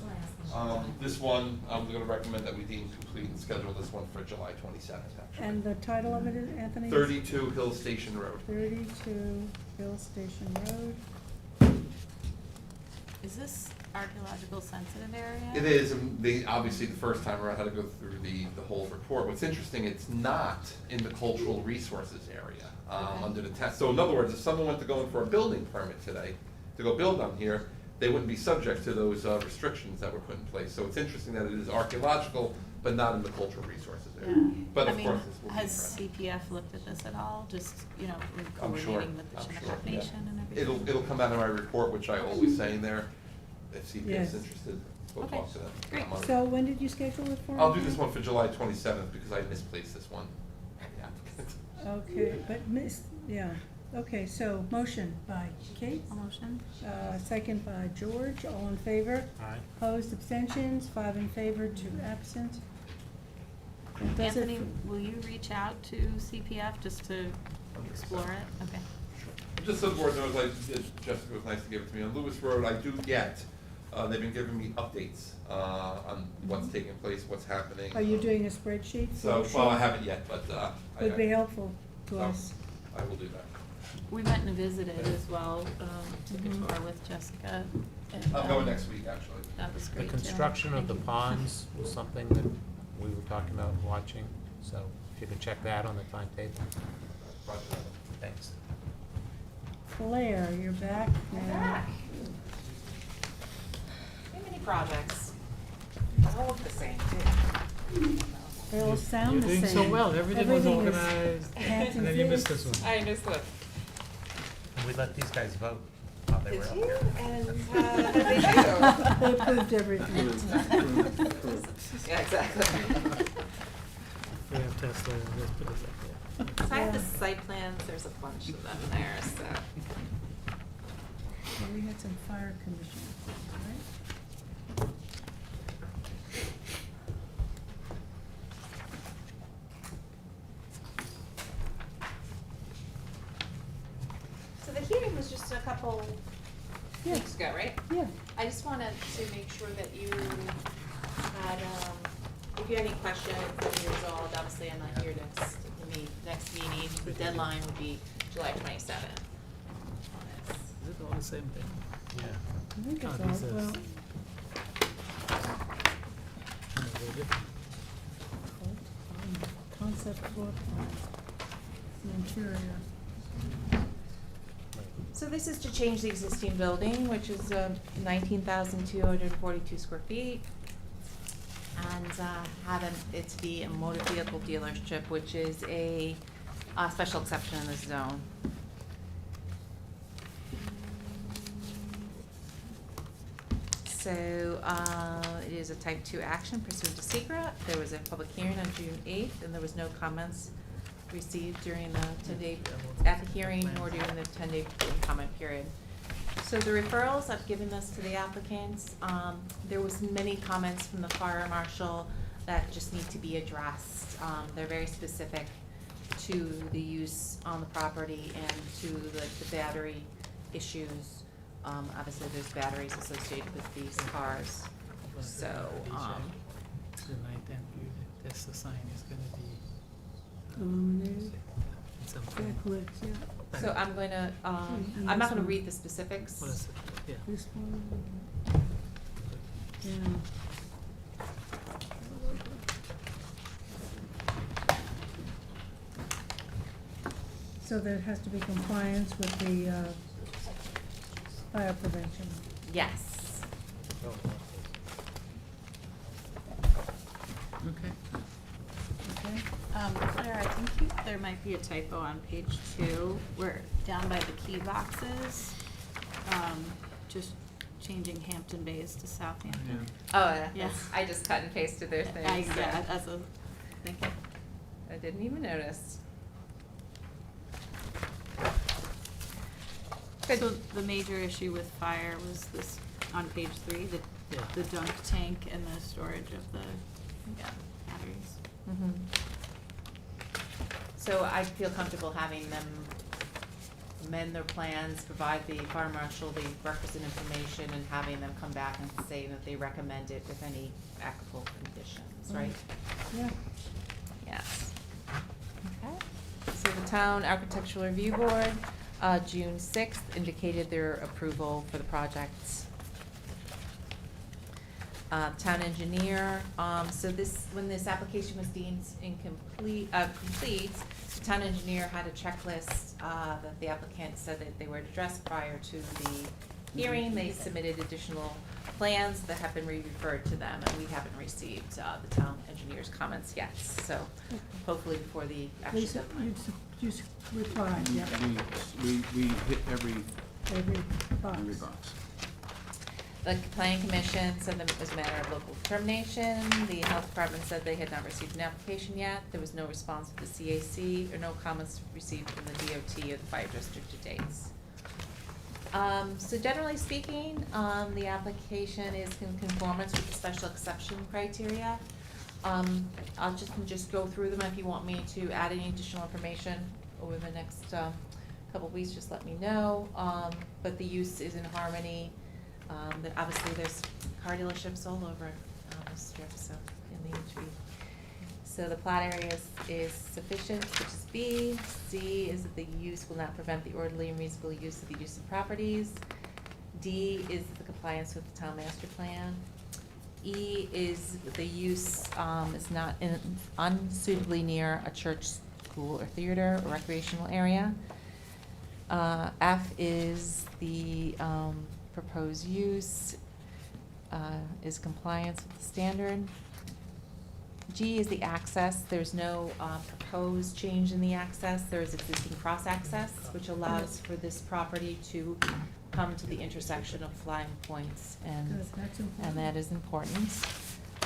this one, I'm gonna recommend that we deem complete and schedule this one for July 27th, actually. And the title of it, is, Anthony? 32 Hill Station Road. 32 Hill Station Road. Is this archaeological sensitive area? It is, and they, obviously, the first time around, had to go through the whole report. What's interesting, it's not in the cultural resources area, under the test. So in other words, if someone went to go in for a building permit today, to go build on here, they wouldn't be subject to those restrictions that were put in place. So it's interesting that it is archaeological, but not in the cultural resources area. But of course, this will be Has addressed. CPF looked at this at all, just, you know, in I'm sure, coordinating with the I'm Shinnecock sure, yeah. Nation and everything? It'll come out in my report, which I always say in there. If CPF Yes. is interested, we'll Okay, talk to them. great. I'm on it. So when did you schedule it for? I'll do this one for July 27th because I misplaced this one. Okay, but yeah, okay, so motion by Kate, A motion? second by George, all in favor. Aye. Opposed, abstentions, 5 in favor, 2 absent. Does it- Anthony, will you reach out to CPF just to explore it? Okay. Just so the board knows, Jessica was nice to give it to me. On Lewis Road, I do get, they've been giving me updates on what's taking place, what's happening. Are you doing a spreadsheet? So, well, I haven't yet, but Would be helpful to so us. I will do that. We went and visited as well, took a tour with Jessica. and, I'm going next week, actually. That was The great too. construction of the Thank you. ponds was something that we were talking about watching, so if you could check that on the timetable. Thanks. Claire, you're back now. back. Too many projects. All look the same, too. They all sound the same. You're doing so well, everything was Everything is organized, hands and then you missed this one. I understood. And we let these guys vote while they were up Did you? there. And what did they do? They approved everything. Yeah, exactly. We have Tesla, let's put this up there. So I have the site plans, there's a bunch of them there, so. Well, we had some fire commissioners, right? So the hearing was just a couple Yeah. weeks ago, right? Yeah. I just wanted to make sure that you had, if you had any questions that you resolved, obviously I'm not here next meeting. The deadline would be July 27th. Is it all the same thing? Yeah. I think it's Oh, all, this is- well, No, they're different. concept floor plan, the interior. So this is to change the existing building, which is 19,242 square feet, and have it to be a motor vehicle dealership, which is a special exception in this zone. So it is a type 2 action pursuant to SECRET. There was a public hearing on June 8th, and there was no comments received during the 10-day, at the hearing, nor during the 10-day comment period. So the referrals, I've given this to the applicants. There was many comments from the fire marshal that just need to be addressed. They're very specific to the use on the property and to the battery issues. Obviously, there's batteries associated with these cars, so, The nighttime view, that's the sign is gonna be Illuminated, something. backlit, yeah. so I'm going to, and I'm not this gonna one. read the specifics. What is it? Yeah. This one, yeah. So there has to be compliance with the fire prevention. Yes. Okay. Okay. Claire, I think there might be a typo on page 2, where down by the key boxes, just changing Hampton Bays to Southampton. Oh, yeah, Yeah. I just cut and pasted their things. so Yeah, that's a, thank you. I didn't even notice. Good. So the major issue with fire was this, on page 3, Yeah. the dunk tank and the storage of the batteries. Mhm. So I feel comfortable having them amend their plans, provide the fire marshal the requisite information, and having them come back and say that they recommend it with any applicable conditions, right? Yeah. Yes. Okay. So the Town Architectural Review Board, June 6th, indicated their approval for the projects. Town engineer, so this, when this application was deemed complete, the town engineer had a checklist that the applicant said that they were to address prior to the hearing. They submitted additional plans that have been referred to them, and we haven't received the town engineer's comments yet. So hopefully before the actual Lisa, deadline. you just replied, yeah, We hit every every box. The planning commission said that it was a matter of local determination. The health department said they had not received an application yet. There was no response to the CAC or no comments received from the DOT or the fire district to dates. So generally speaking, the application is in conformance with the special exception criteria. I'll just go through them. If you want me to add any additional information over the next couple of weeks, just let me know. But the use is in harmony. Obviously, there's car dealerships all over the strip, so in the HB. So the plot area is sufficient, which is B. C is that the use will not prevent the orderly and reasonable use of the use of properties. D is the compliance with the town master plan. E is the use is not unsuitably near a church, school, or theater or recreational area. F is the proposed use is compliance with the standard. G is the access. There's no proposed change in the access. There is existing cross-access, which allows for this property to come to the intersection of flying points, and Good, that's important. and that is important.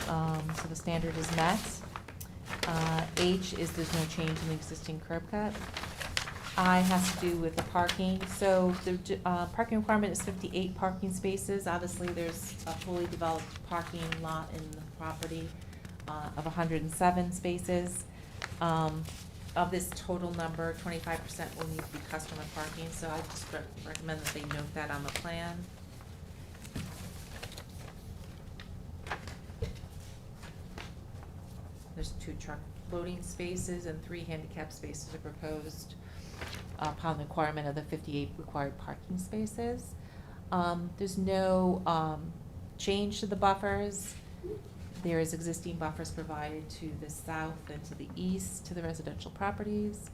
So the standard is met. H is there's no change in the existing curb cut. I has to do with the parking. So the parking requirement is 58 parking spaces. Obviously, there's a fully developed parking lot in the property of 107 spaces. Of this total number, 25% will need to be customer parking, so I just recommend that they note that on the plan. There's 2 truck loading spaces and 3 handicap spaces are proposed upon the requirement of the 58 required parking spaces. There's no change to the buffers. There is existing buffers provided to the south and to the east to the residential properties.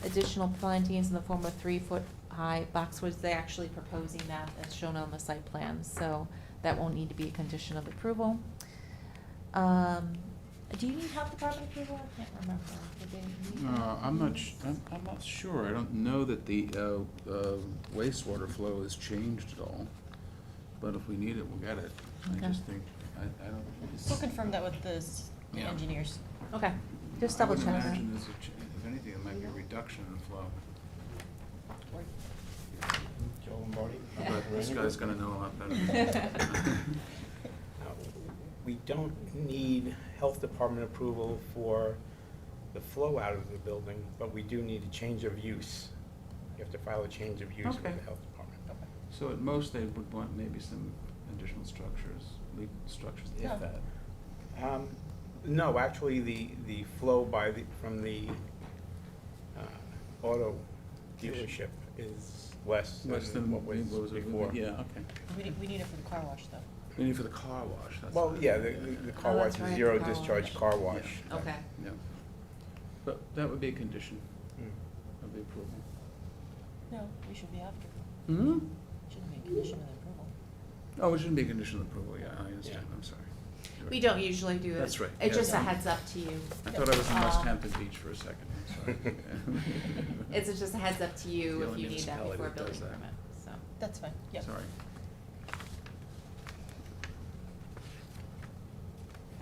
Additional plantings in the form of 3-foot-high boxwoods. They're actually proposing that as shown on the site plan, so that won't need to be a condition of approval. Do you need health department approval? I can't remember. Did they need that? I'm not sure. I don't know that the wastewater flow has changed at all. But if we need it, we'll get it. Okay. I just think, I don't. We'll confirm that with the Yeah. engineers. Okay, just double check I that. would imagine there's if anything, it might be a reduction in flow. Joe Lombardi? But this guy's gonna know a lot better. We don't need health department approval for the flow out of the building, but we do need a change of use. You have to file a change of use with the Okay. health department. So at most, they would want maybe some additional structures, lead structures, if Yeah. that. No, actually, the flow from the auto dealership is less than what was before. Yeah, okay. We need it for the car wash, though. We need for the car wash, that's. Well, yeah, the car Oh, wash that's is right, zero car discharge wash. car wash. Yeah. Okay. Yeah. But that would be a condition Mm. of the approval. No, we should be after. Hmm? Shouldn't be a condition of approval. Oh, it shouldn't be a condition of approval, yeah, I understand, Yeah. I'm sorry. You're We right. don't usually do it. That's right, It's yeah. just a heads up to you. I thought I was in West Um, Hampton Beach for a second, I'm sorry. It's just a heads up to you The if only you need that municipality before a that building does that. permit, so. That's fine, yep. Sorry.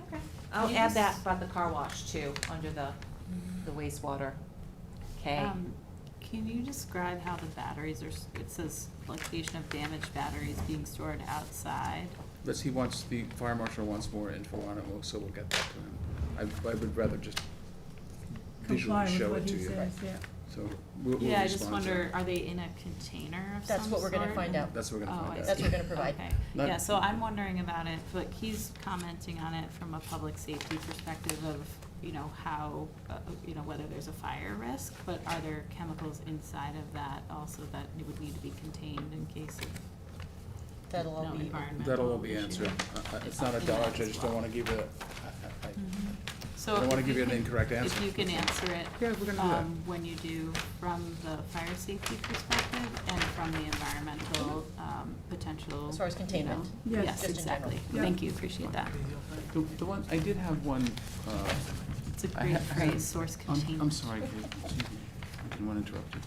Okay. I'll add that about the car wash too, under the wastewater. Okay. Can you describe how the batteries are, it says location of damaged batteries being stored outside? But he wants, the fire marshal wants more info on it, so we'll get that to him. I would rather just Comply visually with show what it to he you. says, yeah. So we'll Yeah, I just respond to wonder, it. are they in a container of That's some what we're gonna sort? find out. That's what we're gonna Oh, find I out. That's what see. we're gonna provide. Okay, Not- yeah, so I'm wondering about it, but he's commenting on it from a public safety perspective of, how, whether there's a fire risk, but are there chemicals inside of that also that would need to be contained in case of That'll all no be. environmental That'll all be issue? answered. It's not a In dodge, that I as just don't well. wanna give you So I don't wanna if give you an can- incorrect answer. If you can answer it, Yeah, we're gonna do that. when you do from the fire safety perspective and from the environmental, potential. As far as containment. Yes. Yes, Just in general. exactly. Yeah. Thank you, appreciate that. The one, I did have one, It's a I great ha- I had- phrase, source I'm containment. sorry, Kate, excuse me, I didn't want to interrupt you,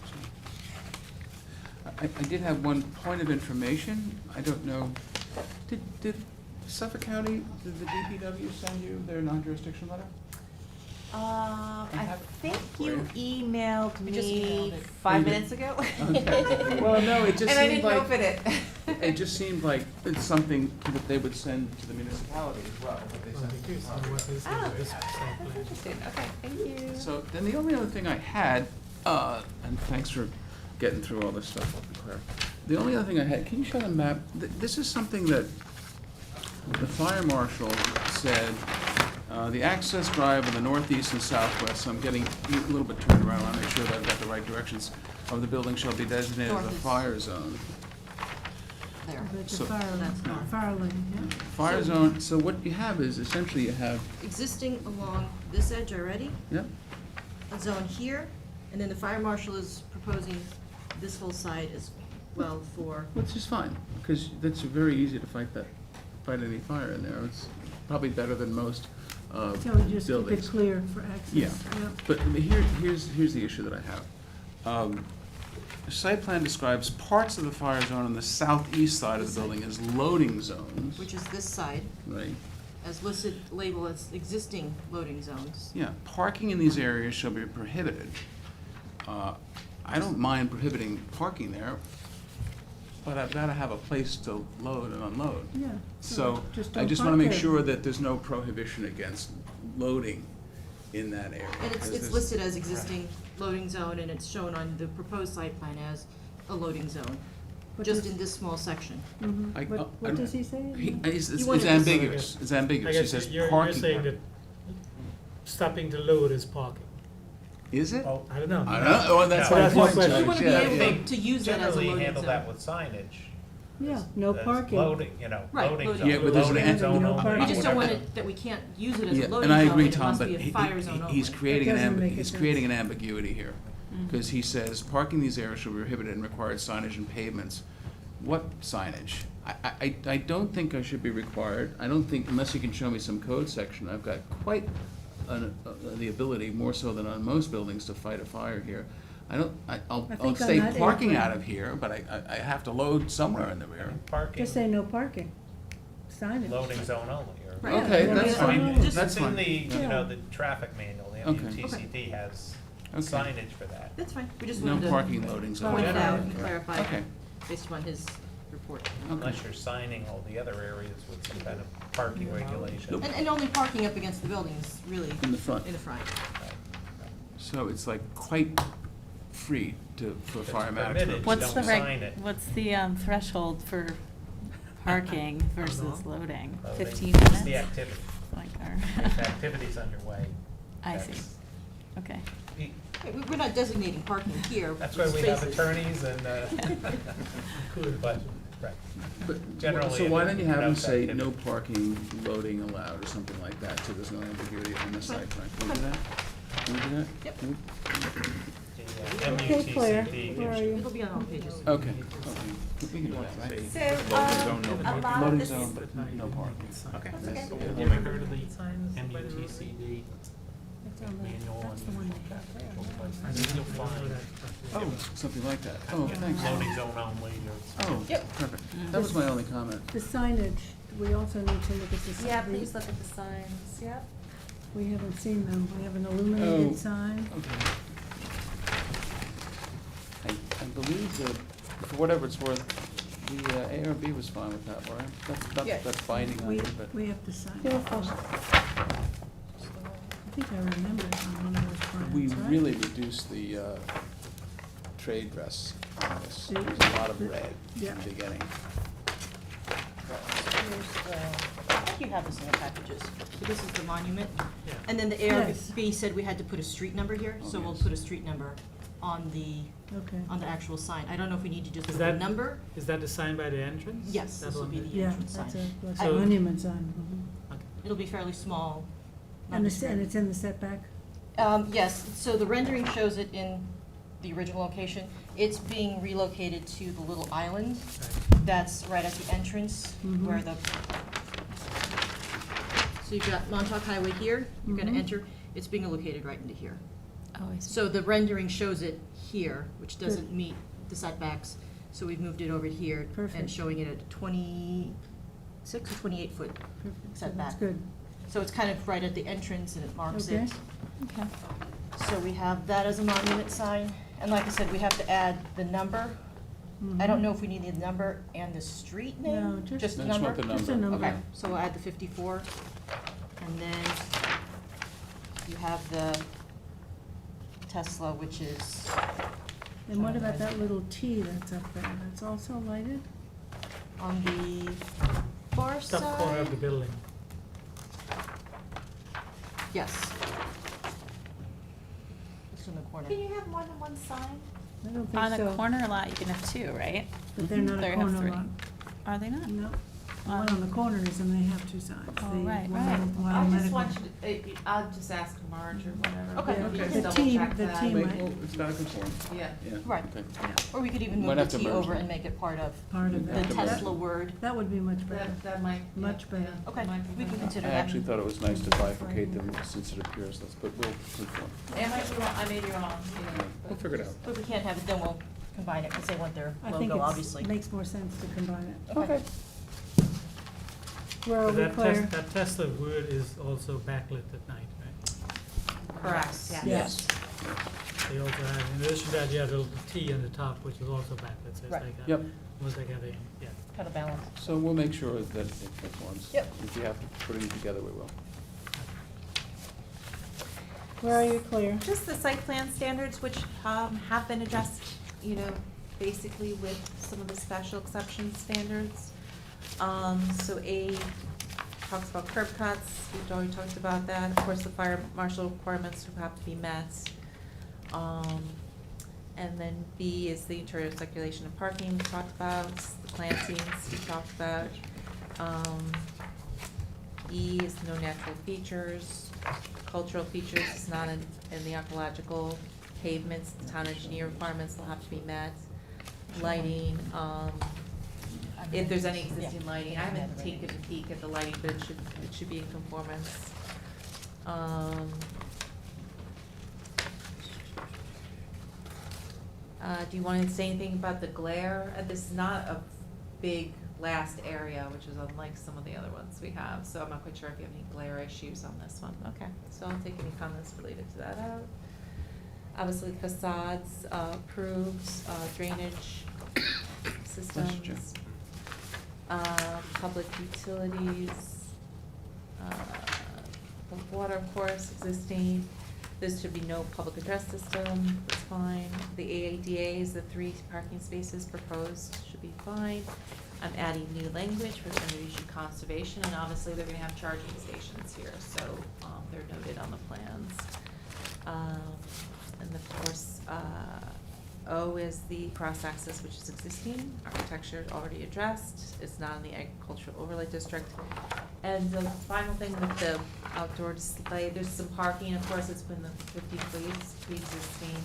sorry. I did have one point of information, I don't know, did Suffolk County, did the DPW send you their non-jurisdiction letter? I think for you emailed We just emailed me it. 5 You did? minutes ago. Okay. Well, no, it just And I seemed didn't like- open it. It just seemed like it's something that they would send to the municipality as well, but they sent it to the property. Oh, that's interesting. Okay, thank you. So then the only other thing I had, and thanks for getting through all this stuff, Claire. The only other thing I had, can you show the map? This is something that the fire marshal said, the access drive in the northeast and southwest, so I'm getting a little bit turned around, I want to make sure that I've got the right directions, of the building shall be designated as a fire zone. There. It's So- a fire lane, yeah. Fire zone, so what you have is essentially you have, Existing along this edge already, yep, a zone here, and then the fire marshal is proposing this whole side as well for, which is fine, because that's very easy to fight any fire in there. It's probably better than most So we just keep it buildings. clear for access. Yeah, but here's the issue that I have. The site plan describes parts of the fire zone on the southeast side of the building as loading zones, which is this side, right? as listed, labeled as existing loading zones. Yeah, parking in these areas shall be prohibited. I don't mind prohibiting parking there, but I've gotta have a place to load and unload. Yeah. So just I don't just wanna park make there. sure that there's no prohibition against loading in that area. And it's 'cause there's- listed as existing loading zone, and it's shown on the proposed site plan as a loading zone, But just this- in this small section. I- What does he say? It's You wanted it's to- ambiguous, it's ambiguous, I he guess says you're parking. saying that stopping to load is parking. Is it? Well, I don't know. I don't know, well, that's So my that's my point, question. Judge. You wanna be Yeah, able yeah. to use that as a generally loading handle zone. that with signage. Yeah, no As parking. Loading, you know, Right, loading loading. zone, Yeah, but there's an loading end- zone No only, parking. We just don't whatever. want it, that we can't use it as Yeah, a loading and I zone, agree, it Tom, must but be a fire zone only. he's creating That doesn't make he's sense. creating an ambiguity here. Because he says, parking these areas shall be prohibited and required signage and pavements. What signage? I don't think I should be required, I don't think, unless you can show me some code section, I've got quite the ability, more so than on most buildings, to fight a fire here. I'll think on stay that parking apron- out of here, but I have to load somewhere in the rear. Parking, Just say no parking. Signage. loading zone only, or. Right. Okay, Yeah, that's loading fine, zone. It's that's in fine. the, Yeah. you know, the traffic manual, the Okay. MUTCD has Okay. signage for that. That's fine, we just No wanted parking to loading zone. point it out Okay. and clarify Okay. based upon his report. Unless you're signing all the other areas with some kind of parking regulation. Nope. And only parking up against the building is really In the front. in the front. So it's like quite free for It's fire matters. permitted. purposes. What's the Don't sign it. what's the threshold for parking versus loading? Loading. 15 It's minutes? the activity. Like, If activity's underway. I see. that's- Okay. We're not designating parking here. That's with why we have spaces. attorneys and, but, right. But, Generally, so why don't you have them denotes say activity. no parking loading allowed or something like that, so there's no ambiguity on the site plan? Can we do that? Can we do that? Yep. Can we- Okay, Claire, MUTCD where are gives you? It'll be on all pages. Okay, we can do that, right? So, No a lot of loading this, zone, but no parking. Okay. okay. So we'll make her to the MUTCD It's on the- manual that's the one and they have I think you'll find Oh, something like that. Oh, thanks. loading zone only, or. Oh, Yep. perfect. That was my only comment. The signage, we also need to look at the sign. Yeah, please look at the signs, yep. We haven't seen them. We have an illuminated Oh. sign. Okay. I believe that, for whatever it's worth, the ARB was fine with that, right? Yeah. That's binding on We, you, but. we have to sign. Yeah, it. I think I remember it on one of those plans, We right? really reduced the trade dress on this. There was a lot of red Yeah. in the beginning. I think you have this in the packages. So this is the monument. Yeah. And then the Yes. ARB said we had to put a street number here, so Oh, we'll yes. put a street number on the Okay. actual sign. I don't know if we need to just Is put a that- number. Is that the sign by the entrance? Yes, That this will one be there? the Yeah, entrance that's sign. a So- monument sign. Okay. It'll be fairly small. not And just it's, and it's in the setback? Yes, so the rendering shows it in the original location. It's being relocated to the little island that's right at the entrance where the, so you've got Montauk Highway here, you're gonna Mhm. enter, it's being located right into here. Oh, I see. So the rendering shows it here, which doesn't meet the setbacks, so we've moved it over here and Perfect. showing it at 26 or 28 foot Perfect. So setback. that's good. So it's kind of right at the entrance and it marks Okay. it. Okay. So we have that as a monument sign, and like I said, we have to add the number I don't know if we need the number and the street name? No, just- the I just number? want the Just a number. Okay, so we'll add the 54, and then you have the Tesla, which is. And what about that little T that's up there? That's also lighted? On the far side? Top corner of the building. Yes. Just in the corner. Can you have more than one sign? I don't think On so. a corner lot, you can have two, right? But they're not They a have corner three. lot. Are they not? No. The one on the corner is, and they have two signs. Oh, The right, one right. on- one I on just medical. want you to, I'll just ask Marge or whatever. Okay. Maybe you Okay. can The double team- check the that. team Wait, might- well, it's gotta conform. Yeah. Yeah. Right. Okay. Or we could even Might move have the to T merge over them. and make it part of Part of the that. Tesla word. That would be much better. That might. yeah, Much better. yeah, Okay, might be we can better. consider I that. actually thought it was nice to bifurcate them since it appears less, but we'll conform. I might be wrong, I may be wrong, you know. but- We'll figure it out. But if we can't have it, then we'll combine it, because they want their I think logo, it obviously. makes more sense to combine it. Okay. Where are But we, that Claire? that Tesla wood is also backlit at night, right? Correct, yes. Yes. They also have, in addition to that, you have the little T on the top, which is also backlit, so it's Right. like a, Yep. almost like having, yeah. Kind of balance. So we'll make sure that it conforms. Yep. If we have to put it together, we will. Where are you, Claire? Just the site plan standards, which have been addressed, you know, basically with some of the special exception standards. So A talks about curb cuts, we've already talked about that. Of course, the fire marshal requirements will have to be met. And then B is the interior circulation and parking we talked about, the plantings we talked about. E is no natural features. Cultural features is not in the archaeological pavements, the town engineer requirements will have to be met. Lighting, if there's any existing lighting, I haven't taken a peek at the lighting, but it should be in conformance. Do you want to say anything about the glare? This is not a big last area, which is unlike some of the other ones we have, so I'm not quite sure if you have any glare issues on this one. Okay, so I'll take any comments related to that out. Obviously facades, approved, drainage systems. Public utilities, the water, of course, existing. There should be no public address system, that's fine. The AADAs, the 3 parking spaces proposed should be fine. I'm adding new language for energy conservation, and obviously they're gonna have charging stations here, so, they're noted on the plans. And of course, O is the cross-access, which is existing, architecture already addressed, it's not in the agricultural overlay district. And the final thing with the outdoor display, there's some parking, of course, it's been the 50 feet pre-existing.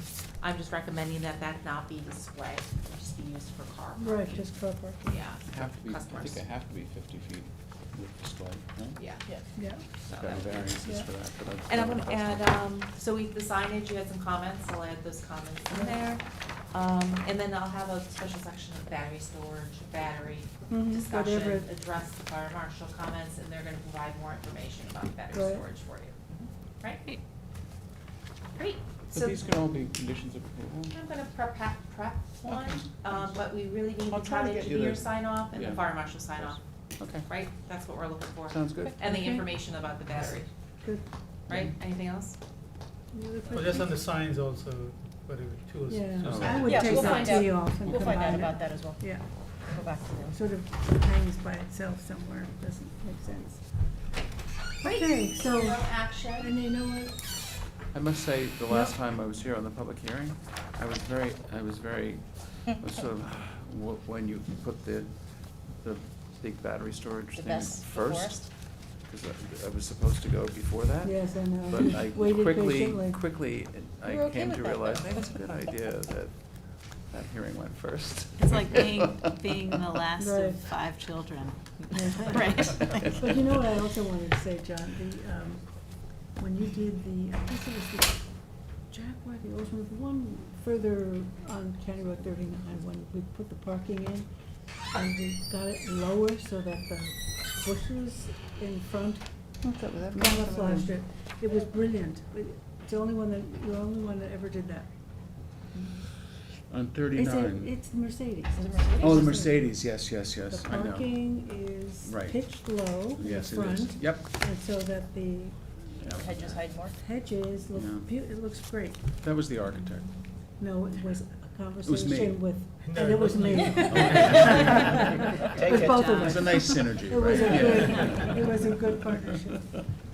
I'm just recommending that that not be displayed, just be used for car parking. Right, just car parking. Yeah, Have to be, I customers. think I have to be 50 feet with display, right? Yeah. Yeah. So Got that- variances Yeah. for that, but I. And I'm gonna add, so the signage, you had some comments, I'll add those comments in there. And then I'll have a special section of battery storage, battery Mhm, discussion, whatever. address the fire marshal comments, and they're gonna provide more information about battery Right. storage for you. Right? Great, But so these can all be conditions of approval? I'm gonna prep one, Okay. but we really need I'll the try town to get you engineer the- sign off and the yeah. fire marshal sign off, Okay, right? That's what we're looking for. sounds good. And the Okay. information about the battery, Good. right? Anything else? Any other Well, just on the questions? signs also, whatever, tools. Yeah, Oh. I would Yeah, take we'll that find T out. off and We'll find out combine about it. that as well. Yeah, Go back to the. sort of hangs by itself somewhere, doesn't make sense. Great. Okay, so, No action. and you know what? I must say, the last time I was here on the public hearing, I was very, sort of, when you put the big battery storage The thing best first, because I was supposed to go before that. Yes, I know. But You I waited patiently. quickly, I You were okay came with to that, realize, though. maybe it's a good idea that that hearing went first. It's like being the last Right. of 5 children. Yeah. Right. But you know what I also wanted to say, John, the, when you did the, I guess it was the Jaguar, the Oldsmobile, the one further on County Road 39, when we put the parking in, and we got it lower so that the bushes in front kind of flashed it. It was brilliant. It's the only one that, you're the only one that ever did that. On It's 39. it's Mercedes. Oh, the Mercedes, yes, The I know. parking is Right. pitched low in the Yes, it front. is. Yep. And so that the Hedges hide more? hedges look, Yeah. it looks great. That was the architect. No, it was a me. conversation with, No, and it it was wasn't me. me. Take With it, both of It was us. a nice synergy, It was a right? good, Yeah. it was a good partnership.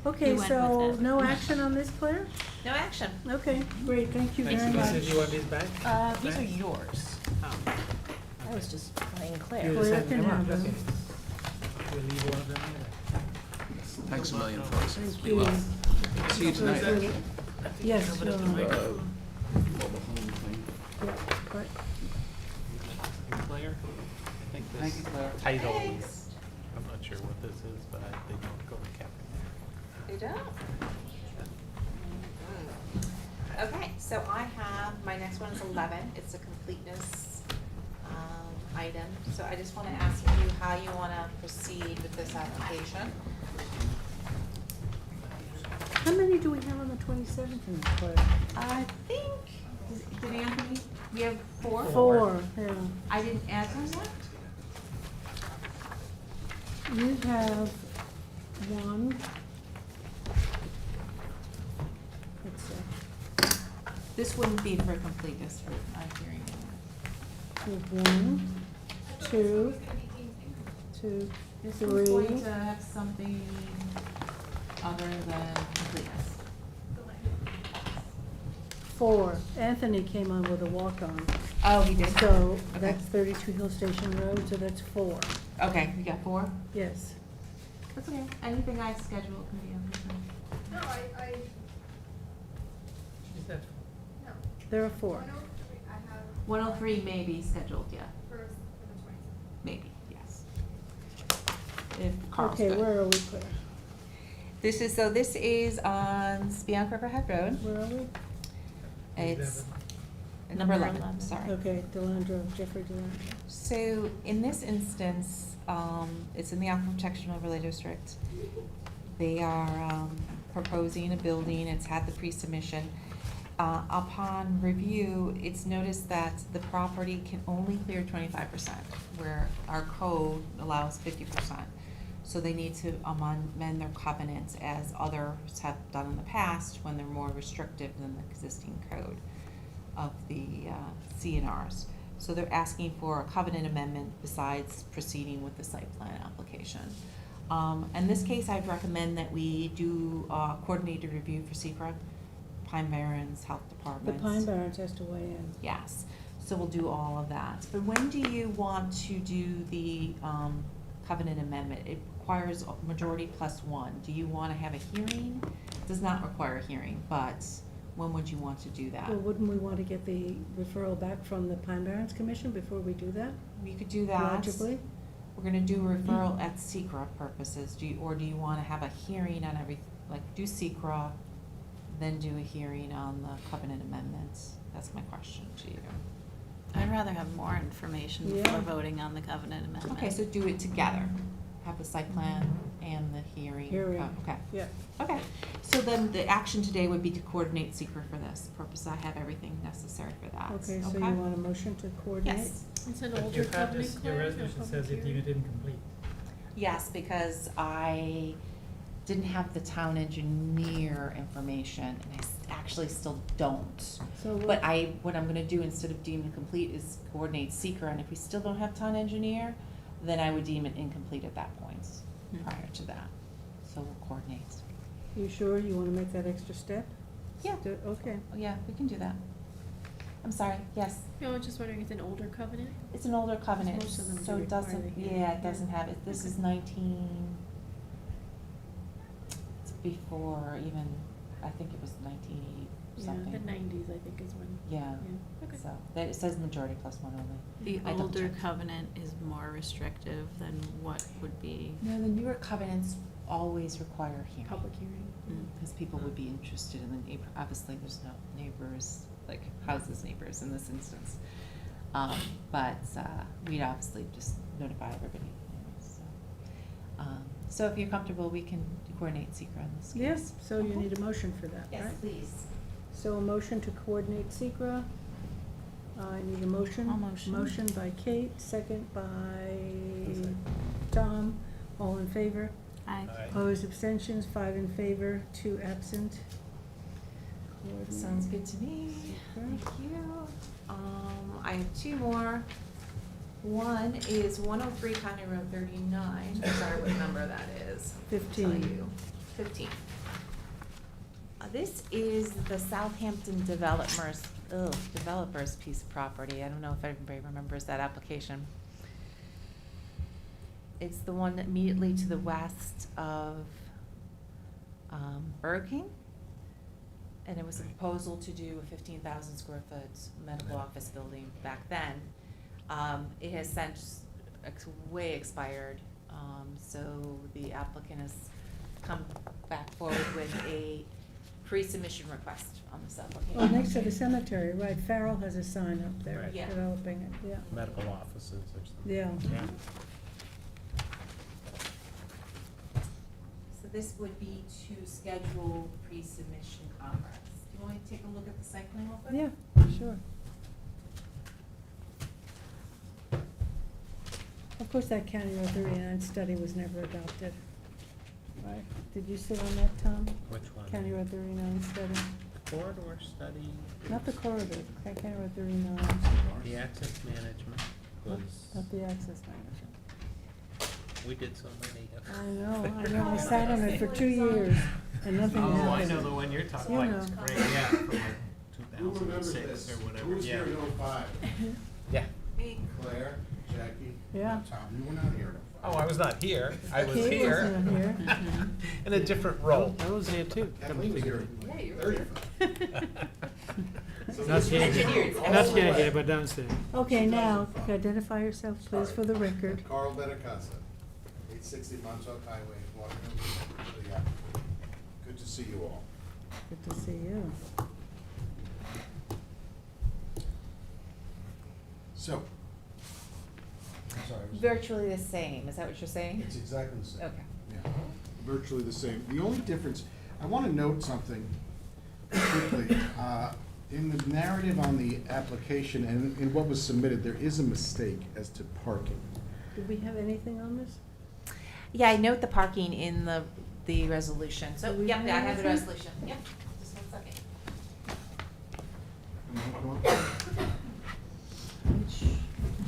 Okay, You went so with it. no action on this, Claire? No action. Okay, great, thank you Thanks, very much. Lisa. Do you want these back? These are yours. Oh. I was just playing You Claire. Claire sent can them have up, them. okay. We'll leave one of them here. Thanks a million, folks. Thank Be you. well. See you tonight. Yes, Cover up the sure. microphone. Yeah, but Claire, I think Thank this you, Claire. title, Thanks. I'm not sure what this is, but they don't go in capital. They don't? Okay, so I have, my next one is 11. It's a completeness item. So I just want to ask you how you want to proceed with this application. how many do we have on the 27th, Claire? I think, did Anthony, we have 4? 4, yeah. I didn't add one yet? You have one. Let's see. This wouldn't be for completeness for a hearing. You have 1, 2, 2, This one's going 3. to have something other than completeness. 4. Anthony came on with a walk-on. Oh, he did? So Okay. that's 32 Hill Station Road, so that's 4. Okay, you got 4? Yes. That's okay. Anything I schedule can be on this one. No, I, Is that no. There are 4. 103, I have 103 may be scheduled, yeah. for the 27th. Maybe, yes. If Carl's Okay, good. where are we, Claire? This is on Spionk Riverhead Road. Where are we? It's number 11, sorry. Okay, Delandro, Jeffrey Delandro. So in this instance, it's in the Aquifer Protection Overlay District. They are proposing a building, it's had the pre-submission. Upon review, it's noticed that the property can only clear 25%, where our code allows 50%. So they need to amend their covenants as others have done in the past when they're more restrictive than the existing code of the CNRs. So they're asking for a covenant amendment besides proceeding with the site plan application. In this case, I'd recommend that we do coordinated review for SECRA, Pine Barrens, Health The Department. Pine Barrens has to weigh in. Yes, so we'll do all of that. But when do you want to do the covenant amendment? It requires a majority plus 1. Do you want to have a hearing? Does not require a hearing, but when would you want to do that? Well, wouldn't we want to get the referral back from the Pine Barrens Commission before we do that? We could do that. Logically? We're gonna do a referral at SECRA purposes. Do you, or do you wanna have a hearing on every, like, do SECRA, then do a hearing on the covenant amendments? That's my question to you. I'd rather have more information Yeah. before voting on the covenant amendment. Okay, so do it together. Have the site plan and the hearing. Hearing. Oh, okay. Yeah. Okay, so then the action today would be to coordinate SECRA for this purpose. I have everything necessary for that. Okay, so you want a motion to coordinate? Yes. It's an But older your fact covenant, is, your Claire, no resolution public says you deem hearing. it incomplete. Yes, because I didn't have the town engineer information, and I actually still don't. So But what I'm gonna do instead of deem it complete is coordinate SECRA, and if we still don't have town engineer, then I would deem it incomplete at that point, prior to that. So we'll coordinate. You sure you want to make that extra step? Yeah. Okay. Oh, yeah, we can do that. I'm sorry, yes. No, I was just wondering, it's an older covenant? It's an older covenant, Most of them so do it require doesn't, the hearing. yeah, it doesn't have it. This is 19, it's before even, I think it was 1980 Yeah, something. the 90s, I think, is when. Yeah, Okay. so, that, it says majority plus 1 only. The I double older checked. covenant is more restrictive than what would be. No, the newer covenants always require a hearing. Public hearing. Because people would be interested in the neighbor, obviously, there's no neighbors, like houses neighbors in this instance. But we'd obviously just notify everybody. So if you're comfortable, we can coordinate SECRA on this case. Yes, so you need a motion for that, right? Yes, please. So a motion to coordinate SECRA. I need a motion. I'll motion. Motion by Kate, second by Tom. All in favor? Aye. Opposed, abstentions, 5 in favor, 2 absent. Sounds good to me. Thank you. I have two more. One is 103 County Road 39. I'm sorry, what number that is. I'll tell 15. you. 15. This is the Southampton developers piece of property. I don't know if everybody remembers that application. It's the one immediately to the west of Burger King. And it was a proposal to do a 15,000 square foot medical office building back then. It has since way expired, so the applicant has come back forward with a pre-submission request on this application. Well, next to the cemetery, right, Farrell has a sign up there, Right. Yeah. developing it, yeah. Medical offices or something. Yeah. So this would be to schedule pre-submission conference. Do you want me to take a look at the site plan real quick? Yeah, sure. Of course, that County Road 39 study was never adopted, right? Did you sit on that, Tom? Which one? County Road 39 study? Corridor study, Not the corridor, County Road 39, the access management was, not the access manager. we did so many. I know, I sat on it for 2 years, and nothing Oh, happened. I know the one you're talking You about, know. it's great, yeah, from like 2006 or whatever, yeah. Yeah. Me. Claire, Jackie, Yeah. Tom, you were not here. Oh, I was not here, I was Kate here. wasn't here. In a different role. I was here too. Kathleen was here. Yeah, you were here. Not here, but downstairs. Okay, now, identify yourself, please, for the record. Carl Benacasa, 860 Montauk Highway, Waterville, the applicant. Good to see you all. Good to see you. So, I'm sorry. Virtually the same, is that what you're saying? It's exactly the same. Okay. Yeah, virtually the same. The only difference, I want to note something quickly. In the narrative on the application and in what was submitted, there is a mistake as to parking. Did we have anything on this? Yeah, I note the parking in the resolution. So, Do we yep, have I have the anything? resolution. Yep, just 1 second.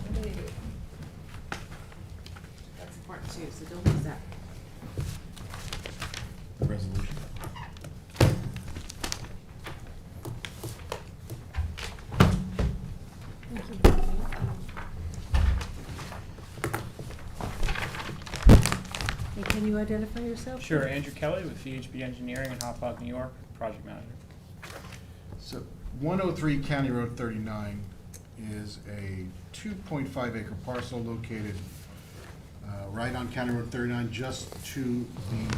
What do they do? That's important too, so don't lose that. The resolution. And can you identify yourself? Sure, Andrew Kelly with VHB Engineering in Hopog, New York, project manager. So 103 County Road 39 is a 2.5 acre parcel located right on County Road 39, just to the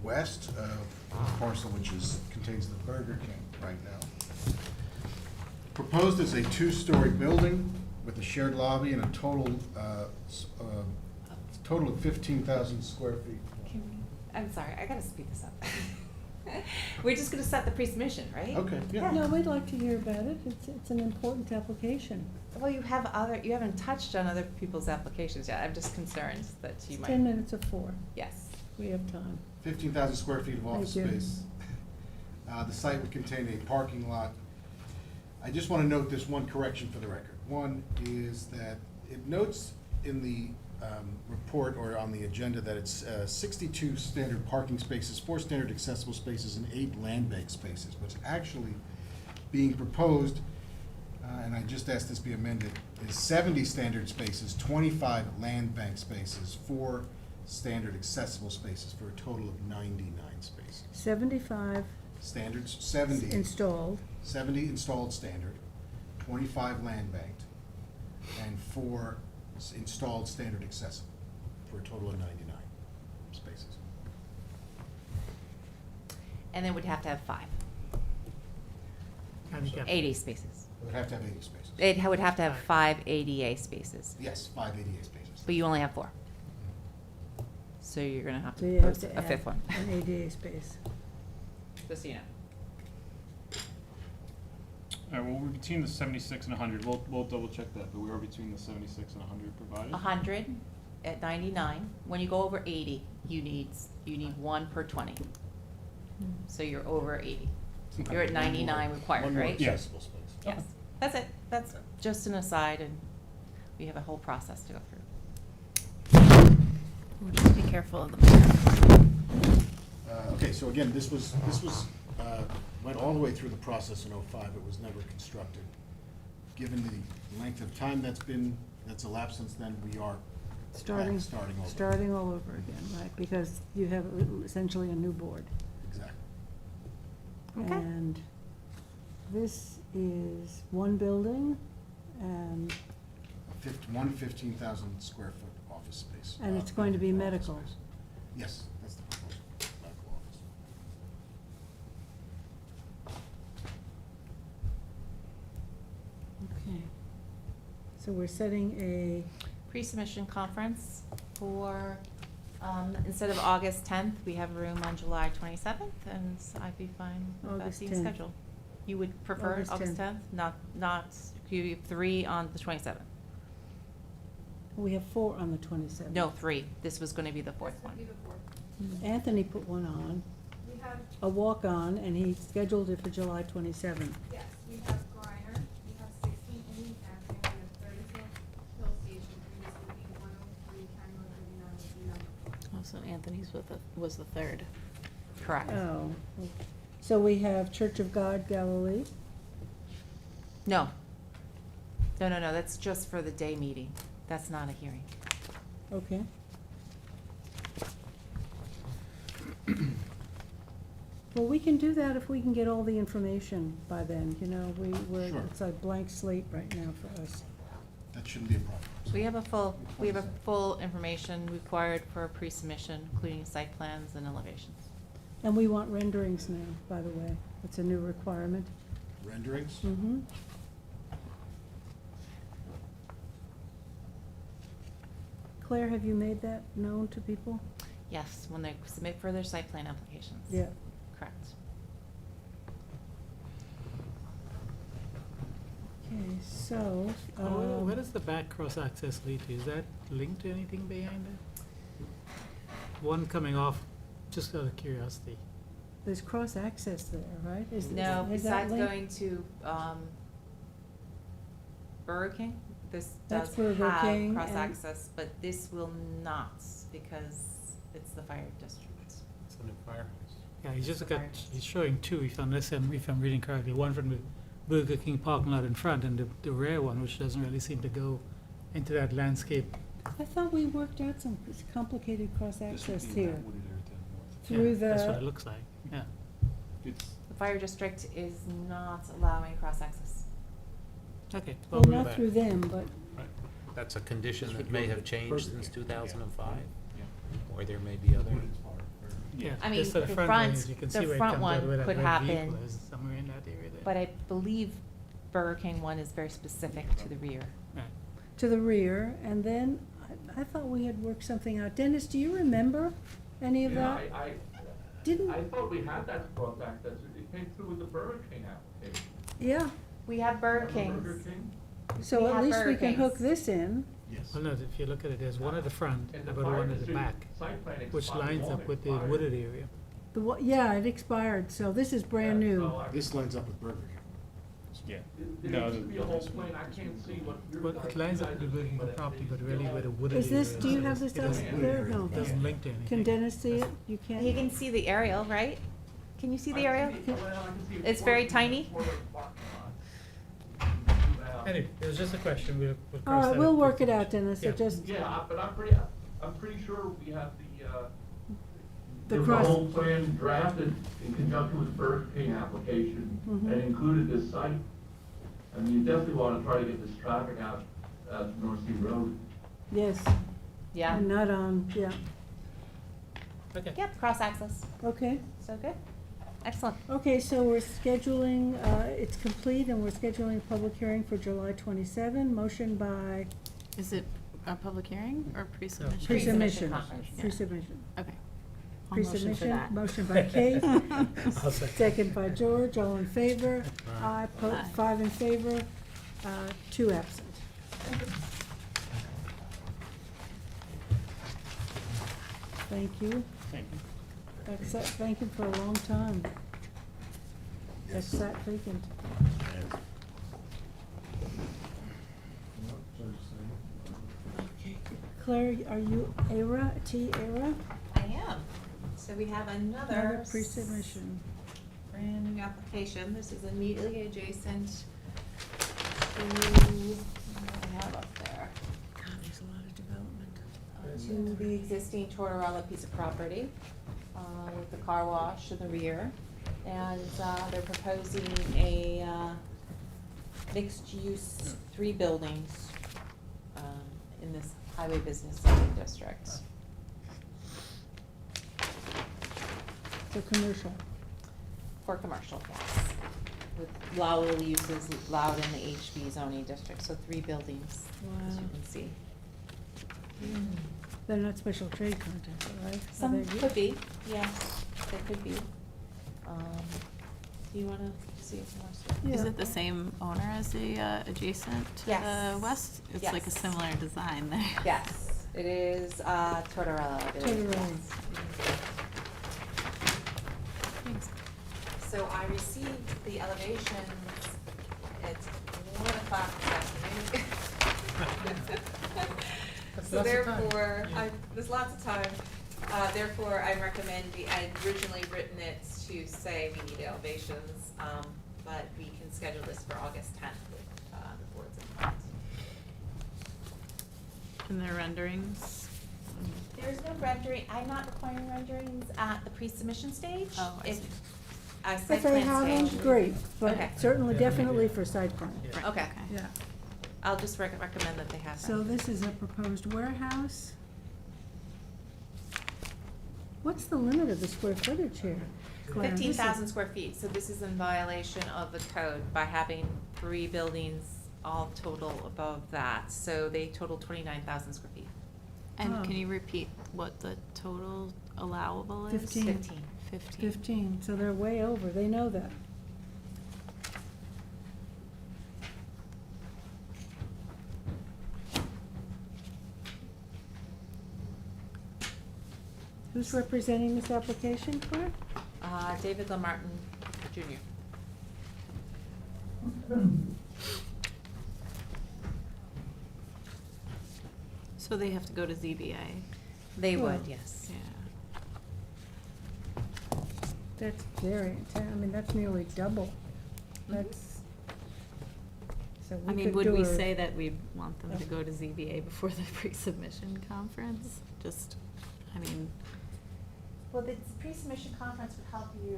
west of the parcel which contains the Burger King right now. Proposed is a 2-story building with a shared lobby and a total of 15,000 square feet. I'm sorry, I gotta speed this up. We're just gonna set the pre-submission, right? Okay, yeah. No, we'd like to hear about it. It's an important application. Well, you haven't touched on other people's applications yet. I'm just concerned that you It's might. 10 minutes of 4. Yes. We have time. 15,000 square feet of office Thank you. space. The site would contain a parking lot. I just want to note this one correction for the record. One is that it notes in the report or on the agenda that it's 62 standard parking spaces, 4 standard accessible spaces, and 8 land bank spaces. What's actually being proposed, and I just asked this be amended, is 70 standard spaces, 25 land bank spaces, 4 standard accessible spaces, for a total of 99 spaces. 75 Standards, 70. installed. 70 installed standard, 25 land banked, and 4 installed standard accessible, for a total of 99 spaces. And then we'd have to have 5. Handicap. 80 spaces. It would have to have 80 spaces. It would have to have 5 ADA spaces. Yes, 5 ADA spaces. But you only have 4. So you're gonna have So to you have post to a add 5th one. an ADA space. Just so you know. All right, well, we're between the 76 and 100. We'll double check that, but we are between the 76 and 100 provided. 100 at 99. When you go over 80, you need one per 20. So you're over 80. You're at 99 required, right? Yes. Yes. That's it. That's just an aside, and we have a whole process to go through. We'll just be careful of them. Okay, so again, this was, went all the way through the process in '05, it was never constructed. Given the length of time that's elapsed since then, we are Starting all over again, right, because you have essentially a new board. Exactly. Okay. And this is one building, and, 15,000 square foot office space. and it's going to be office medical. space. Yes, that's the proposal, medical office. Okay. So we're setting a, Pre-submission conference for, instead of August 10th, we have room on July 27th, and I'd be fine with that August being 10th. scheduled. You would prefer August August 10th. 10th? Not, you have 3 on the 27th? we have 4 on the 27th. No, 3. This was gonna be the 4th one. Anthony put one on, We have, a walk-on, and he scheduled it for July 27th. yes, we have Griner, we have 16 Indian Avenue, we have 32 Hill Station, previously being 103 Kenmore 39 Also, Anthony's was the third. Correct. Oh, so we have Church of God Galilee. No. No, that's just for the day meeting. That's not a hearing. Okay. Well, we can do that if we can get all the information by then, you know, Sure. it's a blank slate right now for us. That shouldn't be a problem. We have a full information required for pre-submission, including site plans and elevations. And we want renderings now, by the way. It's a new requirement. Renderings? Mm-hmm. Claire, have you made that known to people? Yes, when they submit for their site plan applications. Yeah. Correct. Okay, so, Where does the back cross-access lead to? Is that linked to anything behind it? One coming off, just out of curiosity. there's cross-access there, right? No, is that besides linked? going to, Burger King, this That's does Burger have King and- cross-access, but this will not, because it's the fire district. It's a new firehouse. Yeah, he's just got, Fire. he's showing 2, if I'm reading correctly. One from the Burger King parking lot in front, and the rear one, which doesn't really seem to go into that landscape. I thought we worked out some complicated cross-access This would be here. that wooded area to the Yeah, Through That's what the, it looks like, yeah. north. It's, The fire district is not allowing cross-access. Okay. well, we'll not move through back. them, but, That's a condition This that would may go have to changed Burger since King. 2005, yeah. or there may be other. Yeah, I mean, just to the front front- one, as you can the see where it front comes out, one where that could red vehicle happen, is, somewhere in that area there. But I believe Burger King one is very specific to the rear. Right. to the rear, and then, I thought we had worked something out. Dennis, do you remember any of that? Didn't, I thought we had that cross access, it came through with the Burger King application. yeah, We have Burger Remember Kings. Burger King? so We at have least we Burger can hook Kings. this in. Yes. Well, no, if you look at it, there's one at the front, And and the about fire one at the district back, site plan which expired lines long up with the expired. wooded area. Yeah, it expired, so this is brand Yeah, new. so I- This lines up with Burger King. Yeah. There No, used to be a whole this one. plan, I can't see what you're. Well, it lines up with the Burger King property, but really where the wooded Is area this, do you have is. this It out doesn't- there? No. It doesn't link to anything. Can Dennis see it? You You can't? can see the aerial, right? Can you see the aerial? It's It's very tiny? Anyway, it was just a question, we'll All cross that right, up. we'll work it out, Dennis, Yeah. it just, Yeah, but I'm pretty sure we have The there was cross- a whole plan drafted in conjunction with Burger King application Mhm. and included this site. I mean, you definitely wanna try to get this traffic out, to North Sea Road. yes. Yeah. And not on, yeah, Okay. Yep, cross-access. okay. So good. Excellent. Okay, so we're scheduling, it's complete, and we're scheduling a public hearing for July 27. Motion by Is it a public hearing or pre-submission? pre-submission. conference, yeah. Pre-submission. Okay. I'll motion for pre-submission. that. Motion by Kate, I'll second. second by George, all in favor? Aye. Aye. 5 in favor, 2 absent. Thank you. Thank you. That's sat vacant for a long time. That's sat vacant. Claire, are you Era, T-Era? I am. So we have another Pre-submission. brand new application. This is immediately adjacent to, what do I have up there? God, there's a lot of development. To the existing Tortorella piece of property, with the car wash in the rear. And, they're proposing a, mixed-use, 3 buildings, in this highway business zoning district. For commercial. For commercial, yes. With allowable uses allowed in the HB zoning district, so 3 buildings, as you Wow. can see. They're not special trade contents, right? Are Some they- could be, yes, they could be. Do you wanna see if more? Is it the same owner as the adjacent to Yes. the west? It's like a Yes. similar design there. Yes, it is, Tortorella, I believe. Tortorella. Thanks. So I received the elevations at 1:00 this afternoon. So lots of time. therefore, Yeah. there's lots of time. Therefore, I recommend, I'd originally written it to say we need elevations, but we can schedule this for August 10th with the board's input. And their renderings? There's no rendering, I'm not requiring renderings at the pre-submission stage. Oh, I If- see. Site If they plan have them, stage. great, but Okay. certainly, Yeah. definitely for site plan. Yeah. Okay, Yeah. I'll just recommend that they have So them. this is a proposed warehouse. What's the limit of the square footage here? Claire? This is- 15,000 square feet, so this is in violation of the code by having 3 buildings all total above that. So they total 29,000 square feet. And Oh. can you repeat what the total allowable is? 15. 15. 15, so they're way over, they know that. Who's representing this application, Claire? David Lamartin Jr. So they have to go to ZBA? They Well, would, yes. Yeah. That's very intense, I mean, that's nearly double. That's, so I we mean, could would do we a- say that we want them to go to ZBA before the pre-submission conference? Just, I mean, Well, the pre-submission conference would help you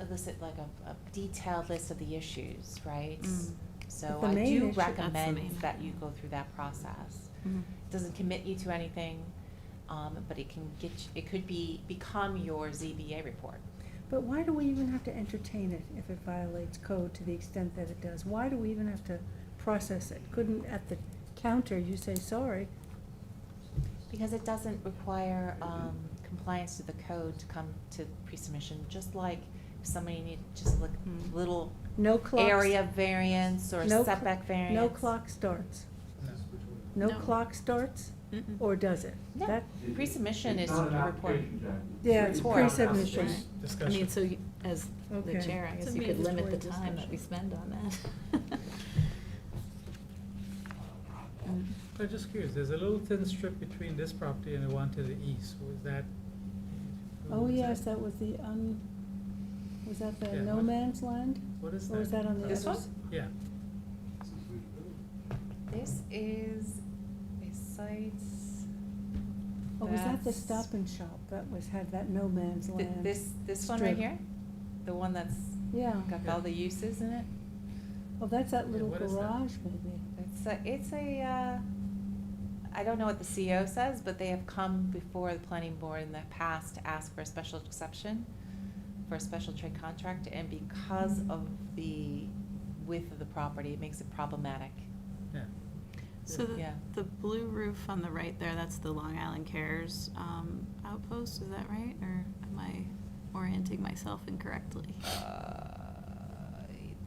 elicit like a detailed list of the issues, right? Mm. So But the I main do issue- That's the recommend main. that you go through that process. mhm. Doesn't commit you to anything, but it can it could become your ZBA report. But why do we even have to entertain it if it violates code to the extent that it does? Why do we even have to process it? Couldn't at the counter you say, sorry? Because it doesn't require compliance to the code to come to pre-submission, just like if somebody needed just like Hmm. little No clocks? area variance or no cl- setback variance. No clock starts? No No. clock starts? Mm-mm. Or does it? No, That- pre-submission is It's not an a report. application, Jackie. Yeah, it's Report. pre-submission. I Discussion. mean, so you, as the Okay. chair, I It's guess a you could limit the mandatory time that we discussion. spend on that. Mm. I'm just curious, there's a little thin strip between this property and the one to the east, was that? Oh, was yes, that was the was that the Yeah, no what- man's land? What is that? Or was that on the This other? one? Yeah, This is a site. Oh, was that the that's- Stop and Shop that had that no man's Th- land? This one right strip? here? The one that's Yeah. got all the uses in it? Oh, that's that Yeah, little what is that? garage, maybe. It's a, I don't know what the CO says, but they have come before the planning board in the past to ask for a special exception for a special trade contract, and because of the width of the property, it makes it problematic. yeah. So Yeah. the blue roof on the right there, that's the Long Island Cares outpost, is that right? Or am I orienting myself incorrectly?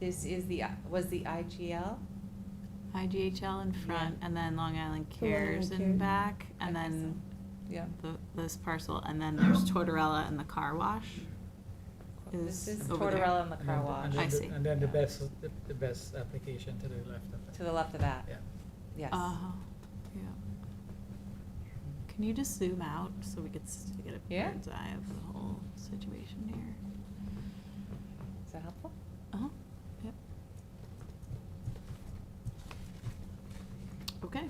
This is was the IGL? IGHL in front, and then Long Island The Long Cares Island in Care. back, and then Yeah. this parcel, and then there's Tortorella and the car wash. This is over there. Tortorella and the And car then wash. I see. And then the best application to the left of it. To the left of that. Yeah. Yes. Uh-huh, yeah. Can you just zoom out so we get to get a Yeah. bird's eye of the whole situation here? Is that helpful? Uh-huh, yep. Okay.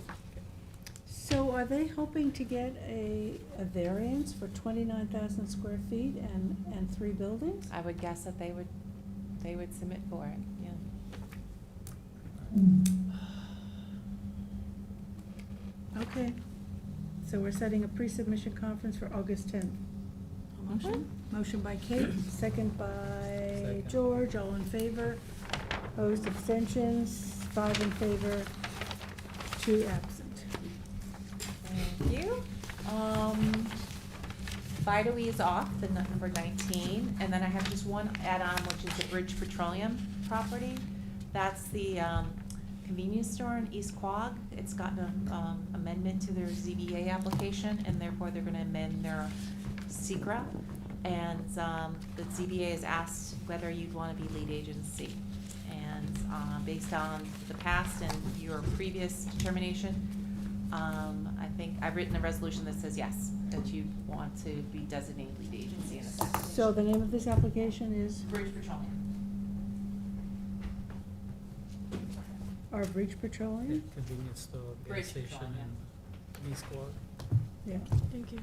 So are they hoping to get a variance for 29,000 square feet and 3 buildings? I would guess that they would submit for it, yeah. Okay, so we're setting a pre-submission conference for August 10th. Motion? Motion by Kate, second by Second. George, all in favor. Opposed, abstentions, 5 in favor, 2 absent. Thank you. Vitawe is off, the number 19, and then I have just one add-on, which is the Bridge Petroleum property. That's the convenience store in East Quogue. It's gotten an amendment to their ZBA application, and therefore they're gonna amend their SECRA. And the ZBA has asked whether you'd wanna be lead agency. And based on the past and your previous determination, I think I've written a resolution that says yes, that you want to be designated lead agency in this application. So the name of this application is Bridge Petroleum. our Bridge Petroleum? Convenience store, gas Bridge station, Petroleum, yeah. and East Quad. Yeah. Thank you.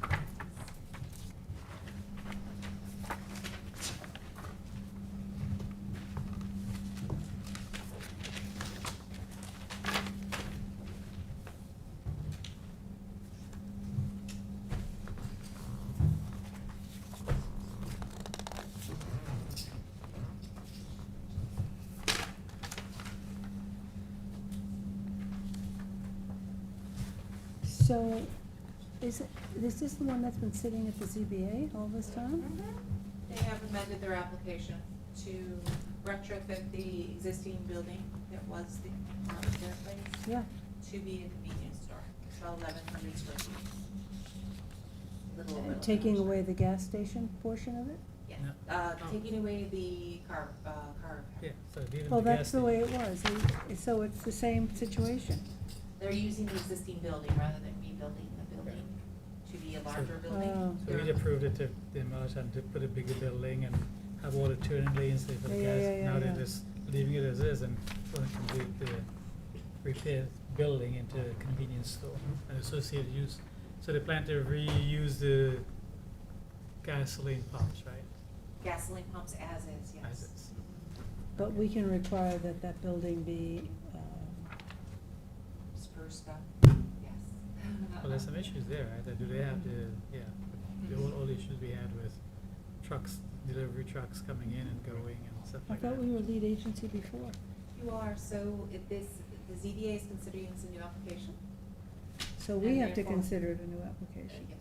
So, is this the one that's been sitting at the ZBA all this time? They have amended their application to retrofit the existing building that was the, their place. Yeah. To be a convenience store. It's about 1,100 square feet. Little over. Taking away the gas station portion of it? Yes, taking away the car repair. Yeah, so leaving Well, the gas that's the way it was. So it's the same situation. They're using the existing building rather than rebuilding the building to be a larger building. Oh. So we approved it to demolish and to put a bigger building and have all the turning lanes there for the Yeah, gas. yeah, yeah, Now yeah. they're just leaving it as is and going to complete the repair building into a convenience store and associated use. So they plan to reuse the gasoline pumps, right? Gasoline pumps as is, yes. As is. But we can require that that building be, Spruced up, yes. Well, there's some issues there, right? Do they have all the issues we had with trucks, delivery trucks coming in and going and stuff I like that? thought we were lead agency before. You are, so if the ZBA is considering this a new application? So we And have to therefore- consider it a new application. Yes,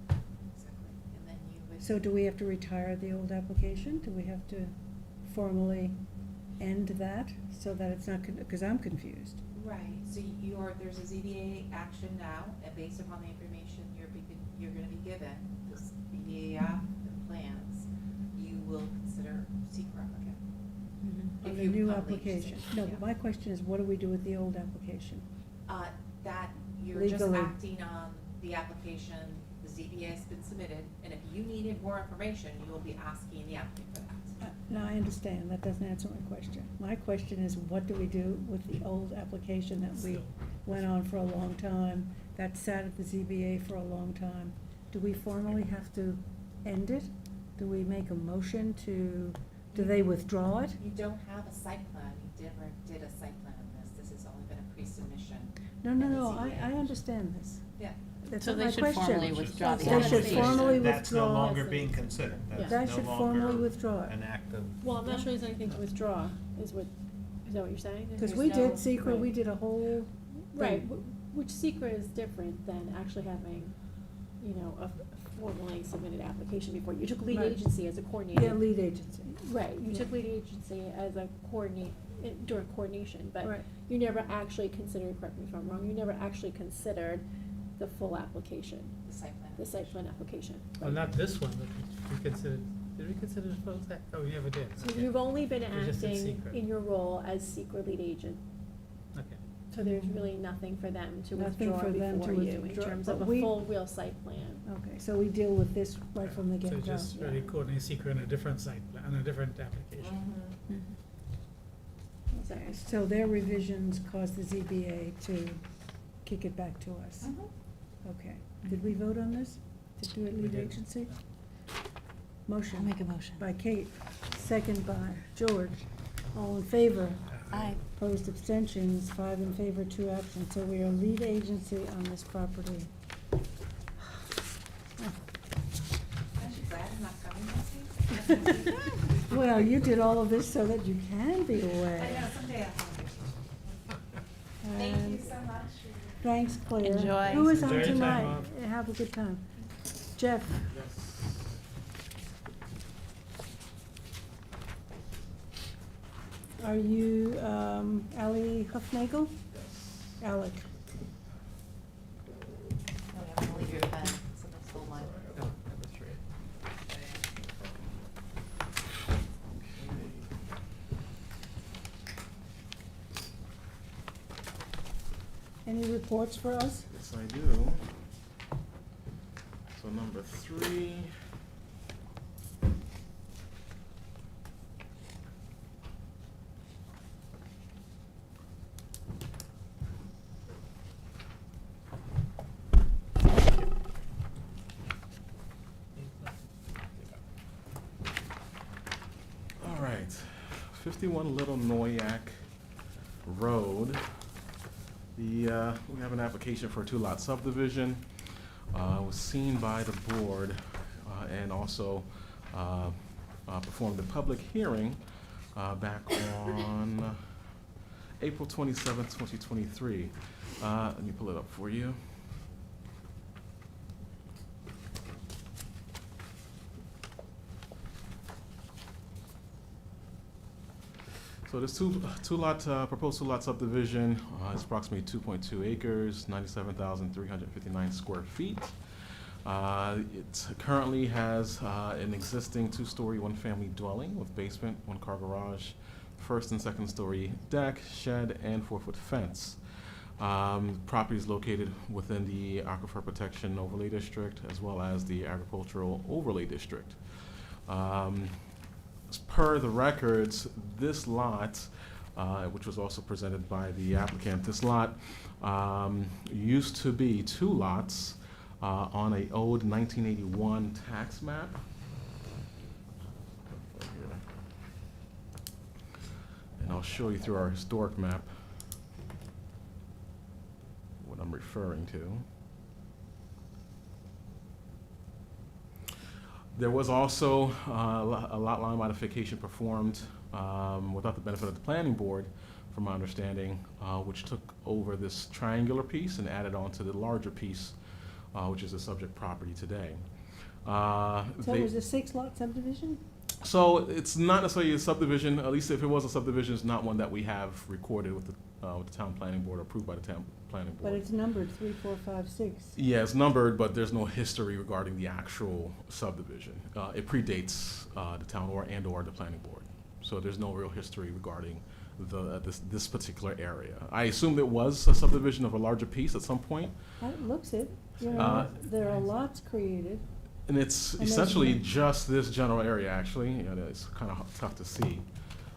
exactly, and then you would. So do we have to retire the old application? Do we have to formally end that so that it's not, because I'm confused. Right, so there's a ZBA action now, and based upon the information you're gonna be given, this ZBA app, the plans, you will consider SECR again. On If the you new become lead application. agency, No, yeah. but my question is, what do we do with the old application? That you're just Legally. acting on the application, the ZBA has been submitted, and if you needed more information, you will be asking the applicant for that. No, I understand, that doesn't answer my question. My question is, what do we do with the old application that we went on for a long time, that sat at the ZBA for a long time? Do we formally have to end it? Do we make a motion to, do they withdraw it? You don't have a site plan, you never did a site plan on this has only been a pre-submission. No, And the I ZBA. understand this. Yeah. That's So not they my should question. formally withdraw the They should application. formally That's no withdraw. longer being considered. That's That no should longer formally withdraw it. an act of. Well, I'm not sure there's anything to withdraw, is that what you're saying? Because There's we no- did secret, we did a whole Right, which secret is different than actually having, you know, a formally submitted application before. You took lead Right. agency as a coordinator. Yeah, lead agency. Right, you Yeah. took lead agency as a during coordination, but Right. you never actually considered, correct me if I'm wrong, you never actually considered the full application. The site plan. The site plan application. Well, not this one, but we considered, did we consider the full site? Oh, we never did. So Okay. you've only been We just did acting secret. in your role as secret lead agent. Okay. So there's really nothing for them to Nothing withdraw for them to before you in withdraw, terms but of a we- full real site plan. Okay, so we deal with this right from the So get-go. just really coordinating secret on a different site, on a different application. Okay, so their revisions caused the ZBA to kick it back to us. Okay, did we vote on this? To do it We lead did. agency? Motion. I'll make a motion. By Kate, second by George. All in favor? Aye. Opposed, abstentions, 5 in favor, 2 absent. So we are lead agency on this property. Aren't you glad I'm not coming this week? Well, you did all of this so that you can be I away. know, someday I'll come. Thank And you so much. thanks, Claire. Enjoy. Who is on Enjoy your time tonight? off. Have a good time. Jeff? Are you Ally Huffnagel? Alec. Oh, I'm gonna leave your pen, so that's all mine. Oh, that's right. Any reports for us? Yes, I do. So number 3. All right, 51 Little Noyak Road. We have an application for a 2-lot subdivision. Was seen by the board and also performed a public hearing back on April 27th, 2023. Let me pull it up for you. So this proposed 2-lot subdivision is approximately 2.2 acres, 97,359 square feet. It currently has an existing 2-story, 1-family dwelling with basement, 1-car garage, first and second story deck, shed, and 4-foot fence. Property is located within the Aquifer Protection Overlay District as well as the Agricultural Overlay District. As per the records, this lot, which was also presented by the applicant, this lot used to be 2 lots on an old 1981 tax map. And I'll show you through our historic map what I'm referring to. There was also a lot line modification performed without the benefit of the planning board, from my understanding, which took over this triangular piece and added on to the larger piece, which is the subject property today. So it was a 6-lot subdivision? So it's not necessarily a subdivision, at least if it was a subdivision, it's not one that we have recorded with the town planning board, approved by the town planning board. But it's numbered 3, 4, 5, 6. Yeah, it's numbered, but there's no history regarding the actual subdivision. It predates the town or the planning board. So there's no real history regarding this particular area. I assume there was a subdivision of a larger piece at some point. That looks it. You know, there are lots created. And it's And there's essentially no- just this general area, actually. You know, it's kind of tough to see.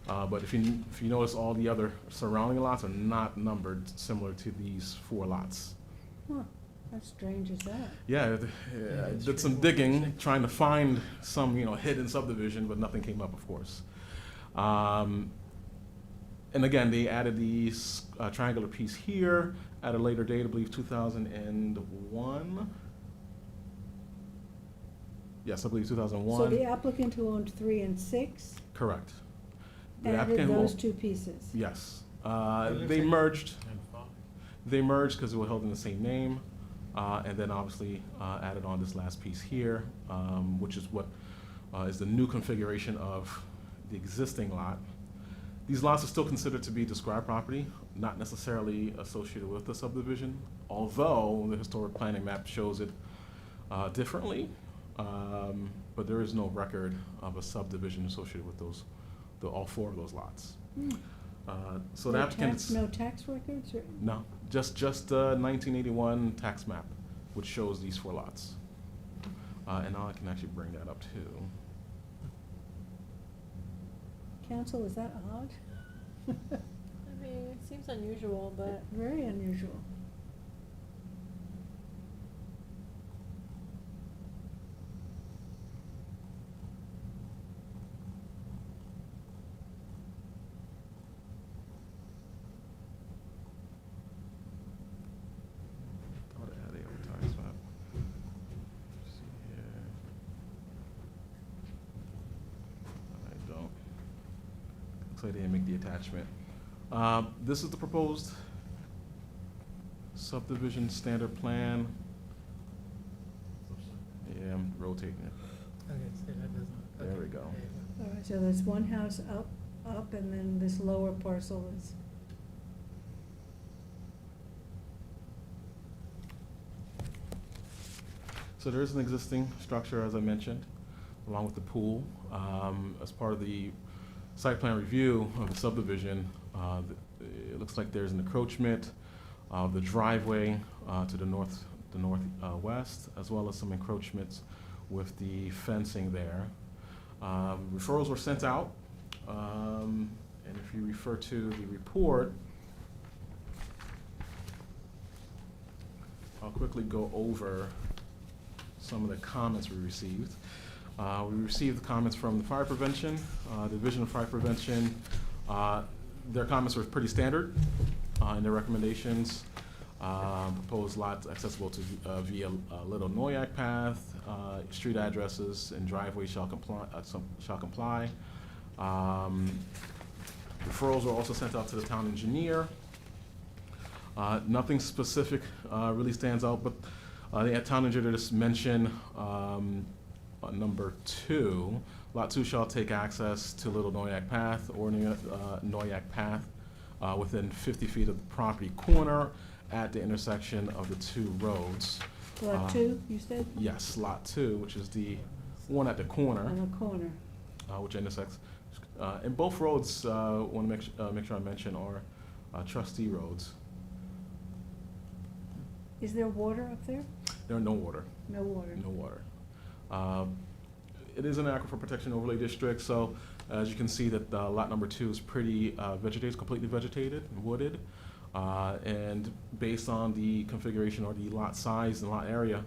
But if you notice, all the other surrounding lots are not numbered similar to these 4 lots. Huh, how strange is that? Yeah, I did some digging, trying to find some, hidden subdivision, but nothing came up, of course. And again, they added the triangular piece here at a later date, I believe 2001. Yes, I believe 2001. So the applicant who owned 3 and 6 Correct. The added applicant those will- 2 pieces? Yes. It looks They like- merged. They merged because they were held in the same name, and then obviously added on this last piece here, which is what is the new configuration of the existing lot. These lots are still considered to be described property, not necessarily associated with the subdivision, although the historic planning map shows it differently, but there is no record of a subdivision associated with those, all 4 of those lots. So the applicant's. No tax records or? No, just 1981 tax map, which shows these 4 lots. And now I can actually bring that up too. Council, is that odd? I mean, it seems unusual, but. Very unusual. Thought it had a tax map. Let's see here. I don't. Looks like they didn't make the attachment. This is the proposed subdivision standard plan. Yeah, I'm rotating it. Okay, so that doesn't. There we go. All right, so there's one house up, and then this lower parcel is. So there is an existing structure, as I mentioned, along with the pool. As part of the site plan review of the subdivision, it looks like there's an encroachment of the driveway to the northwest, as well as some encroachments with the fencing there. Referrals were sent out, and if you refer to the report, I'll quickly go over some of the comments we received. We received the comments from the fire prevention, Division of Fire Prevention. Their comments were pretty standard in their recommendations. Proposed lots accessible to via Little Noyak Path, street addresses and driveways shall comply. Referrals were also sent out to the town engineer. Nothing specific really stands out, but the town engineer just mentioned number 2. Lot 2 shall take access to Little Noyak Path or Noyak Path within 50 feet of the property corner at the intersection of the 2 roads. Lot 2, you said? Yes, Lot 2, which is the one at the corner. On the corner. Which intersects. And both roads, want to make sure I mention, are trustee roads. Is there water up there? There are no water. No water. No water. It is an aquifer protection overlay district, so as you can see that lot number 2 is pretty vegetated, completely vegetated and wooded. And based on the configuration or the lot size and lot area,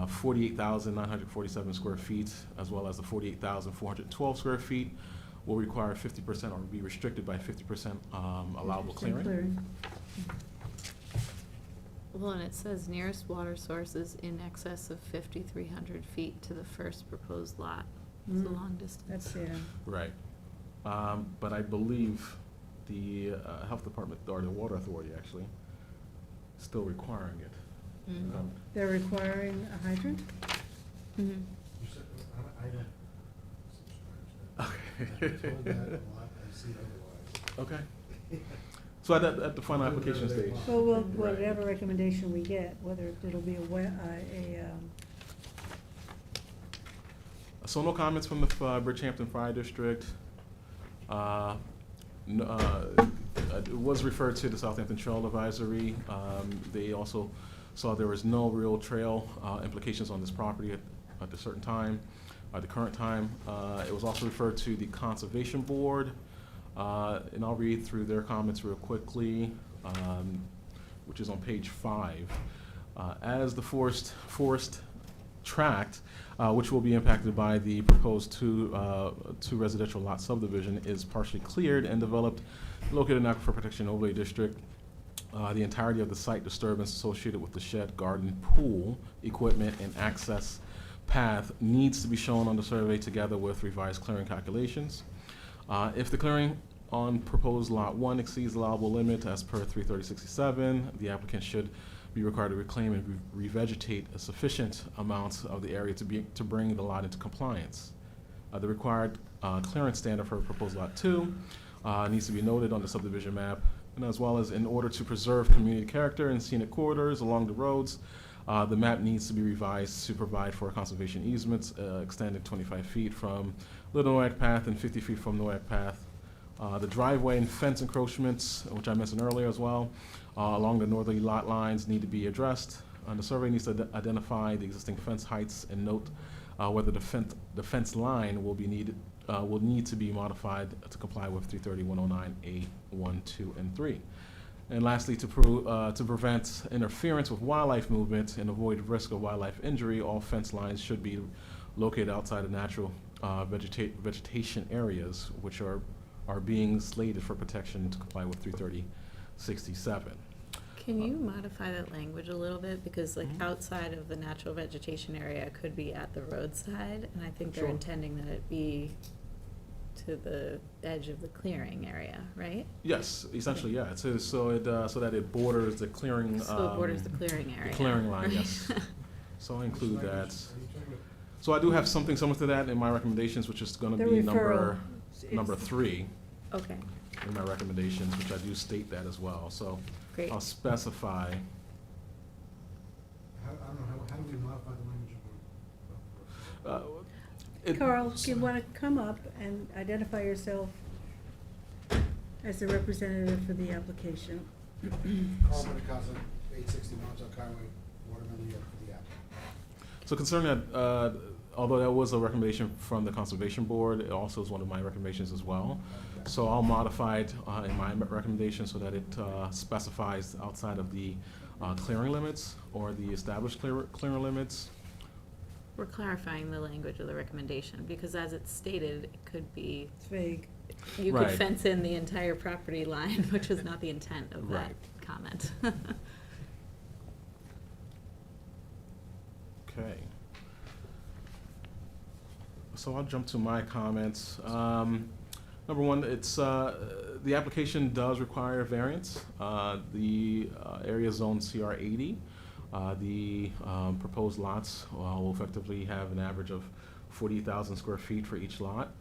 48,947 square feet, as well as the 48,412 square feet, will require 50% or be restricted by 50% allowable clearing. Well, and it says nearest water source is in excess of 5,300 feet to the first proposed lot. It's a long distance. That's, yeah. Right. But I believe the health department, or the water authority actually, is still requiring it. They're requiring a hydrant? I don't subscribe to that. I've told that a lot, I see otherwise. Okay. So at the final application stage. Well, Right. whatever recommendation we get, whether it'll be So no comments from the Bridgehampton Fire District. It was referred to the Southampton Trail Advisory. They also saw there was no real trail implications on this property at a certain time, at the current time. It was also referred to the Conservation Board. And I'll read through their comments real quickly, which is on page 5. As the forest tract, which will be impacted by the proposed two residential lot subdivision, is partially cleared and developed, located in Aquifer Protection Overlay District. The entirety of the site disturbance associated with the shed, garden, pool, equipment, and access path needs to be shown on the survey together with revised clearing calculations. If the clearing on proposed lot 1 exceeds allowable limit as per 33067, the applicant should be required to reclaim and revegetate a sufficient amount of the area to bring the lot into compliance. The required clearance standard for proposed lot 2 needs to be noted on the subdivision map, and as well as in order to preserve community character and scenic corridors along the roads, the map needs to be revised to provide for conservation easements extending 25 feet from Little Noack Path and 50 feet from Noack Path. The driveway and fence encroachments, which I mentioned earlier as well, along the northerly lot lines need to be addressed. The survey needs to identify the existing fence heights and note whether the fence line will need to be modified to comply with 330-109A 1, 2, and 3. And lastly, to prevent interference with wildlife movement and avoid risk of wildlife injury, all fence lines should be located outside of natural vegetation areas, which are being slated for protection to comply with 330-67. Can you modify that language a little bit? Because like outside of the natural vegetation area could be at the roadside, and I think they're Sure. intending that it be to the edge of the clearing area, right? Yes, essentially, yeah. So that it borders the clearing. So it borders the clearing area. The clearing line, right? yes. So I'll include that. So I do have something similar to that in my recommendations, which is going to The be referral number is- 3 Okay, in my recommendations, which I do state that as well. So great. I'll specify. I don't know, how do we modify the language of Carl, do you want to come up and identify yourself as the representative for the application? Carl Benacasa, 860 Montauk Highway, Waterville, New York, for the applicant. So concerning that, although that was a recommendation from the Conservation Board, it also is one of my recommendations as well. So I'll modify it in my recommendation so that it specifies outside of the clearing limits or the established clearing limits. We're clarifying the language of the recommendation, because as it's stated, it could be. It's vague. You could Right. fence in the entire property line, which was not the intent of that Right. comment. Okay. So I'll jump to my comments. Number one, it's, the application does require a variance. The area zone CR 80. The proposed lots will effectively have an average of 40,000 square feet for each lot,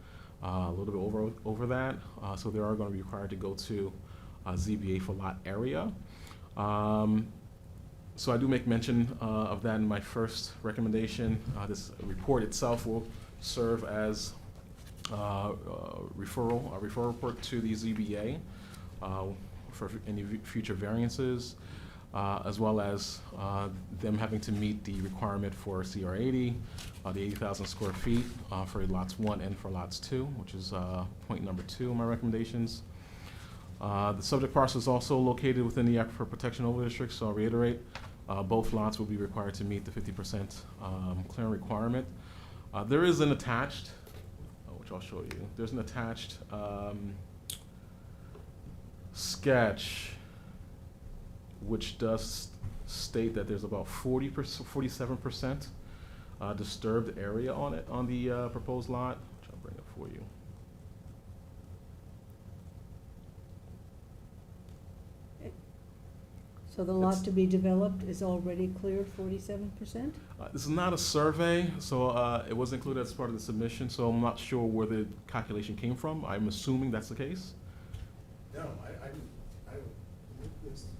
a little bit over that. So they are going to be required to go to ZBA for lot area. So I do make mention of that in my first recommendation. This report itself will serve as a referral report to the ZBA for any future variances, as well as them having to meet the requirement for CR 80, the 80,000 square feet for lots 1 and for lots 2, which is point number 2 in my recommendations. The subject parcel is also located within the Aquifer Protection Overlay District, so I'll reiterate, both lots will be required to meet the 50% clearing requirement. There is an attached, which I'll show you, there's an attached sketch which does state that there's about 47% disturbed area on it, on the proposed lot, which I'll bring up for you. So the lot to be developed is already cleared 47%? This is not a survey, so it was included as part of the submission, so I'm not sure where the calculation came from. I'm assuming that's the case. No,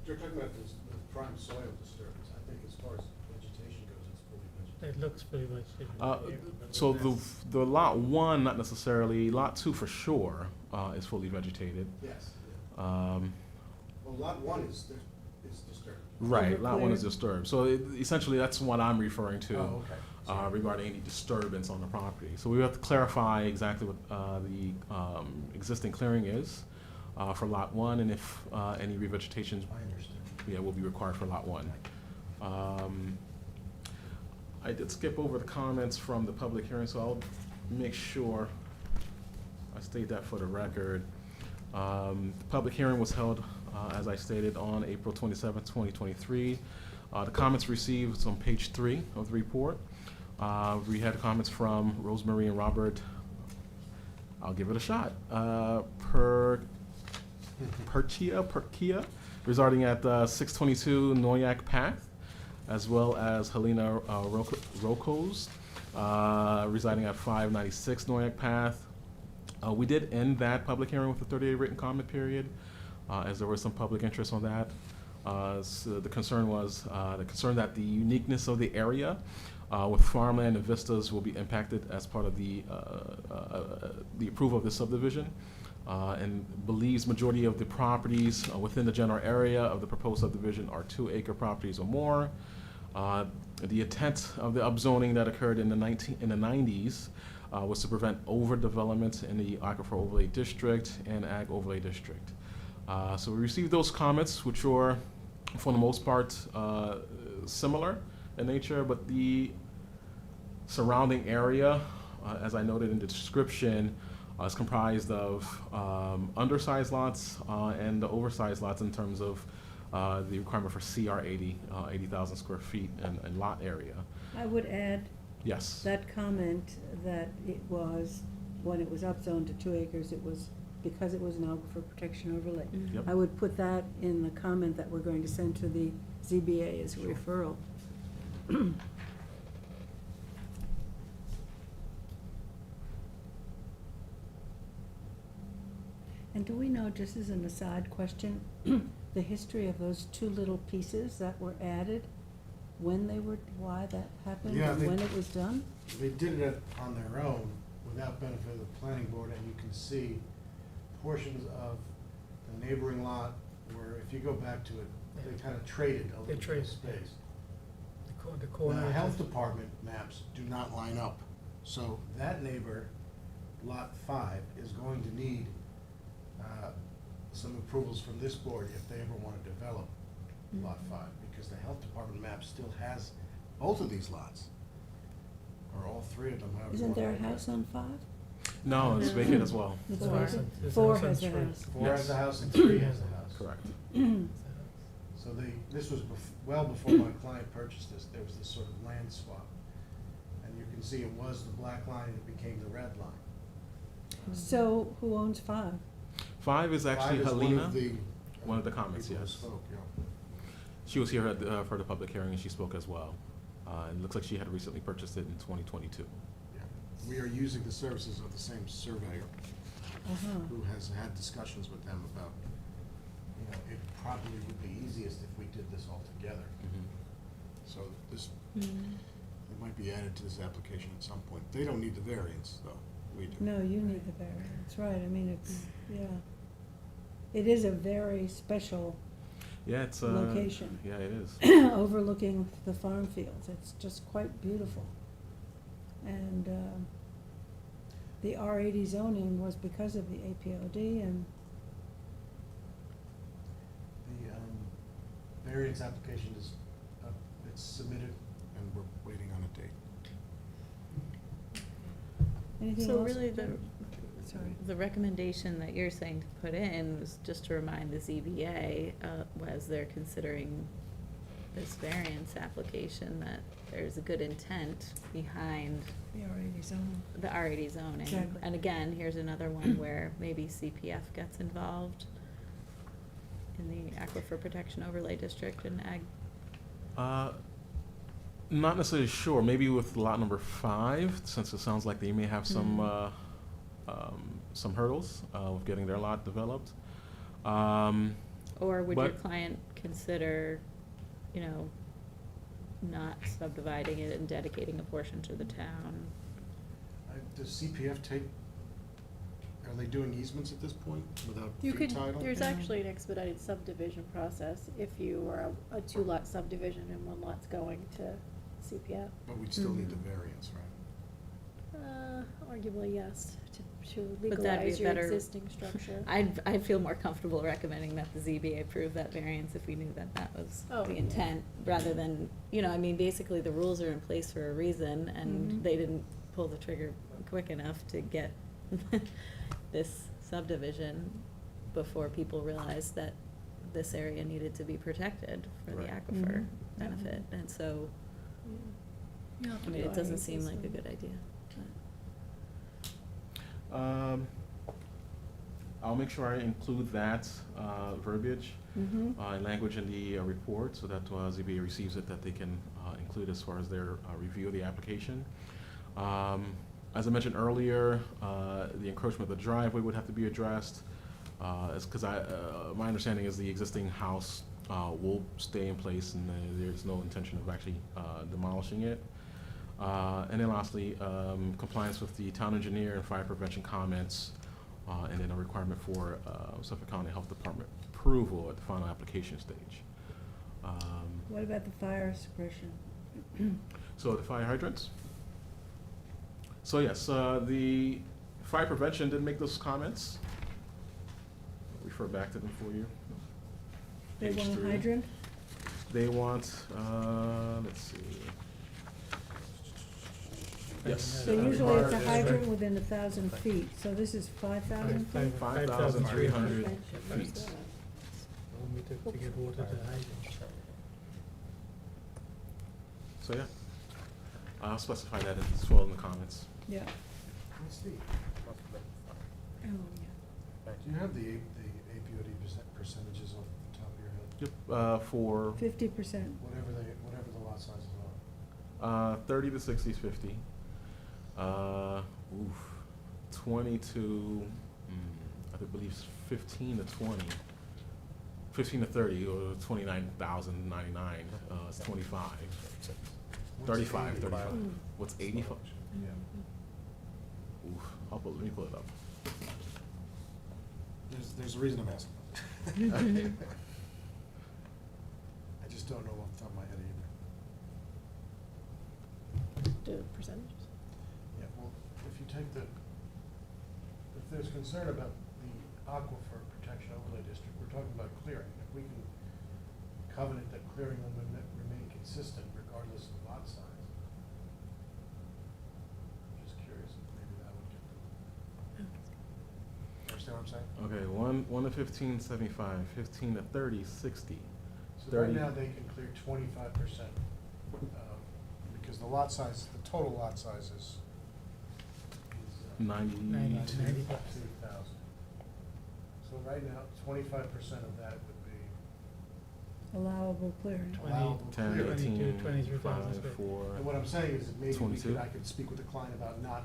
you're talking about this, the prime soil disturbance. I think as far as vegetation goes, it's fully vegetated. It looks pretty much. So the lot 1, not necessarily, lot 2 for sure is fully vegetated. Yes. Um, Well, lot 1 is disturbed. Right, lot 1 is disturbed. So essentially, that's what I'm referring to. Oh, okay. Regarding any disturbance on the property. So we have to clarify exactly what the existing clearing is for lot 1, and if any revegetation will be required for lot 1. I did skip over the comments from the public hearing, so I'll make sure I state that for the record. The public hearing was held, as I stated, on April 27th, 2023. The comments received was on page 3 of the report. We had comments from Rosemary and Robert. I'll give it a shot. Per Perkia, residing at 622 Noyak Path, as well as Helena Rokos, residing at 596 Noyak Path. We did end that public hearing with a 30-day written comment period, as there was some public interest on that. So the concern was that the uniqueness of the area with farmland and vistas will be impacted as part of the approval of the subdivision, and believes majority of the properties within the general area of the proposed subdivision are 2-acre properties or more. The intent of the upzoning that occurred in the 90s was to prevent overdevelopment in the Aquifer Overlay District and Ag Overlay District. So we received those comments, which were, for the most part, similar in nature, but the surrounding area, as I noted in the description, is comprised of undersized lots and the oversized lots in terms of the requirement for CR 80,000 square feet and lot area. I would add Yes. that comment that it was, when it was upzoned to 2 acres, it was because it was an aquifer protection overlay. Yep. I would put that in the comment that we're going to send to the ZBA as a referral. And do we know, just as an aside question, the history of those 2 little pieces that were added, when they were, why that happened, Yeah, and they- when it was done? They did it on their own without benefit of the planning board, and you can see portions of the neighboring lot where, if you go back to it, they kind of traded a little bit of space. The corner. The health department maps do not line up, so that neighbor, lot 5, is going to need some approvals from this board if they ever want to develop lot 5, because the health department map still has both of these lots, or all 3 of them. however you Isn't want to there a look at it. house on 5? No, it's vacant as well. It's Four. vacant? 4 has a house. 4 has a house and 3 has a house. Correct. So this was well before my client purchased this, there was this sort of land swap. And you can see it was the black line, and it became the red line. So who owns 5? 5 is actually 5 is Helena, one of the comments, people who yes. spoke, yeah. She was here for the public hearing, and she spoke as well. It looks like she had recently purchased it in 2022. Yeah. We are using the services of the same surveyor, who has had discussions with them about, it probably would be easiest if we did this all together. So this, it might be added to this application at some point. They don't need the variance, though. We do. No, you need the variance, right, I mean, it's, yeah. It is a very special Yeah, it's location. Yeah, it is. Overlooking the farm fields, it's just quite beautiful. And the R80 zoning was because of the APOD, and The variance application is, it's submitted, and we're waiting on a date. anything So else? really Sorry. the recommendation that you're saying to put in was just to remind the ZBA, as they're considering this variance application, that there's a good intent behind The R80 zoning. the R80 zoning. Exactly. And again, here's another one where maybe CPF gets involved in the Aquifer Protection Overlay District and Ag. Not necessarily sure. Maybe with lot number 5, since it sounds like they may have some hurdles with getting their lot developed. Or would your but- client consider, not subdividing it and dedicating a portion to the town? Does CPF take, are they doing easements at this point without You fee could, title? there's actually an expedited subdivision process if you are a 2-lot subdivision and 1 lot's going to CPF. But we'd still need the variance, right? Arguably, yes, to Would that be legalize your better? existing structure. I'd feel more comfortable recommending that the ZBA approve that variance if we knew that that was Oh, the yeah. intent, rather than, basically the rules are in place for a reason, and Mhm. they didn't pull the trigger quick enough to get this subdivision before people realized that this area needed to be protected for the Right. aquifer Mhm. benefit, and so, Yeah. it doesn't seem like a good idea. I'll make sure I include that verbiage Mhm. and language in the report so that ZBA receives it, that they can include as far as their review of the application. As I mentioned earlier, the encroachment of the driveway would have to be addressed, because my understanding is the existing house will stay in place and there's no intention of actually demolishing it. And then lastly, compliance with the town engineer and fire prevention comments, and then a requirement for Suffolk County Health Department approval at the final application stage. What about the fire suppression? So the fire hydrants? So yes, the fire prevention did make those comments. I'll refer back to them for you. They Page want a 3. hydrant? They want, let's see. Yes. So usually it's a hydrant within 1,000 feet, so this is 5,000 feet? 5,300 feet. To get water to hydrant. So yeah, I'll specify that as well in the comments. Yeah. Steve, Oh, yeah. do you have the APOD percentages off the top of your head? Yep, for 50%. Whatever the lot sizes are. 30 to 60 is 50. 20 to, I believe it's 15 to 20. 15 to 30, or 29,099, it's 25. 35, 35. What's 85? Yeah. Oof, let me pull it up. There's a reason I'm asking. I just don't know off the top of my head either. The percentages. Yeah, well, if you take if there's concern about the aquifer protection overlay district, we're talking about clearing. If we can covenant that clearing will remain consistent regardless of lot size. I'm just curious if maybe that would get them. Understand what I'm saying? Okay, 1 to 15, 75, 15 to 30, 60. So right now, they can clear 25%, because the lot size, the total lot size is 92. 2,000. So right now, 25% of that would be Allowable clearing. allowable 10, clearing. 18, 23,000 5, square. 4. And what I'm saying is that maybe 22. I could speak with the client about not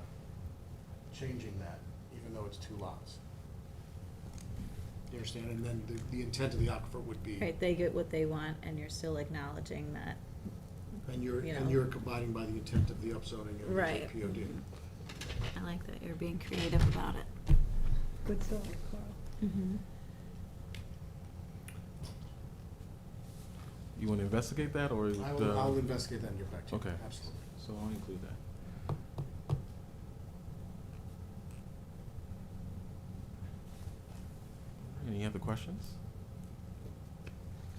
changing that, even though it's 2 lots. You understand? And then the intent of the aquifer would be, Right, they get what they want, and you're still acknowledging that, and you're you know. abiding by the intent of the upzoning of the Right. POD. I like that you're being creative about it. Good thought, Carl. Mm-hmm. You want to investigate that, or? I'll investigate that and get back to you. Okay. Absolutely. So I'll include that. Any other questions?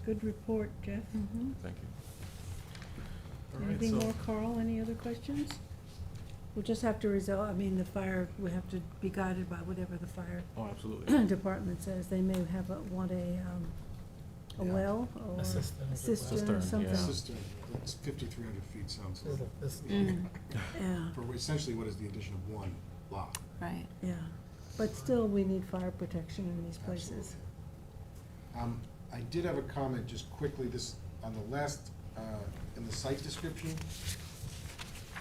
Good report, Jeff. Mm-hmm. Thank you. All right, Anything so- more, Carl? Any other questions? We'll just have to resolve, I mean, the fire, we have to be guided by whatever the fire Oh, absolutely. department says. They may want a Yeah. well or A cistern. cistern or Cistern, something. yeah. Cistern, that's 5,300 feet sounds Little, this- Yeah, for essentially what is the addition of 1 lot. Right. yeah. But still, we need fire protection in these places. Absolutely. I did have a comment, just quickly, this, on the last, in the site description,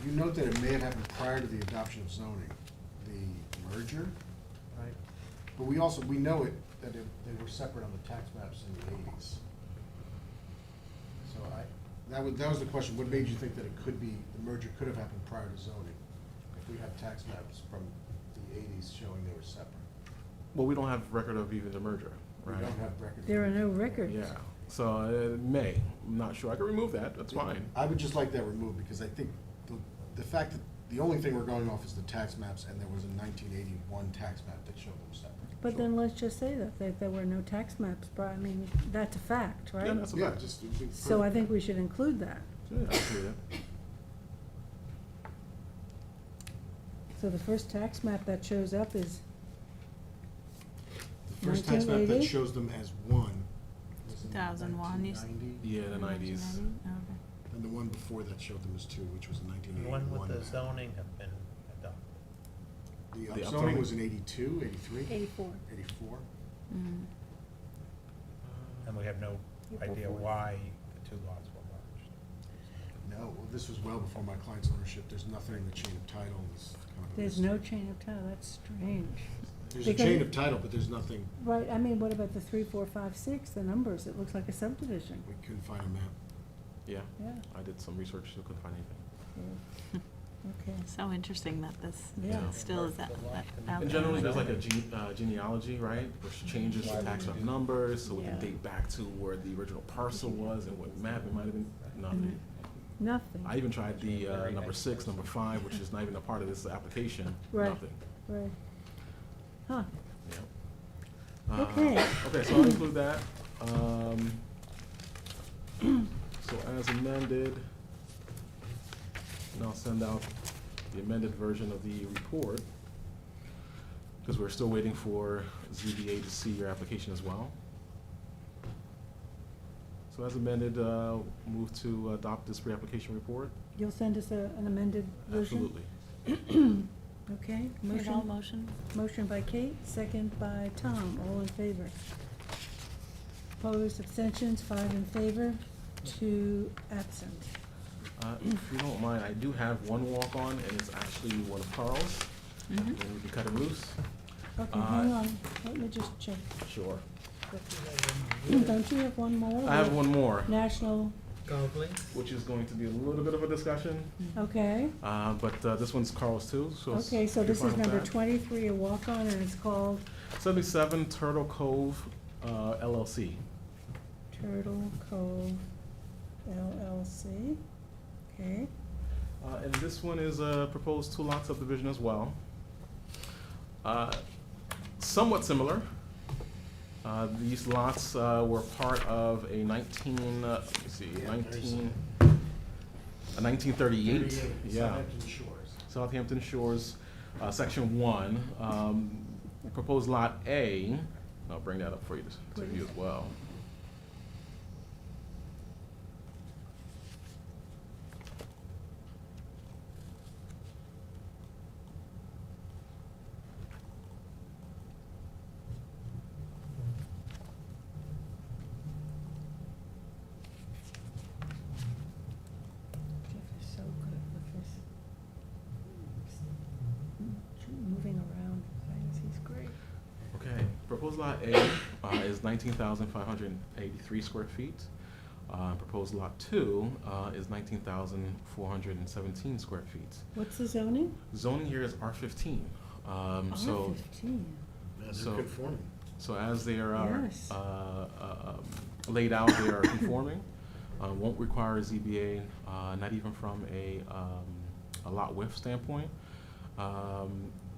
you note that it may have happened prior to the adoption of zoning, the merger, right? But we also, we know that they were separate on the tax maps in the 80s. So that was the question, what made you think that it could be, the merger could have happened prior to zoning? If we have tax maps from the 80s showing they were separate. Well, we don't have record of even the merger, We right? don't have record. There are no records. Yeah, so it may, I'm not sure. I can remove that, that's fine. I would just like that removed, because I think the fact that the only thing we're going off is the tax maps, and there was a 1981 tax map that showed them separate. But then let's just say that there were no tax maps, but I mean, that's a fact, right? Yeah, that's a Yeah, fact. just. So I think we should include that. Yeah, I'll do that. So the first tax map that shows up is The first tax map that 1980? shows them as one was in 2001, you said? 1990, Yeah, the 90s. Okay. and the one before that showed them as 2, which was When 1981 would the map. zoning have been adopted? The The upzoning upzoning? was in 82, 83? 84. 84? And we have no idea why the two lots were merged. No, well, this was well before my client's ownership. There's nothing in the chain of title. There's no chain of title, that's strange. There's a Because chain it- of title, but there's nothing, Right, I mean, what about the 3, 4, 5, 6, the numbers? It looks like a subdivision. we couldn't find a map. Yeah. Yeah. I did some research, still couldn't find anything. Okay. So interesting that this Yeah. still is out And there. generally, there's like a genealogy, right, which changes the tax map numbers, so we can Yeah. date back to where the original parcel was and what map it might have been. Nothing. Nothing. I even tried the number 6, number 5, which is not even a part of this application. Right. Nothing. Right. Huh. Yeah. Okay. Okay, so I'll include that. So as amended, and I'll send out the amended version of the report, because we're still waiting for ZBA to see your application as well. So as amended, move to adopt this pre-application report? You'll send us an amended version? Absolutely. Okay, Need all motion, motion? motion by Kate, second by Tom, all in favor. Opposed, abstentions, 5 in favor, 2 absent. If you don't mind, I do have one walk-on, and it's actually one of Carl's. Mhm. And we can cut it loose. Okay, hang on, let me just check. Sure. Don't you have one more? I have one more. National, Which is going to be a little bit of a discussion. okay. But this one's Carl's too, so. Okay, so you're this fine is with number that? 23, a walk-on, and it's called 77 Turtle Cove LLC. Turtle Cove LLC. Okay, And this one is a proposed 2-lot subdivision as well. Somewhat similar. These lots were part of a 1938. Yeah. Southampton Shores. Southampton Shores, Section 1. Proposed Lot A, I'll bring that up for you to view as well. Jeff is so good with this. Moving around things, he's great. Okay, proposed lot A is 19,583 square feet. Proposed lot 2 is 19,417 square feet. What's the zoning? Zoning here is R15. So, R15. so, conforming. so as they are Yes. laid out, they are conforming. Won't require a ZBA, not even from a lot width standpoint.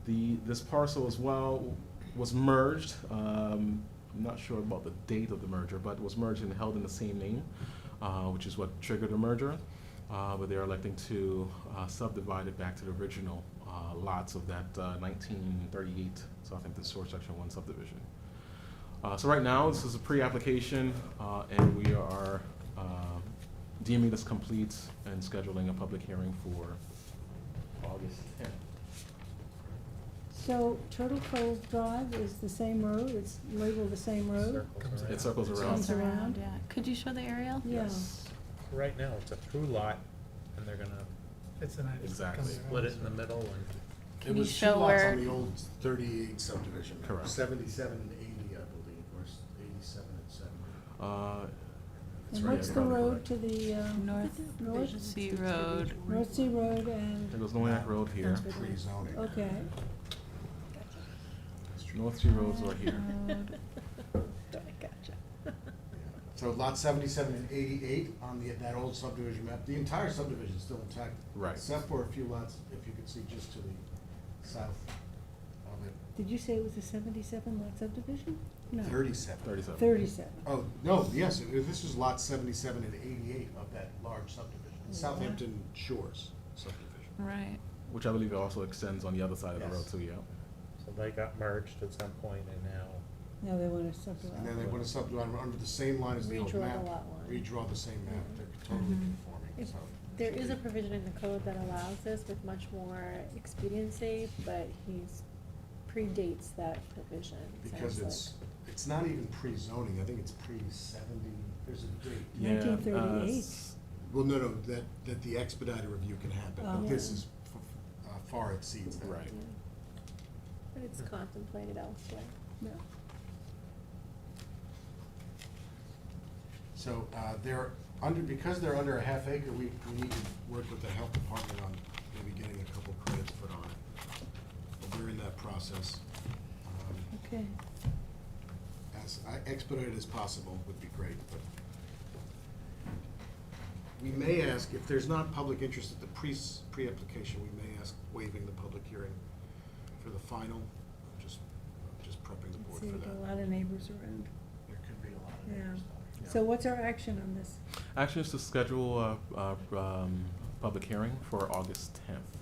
This parcel as well was merged. I'm not sure about the date of the merger, but it was merged and held in the same name, which is what triggered the merger. But they're electing to subdivide it back to the original lots of that 1938 Southampton Shores Section 1 subdivision. So right now, this is a pre-application, and we are deeming this complete and scheduling a public hearing for August 10th. So Turtle Cove Drive is the same road, it's labeled the same road? It circles around. Comes around? Yeah. Could you show the aerial? Yeah. Right now, it's a through lot, and they're gonna Exactly. split it in the middle and. Can It you was 2 show lots where- on the old 38 subdivision. Correct. 77 and 80, I believe, or 87 and 70. And right, what's yeah, the probably road correct. to the, North Sea Road. North Sea Road and, There goes Noyak Road here. Pre-zoning. okay. North Sea Road's right here. So lot 77 and 88 on that old subdivision map, the entire subdivision is still intact. Right. Except for a few lots, if you could see just to the south of it. Did you say it was a 77 lot subdivision? No. 37. 37. 37. Oh, no, yes, this is lot 77 and 88 of that large subdivision, Southampton Shores subdivision. Right. Which I believe also extends on the other side of the road Yes. too, yeah. So they got merged at some point and now. Now they want to subdivide. And then they want to subdivide under the same line as the old Redraw the map. lot line. Redraw the same map, they're totally conforming, If so. There is a provision in the code that allows this with much more expediency, but he's predates that provision, it Because sounds it's not even pre-zoning, I think it's pre-70, there's a date. Yeah, 1938. Well, no, that the expedited review can happen, Oh. but this is far exceeds that. Right. but it's contemplated elsewhere. Yeah. So, because they're under a half acre, we need to work with the health department on maybe getting a couple credits put on it. But we're in that process. Okay. As expedited as possible would be great, but we may ask, if there's not public interest at the pre-application, we may ask waiving the public hearing for the final, just prepping the board See, for there are a that. lot of neighbors around. There could be a lot of Yeah. neighbors. So what's our action on this? Action is to schedule a public hearing for August 10th.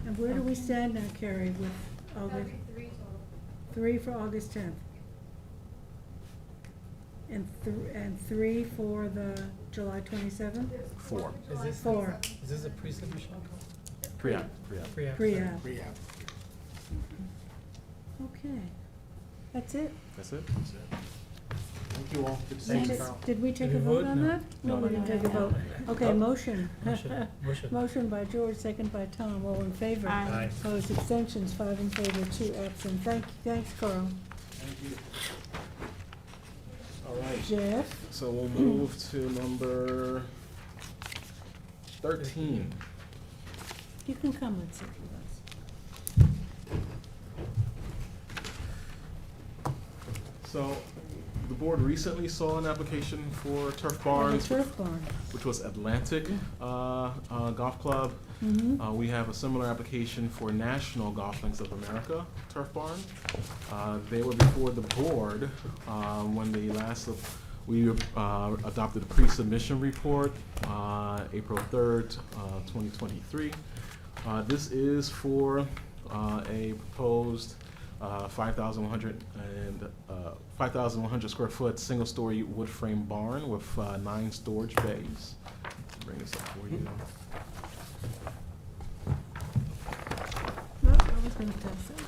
And where do we stand now, Carrie, with That'll August? be 3 total. 3 for August 10th? And 3 for the July 27th? 4. Is this, 4. is this a pre-submission? Pre-app. Pre-app. Pre-app. Pre-app. Okay. That's it. That's it? Thank you all. Good to see Did you. we- Carl. Did we take Did a we vote vote? on No. that? No, we didn't take a vote. Okay, Oh. motion. Motion. Motion by George, second by Tom, all in favor. Aye. Aye. Opposed, abstentions, 5 in favor, 2 absent. Thanks, Carl. Thank you. All right. Jeff? So we'll move to number 13. You can come and sit with us. So the board recently saw an application for Turf Oh, the Barns, Turf Barn. which was Atlantic Golf Club. Mhm. We have a similar application for National Golf Links of America Turf Barn. They were before the board when we adopted a pre-submission report, April 3rd, 2023. This is for a proposed 5,100 square foot, single-story wood frame barn with 9 storage bays. Bring this up for you. No, I was gonna pass it.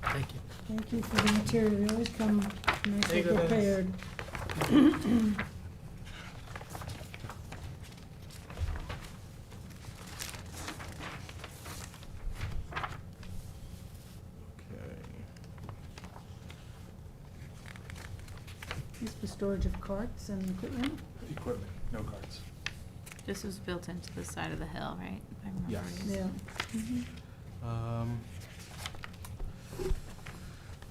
Thank you. Thank you for the material. You always come nicely There you go, Dennis. prepared. Okay. This for storage of carts and equipment? Equipment, no carts. This was built into the side of the hill, right? If I remember Yes. right. Yeah. Mhm.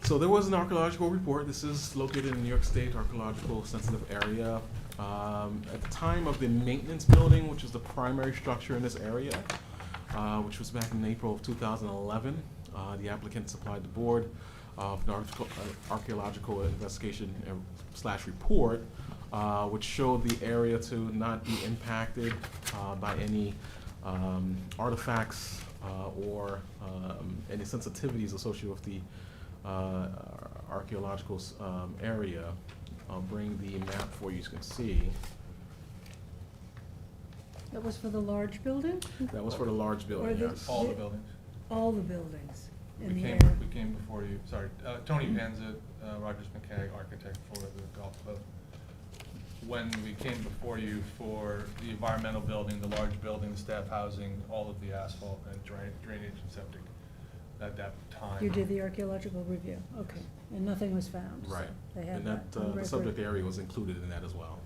So there was an archaeological report. This is located in New York State Archaeological Sensitive Area. At the time of the maintenance building, which is the primary structure in this area, which was back in April of 2011, the applicant supplied the board of an archaeological investigation / report, which showed the area to not be impacted by any artifacts or any sensitivities associated with the archaeological area. I'll bring the map for you so you can see. That was for the large building? That was for the large Or building, the- yes. All the buildings. All the buildings in the We area? came before you, sorry, Tony Panza, Rogers McKay, architect for the golf club. When we came before you for the environmental building, the large building, the staff housing, all of the asphalt and drainage and septic at that time. You did the archaeological review, okay, and nothing was found, so Right. they have And that that, on the record. subject area was included in that as well.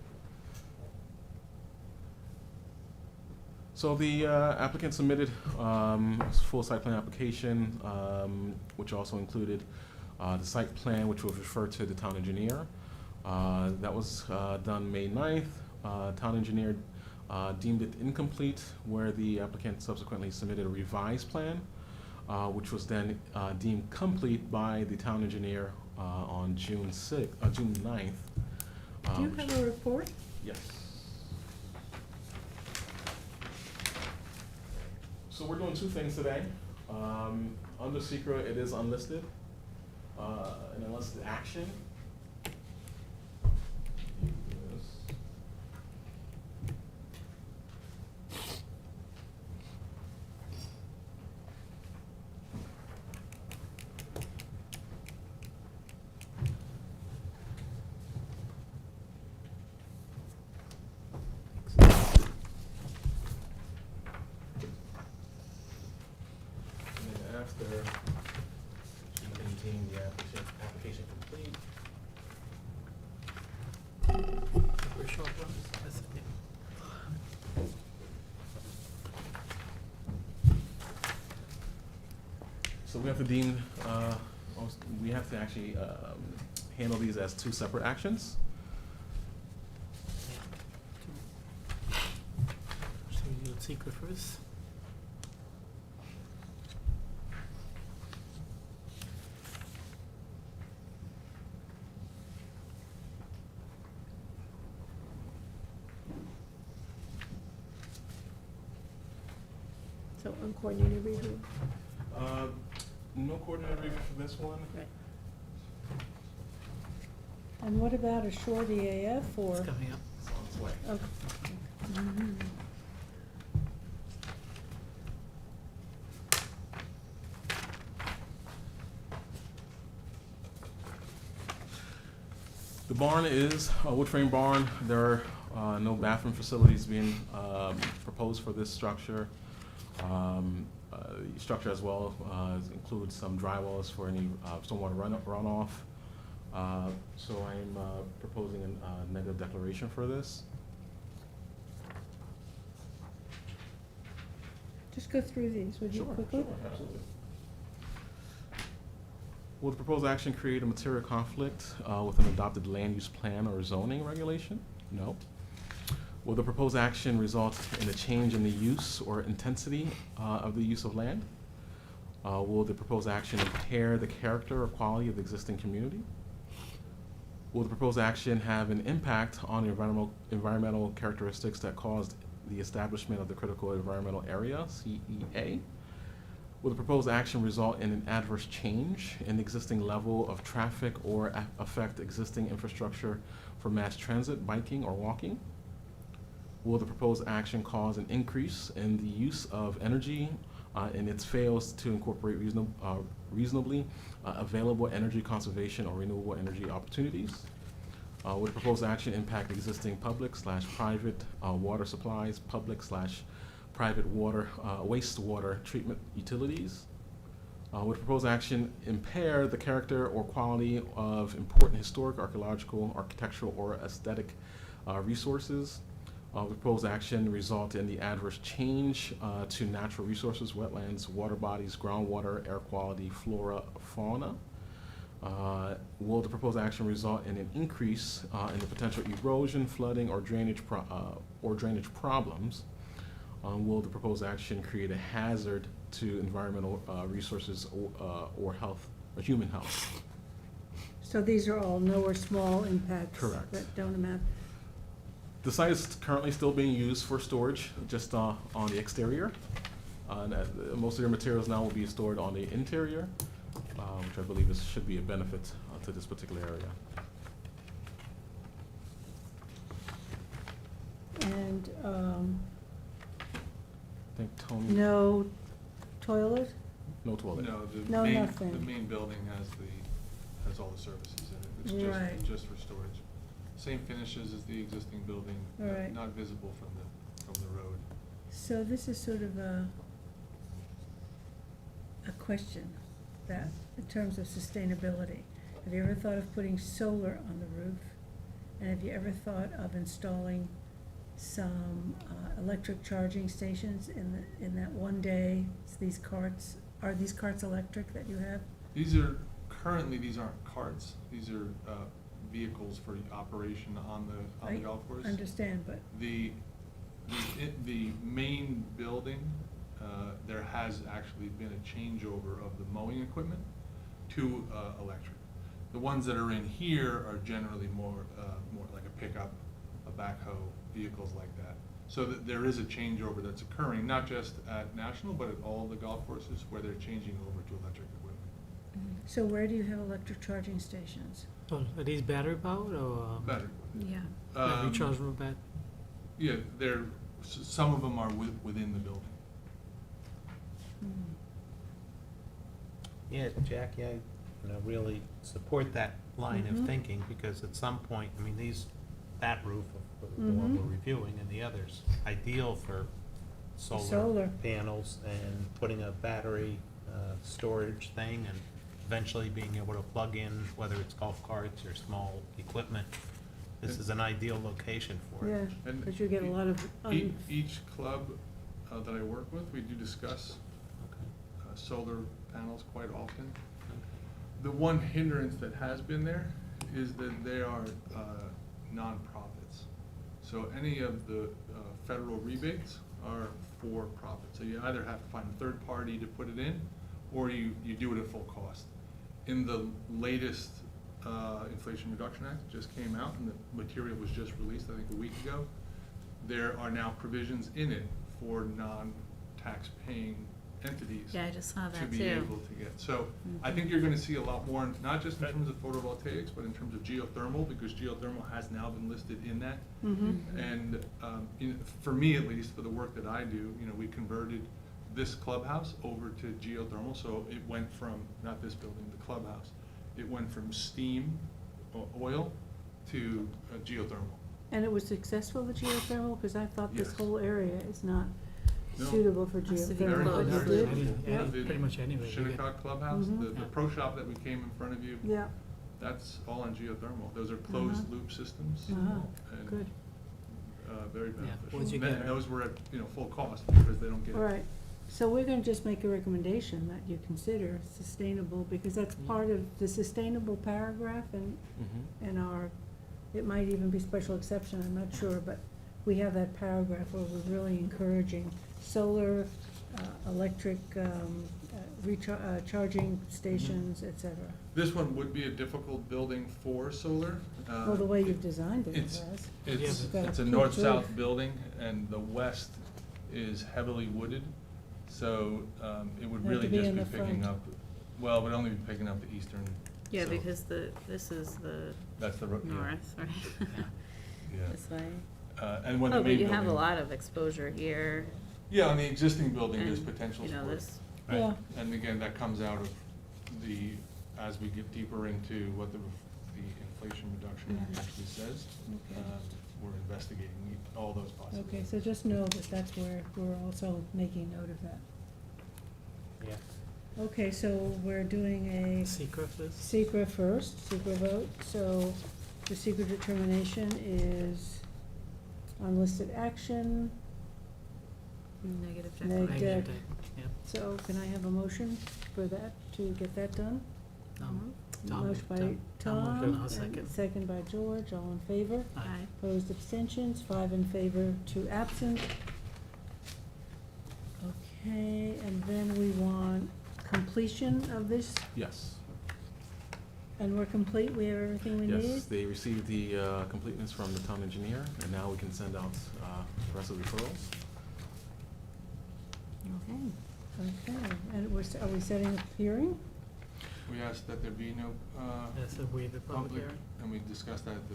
So the applicant submitted a full site plan application, which also included the site plan, which was referred to the town engineer. That was done May 9th. Town engineer deemed it incomplete, where the applicant subsequently submitted a revised plan, which was then deemed complete by the town engineer on June 9th. Do you have a report? Yes. So we're doing 2 things today. Under secret, it is unlisted, an unlisted action. Mr. Maintaining the application complete. We're short one. That's it, yeah. So we have to deem, we have to actually handle these as two separate actions. So we do secret first. So uncoordinated review. No coordinated review for this one. Right. And what about a short EAF or? It's coming up. It's on its way. Okay. Mhm. The barn is a wood frame barn. There are no bathroom facilities being proposed for this structure. The structure as well includes some dry wells for any stormwater runoff. So I'm proposing a negative declaration for this. Just go through these, would you, quickly? Absolutely. Will the proposed action create a material conflict with an adopted land use plan or zoning regulation? No. Will the proposed action result in a change in the use or intensity of the use of land? Will the proposed action impair the character or quality of the existing community? Will the proposed action have an impact on the environmental characteristics that caused the establishment of the critical environmental area, CEA? Will the proposed action result in an adverse change in the existing level of traffic or affect existing infrastructure for mass transit, biking, or walking? Will the proposed action cause an increase in the use of energy and it fails to incorporate reasonably available energy conservation or renewable energy opportunities? Will the proposed action impact existing public/private water supplies, public/private water, wastewater treatment utilities? Would proposed action impair the character or quality of important historic, archaeological, architectural, or aesthetic resources? Would proposed action result in the adverse change to natural resources, wetlands, water bodies, groundwater, air quality, flora, fauna? Will the proposed action result in an increase in the potential erosion, flooding, or drainage problems? Will the proposed action create a hazard to environmental resources or health, or human health? So these are all no or small impacts. Correct. That don't amount. The site is currently still being used for storage, just on the exterior. Most of your materials now will be stored on the interior, which I believe should be a benefit to this particular area. And, I think Tony. no toilet? No toilet. No, No, the nothing. main building has all the services in it. Right. It's just for storage. Same finishes as the existing building, Right. not visible from the road. So this is sort of a question that, in terms of sustainability, have you ever thought of putting solar on the roof? And have you ever thought of installing some electric charging stations in that one day? These carts, are these carts electric that you have? These aren't carts. These are vehicles for operation on the golf course. I understand, but The main building, there has actually been a changeover of the mowing equipment to electric. The ones that are in here are generally more like a pickup, a backhoe, vehicles like that. So that there is a changeover that's occurring, not just at National, but at all the golf courses where they're changing over to electric equipment. so where do you have electric charging stations? Well, are these battery powered or? Battery. Yeah. Rechargeable bat? Yeah, some of them are within the building. Yeah, Jackie, I really support that line of Mhm. thinking, because at some point, I mean, that roof of the one we're Mhm. reviewing and the others, ideal for solar Solar. panels and putting a battery storage thing and eventually being able to plug in, whether it's golf carts or small equipment. This is an ideal location for it. Yeah, but you get a lot of, Each club that I work with, we do discuss solar panels quite often. The one hindrance that has been there is that they are nonprofits. So any of the federal rebates are for profit. So you either have to find a third party to put it in, or you do it at full cost. In the latest Inflation Reduction Act just came out, and the material was just released, I think, a week ago. There are now provisions in it for non-tax paying entities. Yeah, I just saw To that be too. able to get. So I think you're gonna see a lot more, not just in terms of photovoltaics, but in terms of geothermal, because geothermal has now been listed in that. And for me at least, for the work that I do, we converted this clubhouse over to geothermal. So it went from, not this building, the clubhouse, it went from steam, oil, to geothermal. and it was successful, the geothermal, because I thought this Yes. whole area is not No. suitable for Must have been geothermal, but you close. did? Yeah, The pretty much anyway, you get- Shinnecock Clubhouse, Mhm. the pro shop that we came in front of you, Yeah, that's all on geothermal. Those are closed loop systems. And, good. very Yeah, beneficial. once you And get- those were at, full cost because they don't get. All right, so we're gonna just make a recommendation that you consider sustainable, because that's part of the sustainable paragraph in our, it might even be special exception, I'm not sure, but we have that paragraph where we're really encouraging solar, electric, charging stations, et cetera. This one would be a difficult building for solar. Well, the way you've designed it, it It's, was. it's, You've got it's a peaked north-south roof. building, and the west is heavily wooded, so, it would Have to really be just in be the picking front. up, well, it would only be picking up the eastern. Yeah, so because this is the That's the, yeah. north, right? Yeah. This way. And when the Oh, main but you have a building- lot of exposure here. Yeah, on the existing building, there's and, potential you know, for it. this- Yeah. And again, that comes out of as we get deeper into what the Inflation Reduction Act actually says, Okay. we're investigating all those possibilities. Okay, so just know that that's where we're also making note of that. Yeah. Okay, so we're doing a Secret first? secret first, secret vote, so the secret determination is unlisted action. Negative Neg declaration. deck. Negative deck, yep. So can I have a motion for that, to get that done? Tom, Motion by Tom Tom, moved, I'll and second. second by George, all in favor? Aye. Opposed, abstentions, 5 in favor, 2 absent. Okay, and then we want completion of this, Yes. and we're complete, we have everything we need? Yes, they received the completeness from the town engineer, and now we can send out the rest of the referrals. Okay, and are we setting a hearing? We asked that there be no, Yes, so we, the public public, hearing. and we discussed that at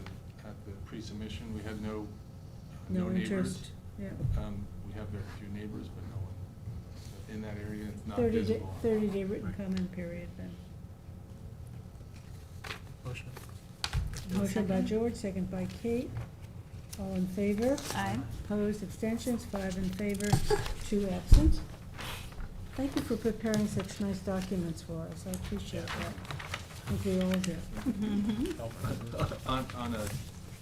the pre-submission, we had no No neighbors. interest, yeah. We have very few neighbors, but no one in that area, it's not 30 day, visible. 30-day written comment period then. Motion. Motion by Second. George, second by Kate. All in favor? Aye. Opposed, abstentions, 5 in favor, 2 absent. Thank you for preparing such nice documents for us, I appreciate that. I think we all do. On a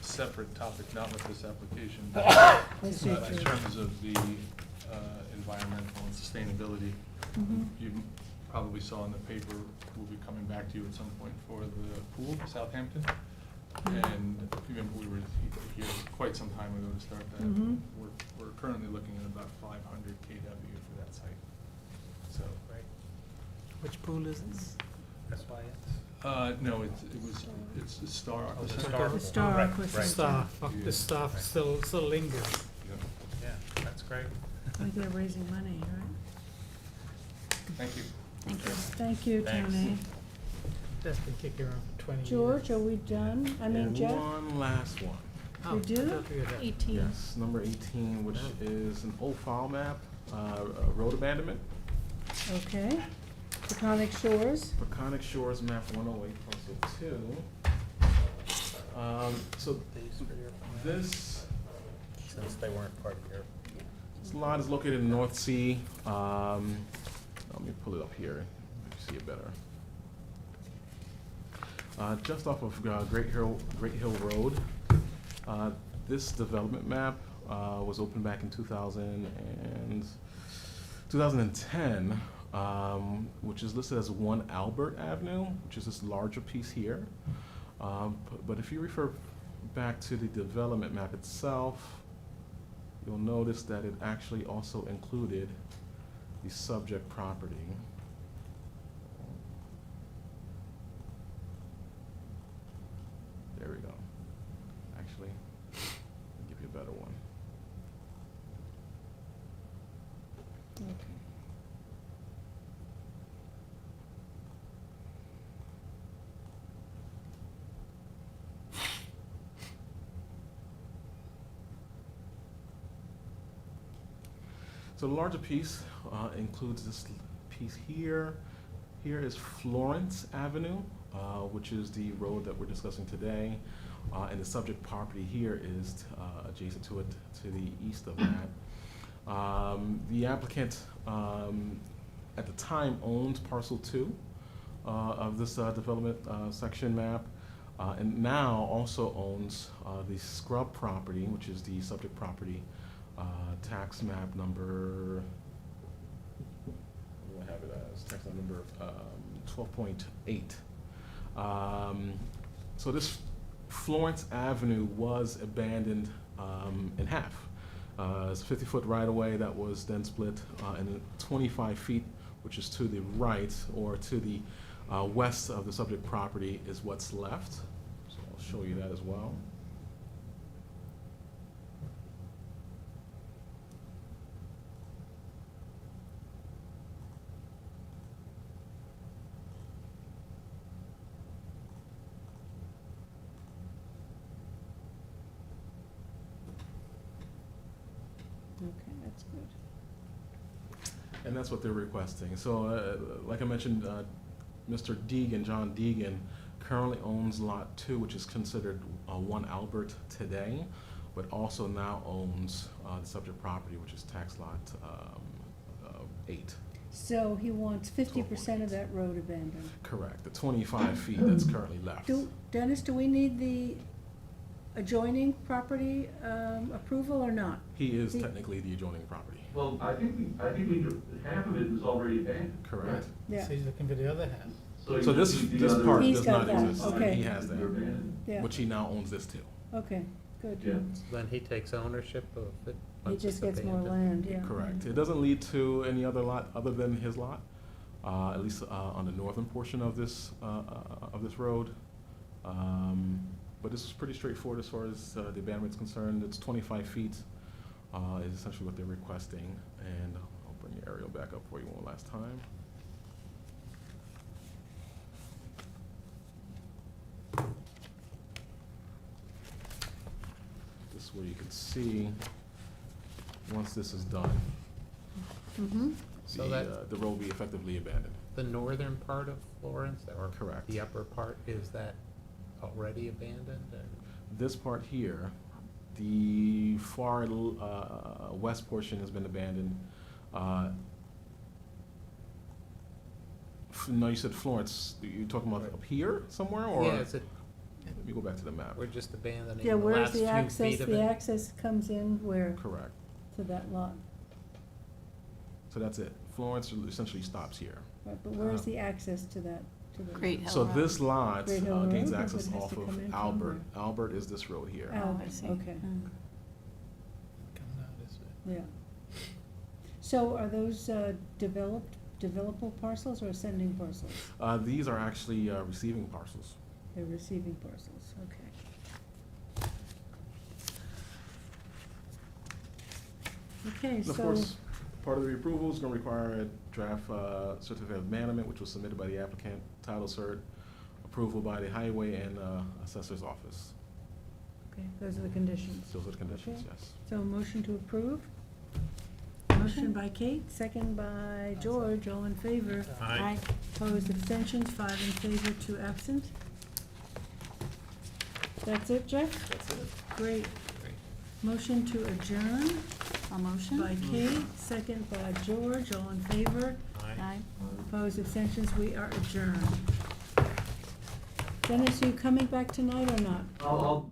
separate topic, not with this application, I but see, in too. terms of the environmental and sustainability, Mhm. you probably saw in the paper, we'll be coming back to you at some point for the pool, Southampton. And remember, we were here quite some time ago to start that. Mhm. We're currently looking at about 500 KW for that site, so. Which pool is this? No, it's the Star. Oh, the Aqua Star. The Star Right, Aqua right. Center. Star, Yeah. the staff Right. still lingers. Yeah, that's great. I think they're raising money, right? Thank you. Thank you. Thank you, Thanks. Tony. That's been kicking around for 20 years. George, are we done? I mean, And Jeff? one last one. Oh, We I do? thought we were done. 18. Yes, number 18, which Oh. is an old file map, road abandonment. Okay. Peconic Shores? Peconic Shores map 108, parcel 2. So this Since they weren't part of your. this lot is located in the North Sea. Let me pull it up here, you see it better. Just off of Great Hill Road, this development map was opened back in 2010, which is listed as 1 Albert Avenue, which is this larger piece here. But if you refer back to the development map itself, you'll notice that it actually also included the subject property. There we go. Actually, I'll give you a better one. So the larger piece includes this piece here. Here is Florence Avenue, which is the road that we're discussing today. And the subject property here is adjacent to it, to the east of that. The applicant at the time owned parcel 2 of this development section map, and now also owns the scrub property, which is the subject property, tax map number, what do I have it as? Tax map number 12.8. So this Florence Avenue was abandoned in half. It's a 50-foot right-of-way that was then split, and 25 feet, which is to the right or to the west of the subject property, is what's left. So I'll show you that as well. Okay, that's good. And that's what they're requesting. So, like I mentioned, Mr. Deegan, John Deegan, currently owns Lot 2, which is considered 1 Albert today, but also now owns the subject property, which is tax lot 8. So he wants 50% of that road abandoned. Correct, the 25 feet that's currently left. Dennis, do we need the adjoining property approval or not? He is technically the adjoining property. Well, I think half of it is already abandoned. Correct. Yeah. So he's looking for the other half. So this other- part He's does got not that, exist. okay. He has that, Yeah. which he now owns this too. Okay, good. Yeah. Then he takes ownership of it. He once just it's gets more abandoned. land, yeah. Correct. It doesn't lead to any other lot other than his lot, at least on the northern portion of this road. But this is pretty straightforward as far as the abandonment is concerned. It's 25 feet is essentially what they're requesting. And I'll bring the aerial back up for you one last time. This is where you can see, once this is done, Mm-hmm. So that the road will be effectively abandoned. the northern part of Florence, or Correct. the upper part, is that already abandoned? Or? This part here, the far west portion has been abandoned. No, you said Florence. You're talking about up here somewhere, or? Yeah, is it, Let me go back to the map. we're just abandoning Yeah, the where's last the few access? feet of The it? access comes in where? Correct. To that lot. So that's it. Florence essentially stops here. Right, but where's the access to that, to the? Great Hill So Road. this lot Great Hill gains Road, or access it has off to come in of from Albert. Albert is this road here. Oh, I see. okay, Coming out this way. yeah. So are those developable parcels or ascending parcels? These are actually receiving parcels. They're receiving parcels, okay. Okay, And so. of course, part of the approval is going to require a draft certificate of abandonment, which was submitted by the applicant, title cert, approval by the highway and assessor's office. Okay, those are the conditions. Those are the conditions, Okay. yes. So motion to approve? Motion by Kate, second by George, all in favor. Aye. Opposed, abstentions, 5 in favor, 2 absent. That's it, Jeff? That's it. Great. Motion to adjourn A motion? by Kate, second by George, all in favor. Aye. Opposed, abstentions, we are adjourned. Dennis, are you coming back tonight or not? I'll